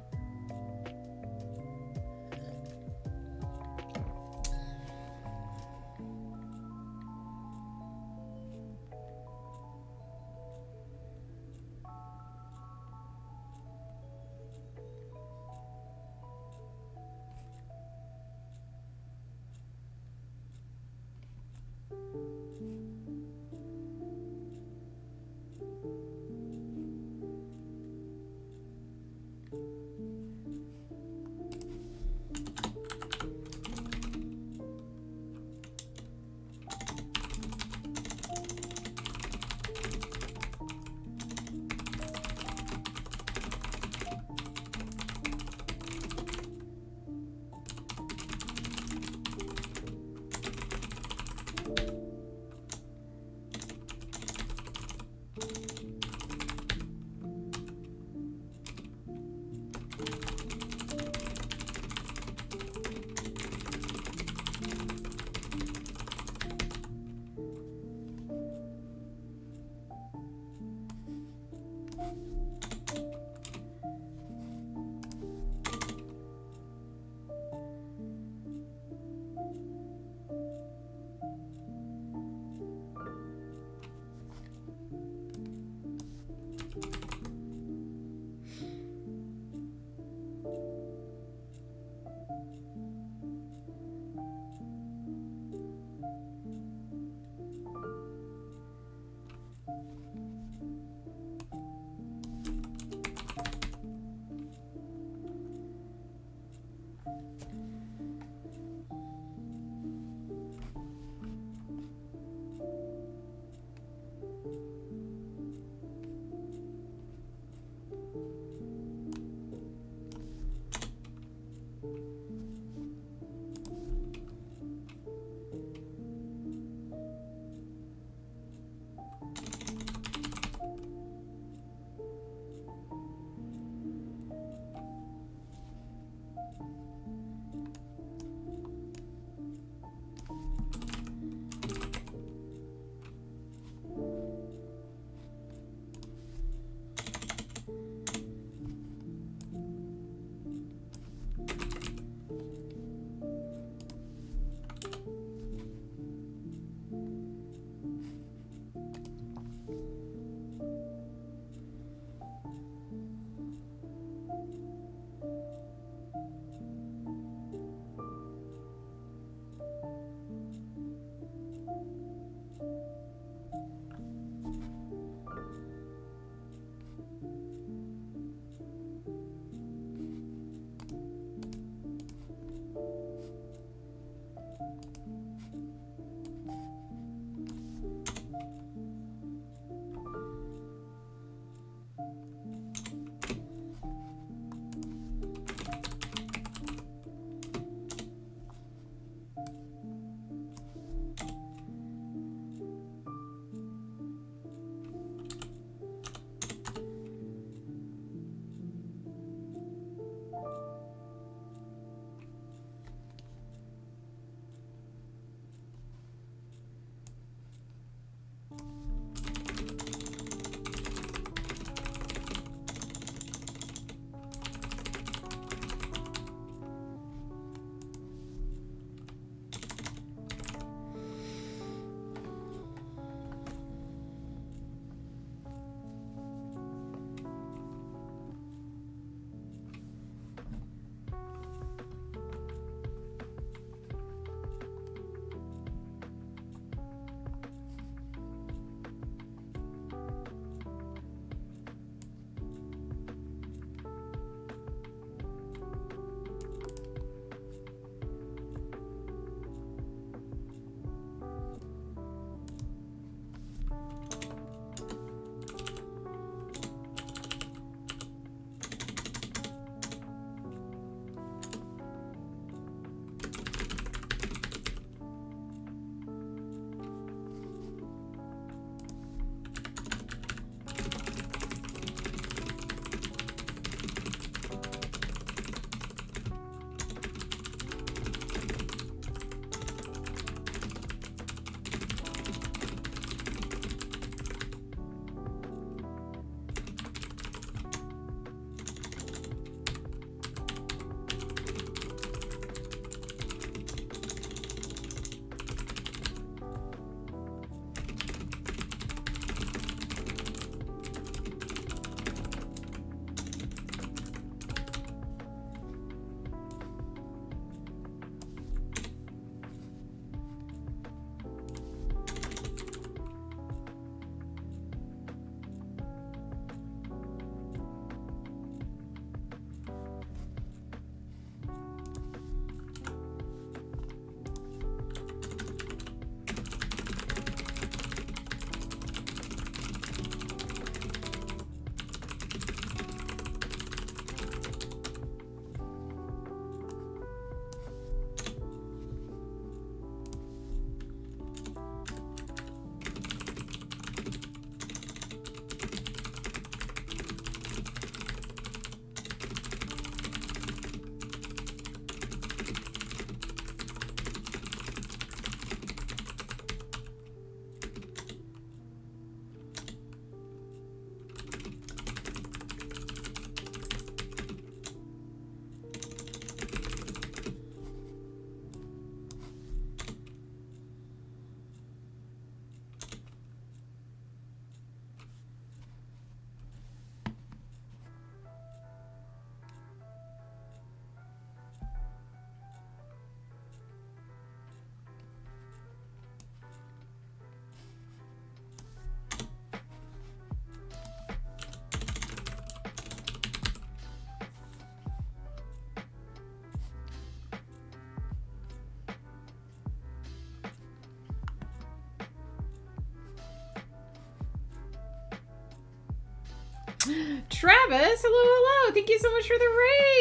Travis, hello. Thank you so much for the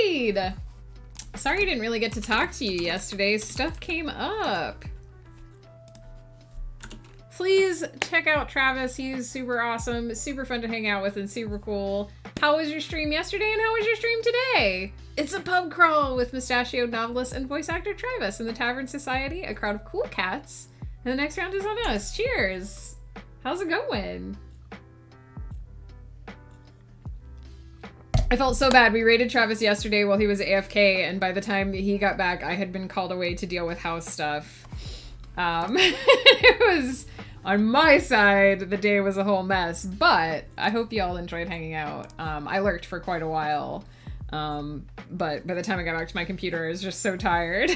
raid. Sorry I didn't really get to talk to you yesterday. Stuff came up. Please check out Travis. He's super awesome, super fun to hang out with, and super cool. How was your stream yesterday, and how was your stream today? It's a pub crawl with mustachioed novelist and voice actor Travis in the Tavern Society, a crowd of cool cats. And the next round is on us. Cheers. How's it going? I felt so bad. We raided Travis yesterday while he was AFK, and by the time he got back, I had been called away to deal with house stuff. It was, on my side, the day was a whole mess, but I hope y'all enjoyed hanging out. I lurked for quite a while, but by the time I got back to my computer, I was just so tired.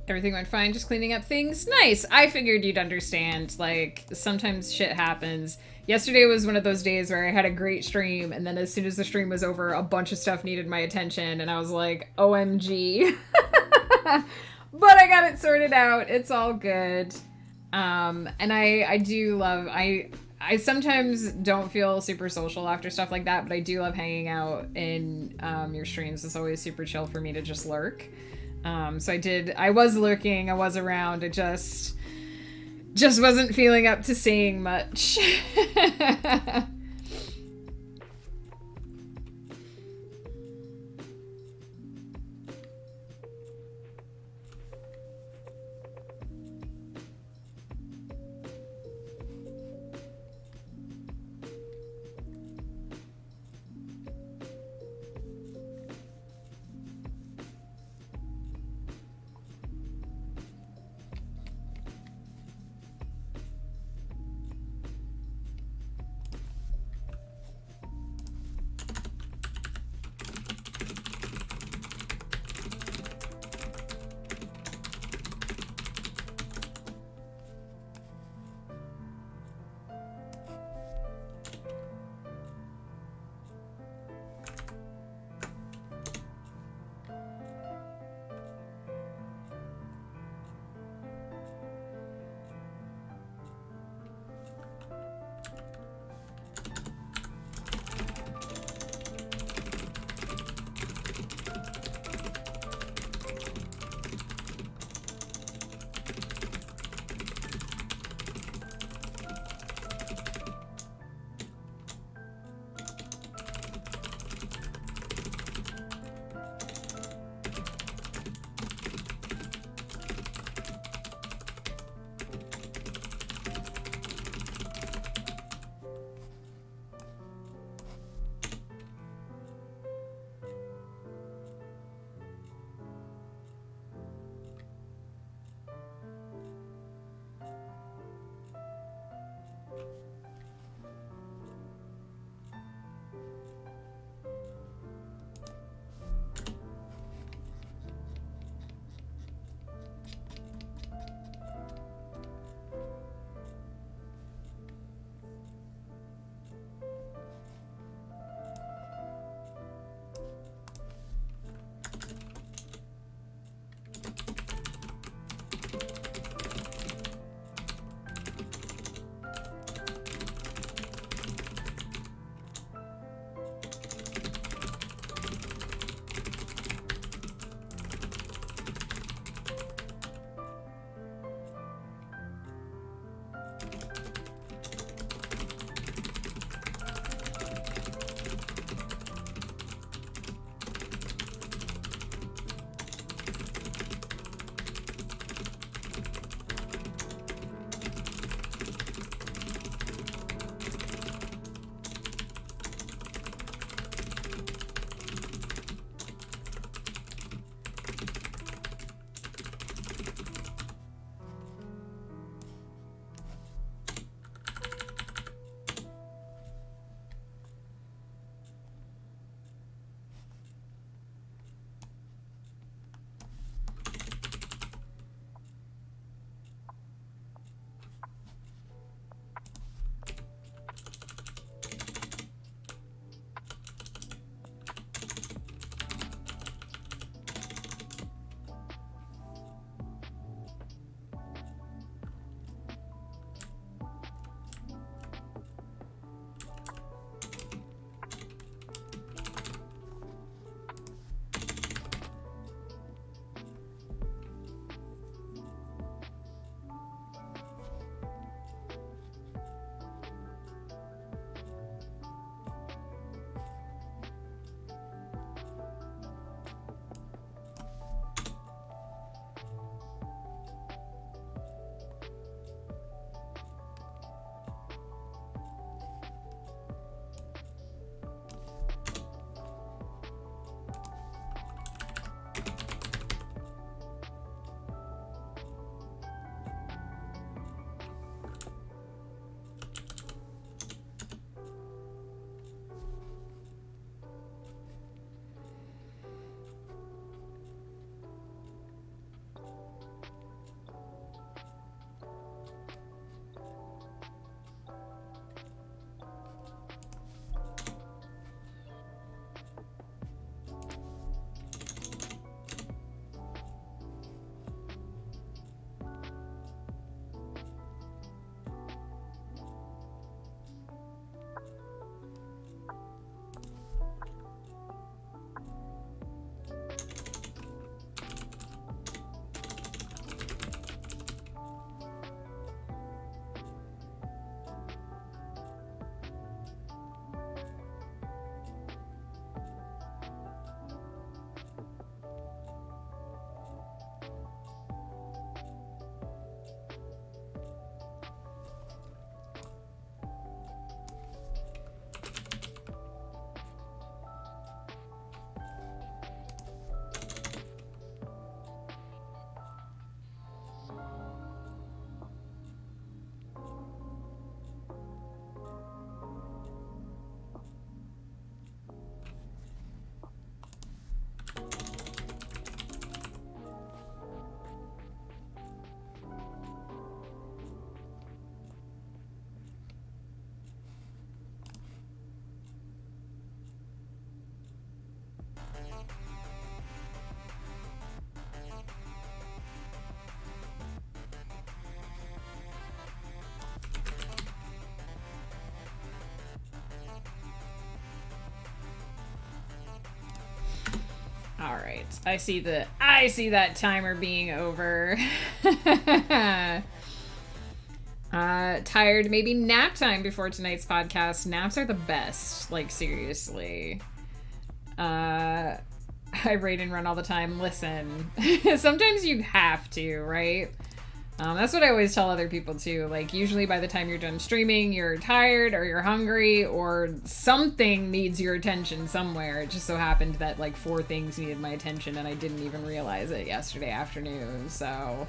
Everything went fine, just cleaning up things. Nice! I figured you'd understand. Like, sometimes shit happens. Yesterday was one of those days where I had a great stream, and then as soon as the stream was over, a bunch of stuff needed my attention, and I was like, OMG. But I got it sorted out. It's all good. And I do love... I sometimes don't feel super social after stuff like that, but I do love hanging out in your streams. It's always super chill for me to just lurk. So I was lurking, I was around, I just wasn't feeling up to saying much. right. I see that timer being over. Tired, maybe nap time before tonight's podcast. Naps are the best, like seriously. I raid and run all the time. Listen, sometimes you have to, right? That's what I always tell other people too. Like, usually by the time you're done streaming, you're tired or you're hungry or something needs your attention somewhere. It just so happened that like 4 things needed my attention and I didn't even realize it yesterday afternoon. So,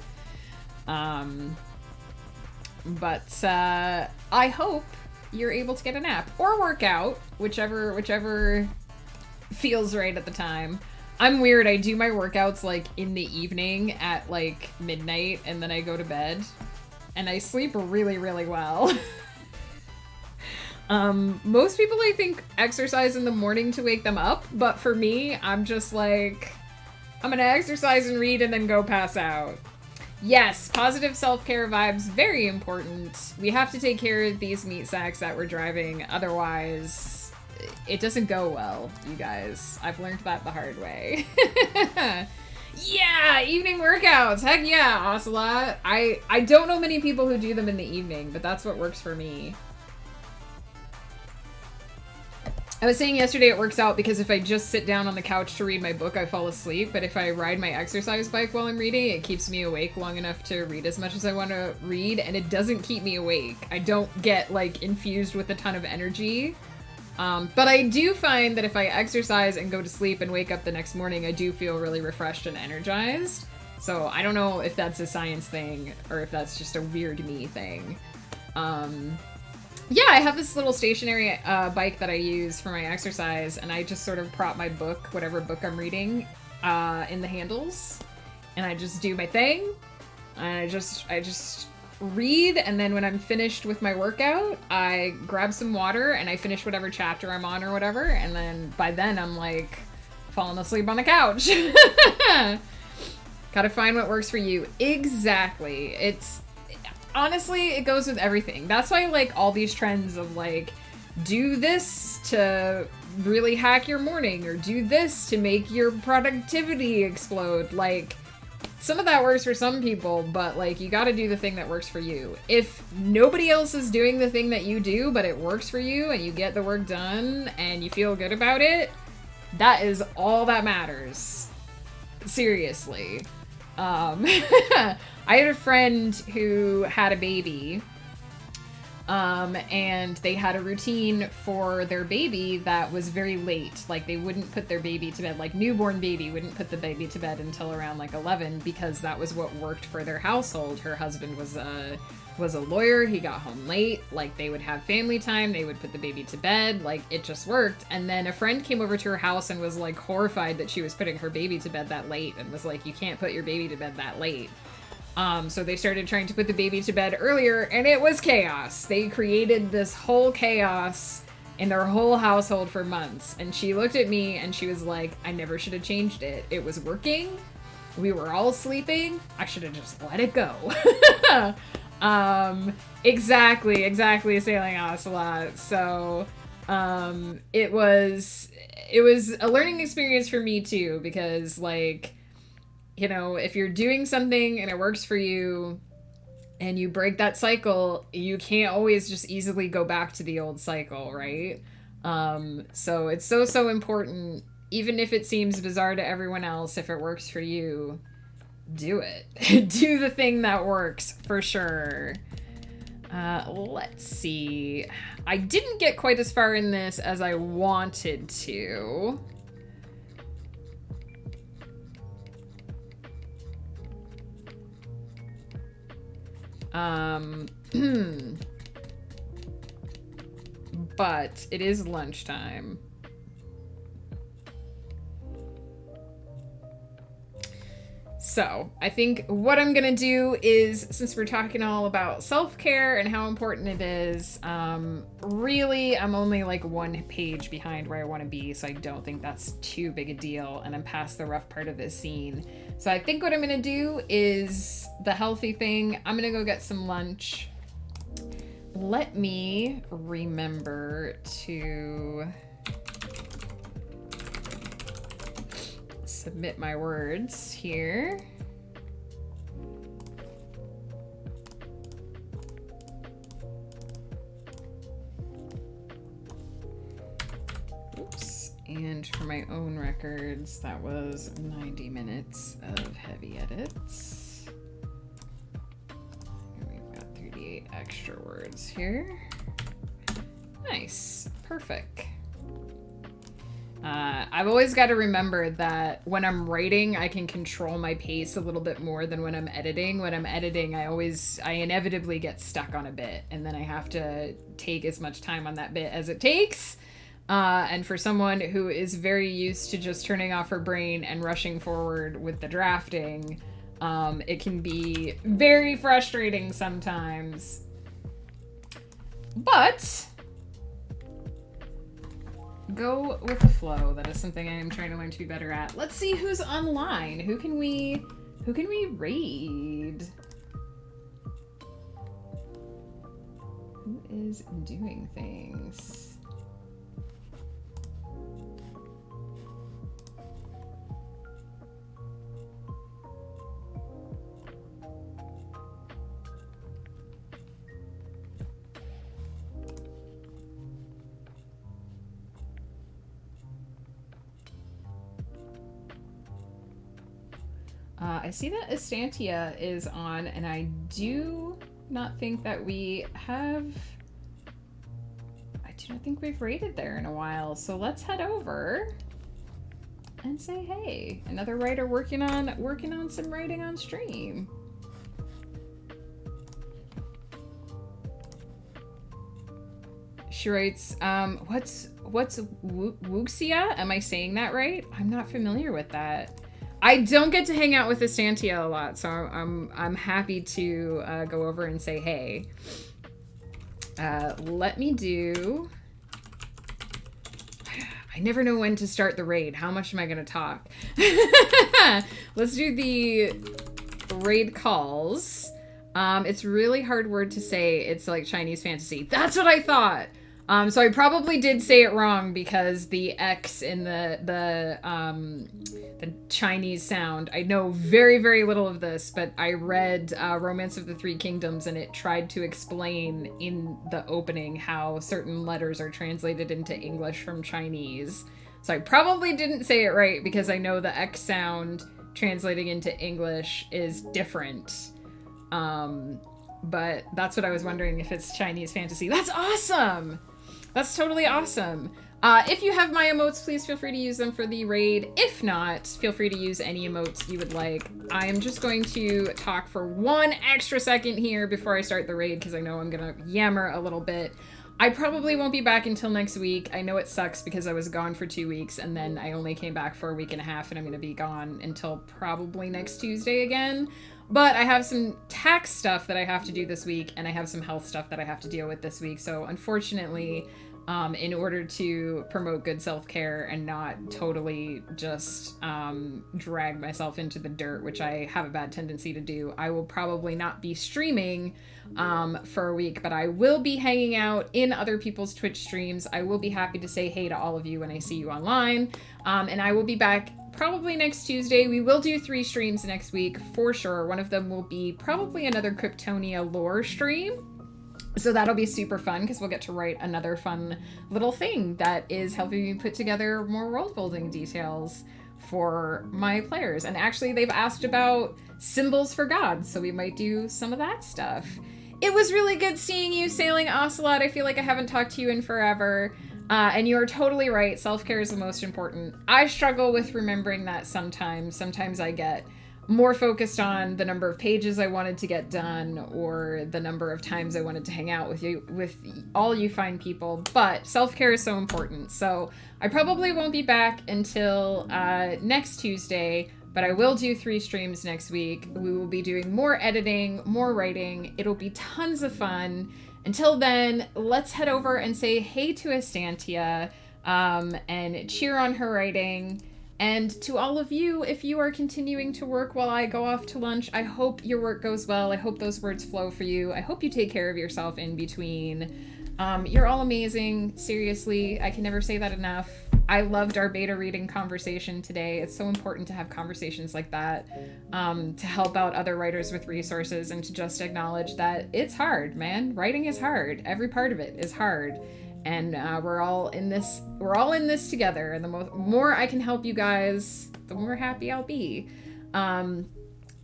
but I hope you're able to get a nap or workout, whichever feels right at the time. I'm weird. I do my workouts like in the evening at like midnight and then I go to bed and I sleep really, really well. Most people I think exercise in the morning to wake them up, but for me, I'm just like, I'm gonna exercise and read and then go pass out. Yes, positive self-care vibes, very important. We have to take care of these meat sacks that we're driving, otherwise it doesn't go well, you guys. I've learned that the hard way. Yeah, evening workouts. Heck yeah, Ocelot. I don't know many people who do them in the evening, but that's what works for me. I was saying yesterday it works out because if I just sit down on the couch to read my book, I fall asleep. But if I ride my exercise bike while I'm reading, it keeps me awake long enough to read as much as I want to read, and it doesn't keep me awake. I don't get, like, infused with a ton of energy. But I do find that if I exercise and go to sleep and wake up the next morning, I do feel really refreshed and energized. So I don't know if that's a science thing or if that's just a weird me thing. Yeah, I have this little stationary bike that I use for my exercise, and I just sort of prop my book, whatever book I'm reading, in the handles, and I just do my thing, and I just read, and then when I'm finished with my workout, I grab some water, and I finish whatever chapter I'm on or whatever, and then by then I'm like falling asleep on the couch. Gotta find what works for you. Exactly. Honestly, it goes with everything. That's why, like, all these trends of, like, do this to really hack your morning, or do this to make your productivity explode. Like, some of that works for some people, but, like, you gotta do the thing that works for you. If nobody else is doing the thing that you do, but it works for you, and you get the work done, and you feel good about it, that is all that matters. Seriously. I had a friend who had a baby, and they had a routine for their baby that was very late. Like, they wouldn't put their baby to bed, like, newborn baby wouldn't put the baby to bed until around, like, 11, because that was what worked for their household. Her husband was a lawyer, he got home late, like, they would have family time, they would put the baby to bed, like, it just worked. And then a friend came over to her house and was, like, horrified that she was putting her baby to bed that late, and was like, you can't put your baby to bed that late. So they started trying to put the baby to bed earlier, and it was chaos. They created this whole chaos in their whole household for months. And she looked at me and she was like, I never should have changed it. It was working. We were all sleeping. I should have just let it go. Exactly, Sailing Ocelot. So, it was a learning experience for me too, because, like, you know, if you're doing something and it works for you and you break that cycle, you can't always just easily go back to the old cycle, right? So it's so important, even if it seems bizarre to everyone else, if it works for you, do it. Do the thing that works, for sure. Let's see. I didn't get quite as far in this as I wanted to. But it is lunchtime. So, I think what I'm gonna do is, since we're talking all about self-care and how important it is, really, I'm only like 1 page behind where I want to be, so I don't think that's too big a deal, and I'm past the rough part of this scene. So I think what I'm gonna do is the healthy thing. I'm gonna go get some lunch. Let me remember to submit my words here. Oops. And for my own records, that was 90 minutes of heavy edits. And we've got 38 extra words here. Nice. Perfect. I've always got to remember that when I'm writing, I can control my pace a little bit more than when I'm editing. When I'm editing, I inevitably get stuck on a bit, and then I have to take as much time on that bit as it takes. And for someone who is very used to just turning off her brain and rushing forward with the drafting, it can be very frustrating sometimes. But go with the flow. That is something I am trying to learn to be better at. Let's see who's online. Who can we raid? Who is doing things? I see that Estantia is on, and I do not think that we have... I do not think we've raided there in a while, so let's head over and say hey. Another writer working on some writing on stream. She writes, what's Wuxia? Am I saying that right? I'm not familiar with that. I don't get to hang out with Estantia a lot, so I'm happy to go over and say hey. Let me do... I never know when to start the raid. How much am I going to talk? Let's do the raid calls. It's really hard word to say. It's like Chinese fantasy. That's what I thought. So I probably did say it wrong because the X in the Chinese sound. I know very, very little of this, but I read Romance of the Three Kingdoms, and it tried to explain in the opening how certain letters are translated into English from Chinese. So I probably didn't say it right because I know the X sound translating into English is different. But that's what I was wondering, if it's Chinese fantasy. That's awesome! That's totally awesome. If you have my emotes, please feel free to use them for the raid. If not, feel free to use any emotes you would like. I am just going to talk for one extra second here before I start the raid because I know I'm gonna yammer a little bit. I probably won't be back until next week. I know it sucks because I was gone for 2 weeks and then I only came back for a week and a half, and I'm gonna be gone until probably next Tuesday again. But I have some tax stuff that I have to do this week, and I have some health stuff that I have to deal with this week. So unfortunately, in order to promote good self-care and not totally just drag myself into the dirt, which I have a bad tendency to do, I will probably not be streaming for a week, but I will be hanging out in other people's Twitch streams. I will be happy to say hey to all of you when I see you online, and I will be back probably next Tuesday. We will do 3 streams next week for sure. One of them will be probably another Kryptonia lore stream. So that'll be super fun because we'll get to write another fun little thing that is helping me put together more world building details for my players. And actually they've asked about symbols for gods, so we might do some of that stuff. It was really good seeing you, Sailing Ocelot. I feel like I haven't talked to you in forever. And you are totally right. Self-care is the most important. I struggle with remembering that sometimes. Sometimes I get more focused on the number of pages I wanted to get done or the number of times I wanted to hang out with you, with all you fine people. But self-care is so important. So I probably won't be back until next Tuesday, but I will do 3 streams next week. We will be doing more editing, more writing. It'll be tons of fun. Until then, let's head over and say hey to Estantia and cheer on her writing. And to all of you, if you are continuing to work while I go off to lunch, I hope your work goes well. I hope those words flow for you. I hope you take care of yourself in between. You're all amazing. Seriously, I can never say that enough. I loved our beta reading conversation today. It's so important to have conversations like that, to help out other writers with resources and to just acknowledge that it's hard, man. Writing is hard. Every part of it is hard. And we're all in this. We're all in this together. And the more I can help you guys, the more happy I'll be.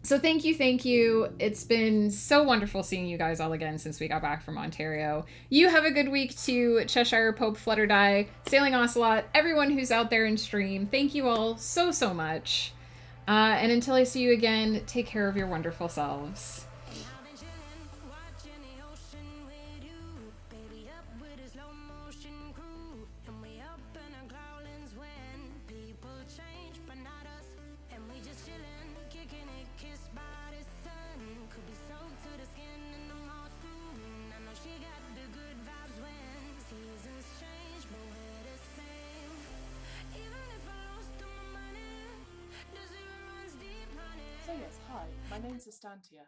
So thank you, thank you. It's been so wonderful seeing you guys all again since we got back from Ontario. You have a good week too, Cheshire, Pope, Flutterdye, Sailing Ocelot, everyone who's out there in stream. Thank you all so, so much. And until I see you again, take care of your wonderful selves. I've been chillin', watching the ocean with you. Baby up with a slow motion crew. And we up in our growlings when people change, but not us. And we just chillin', kicking it, kissed by the sun. Could be soaked to the skin in the mall soon. I know she got the good vibes when seasons change, but we're the same. Even if I lost all my money, the zero runs deep, honey. So yes, hi, my name's Estantia.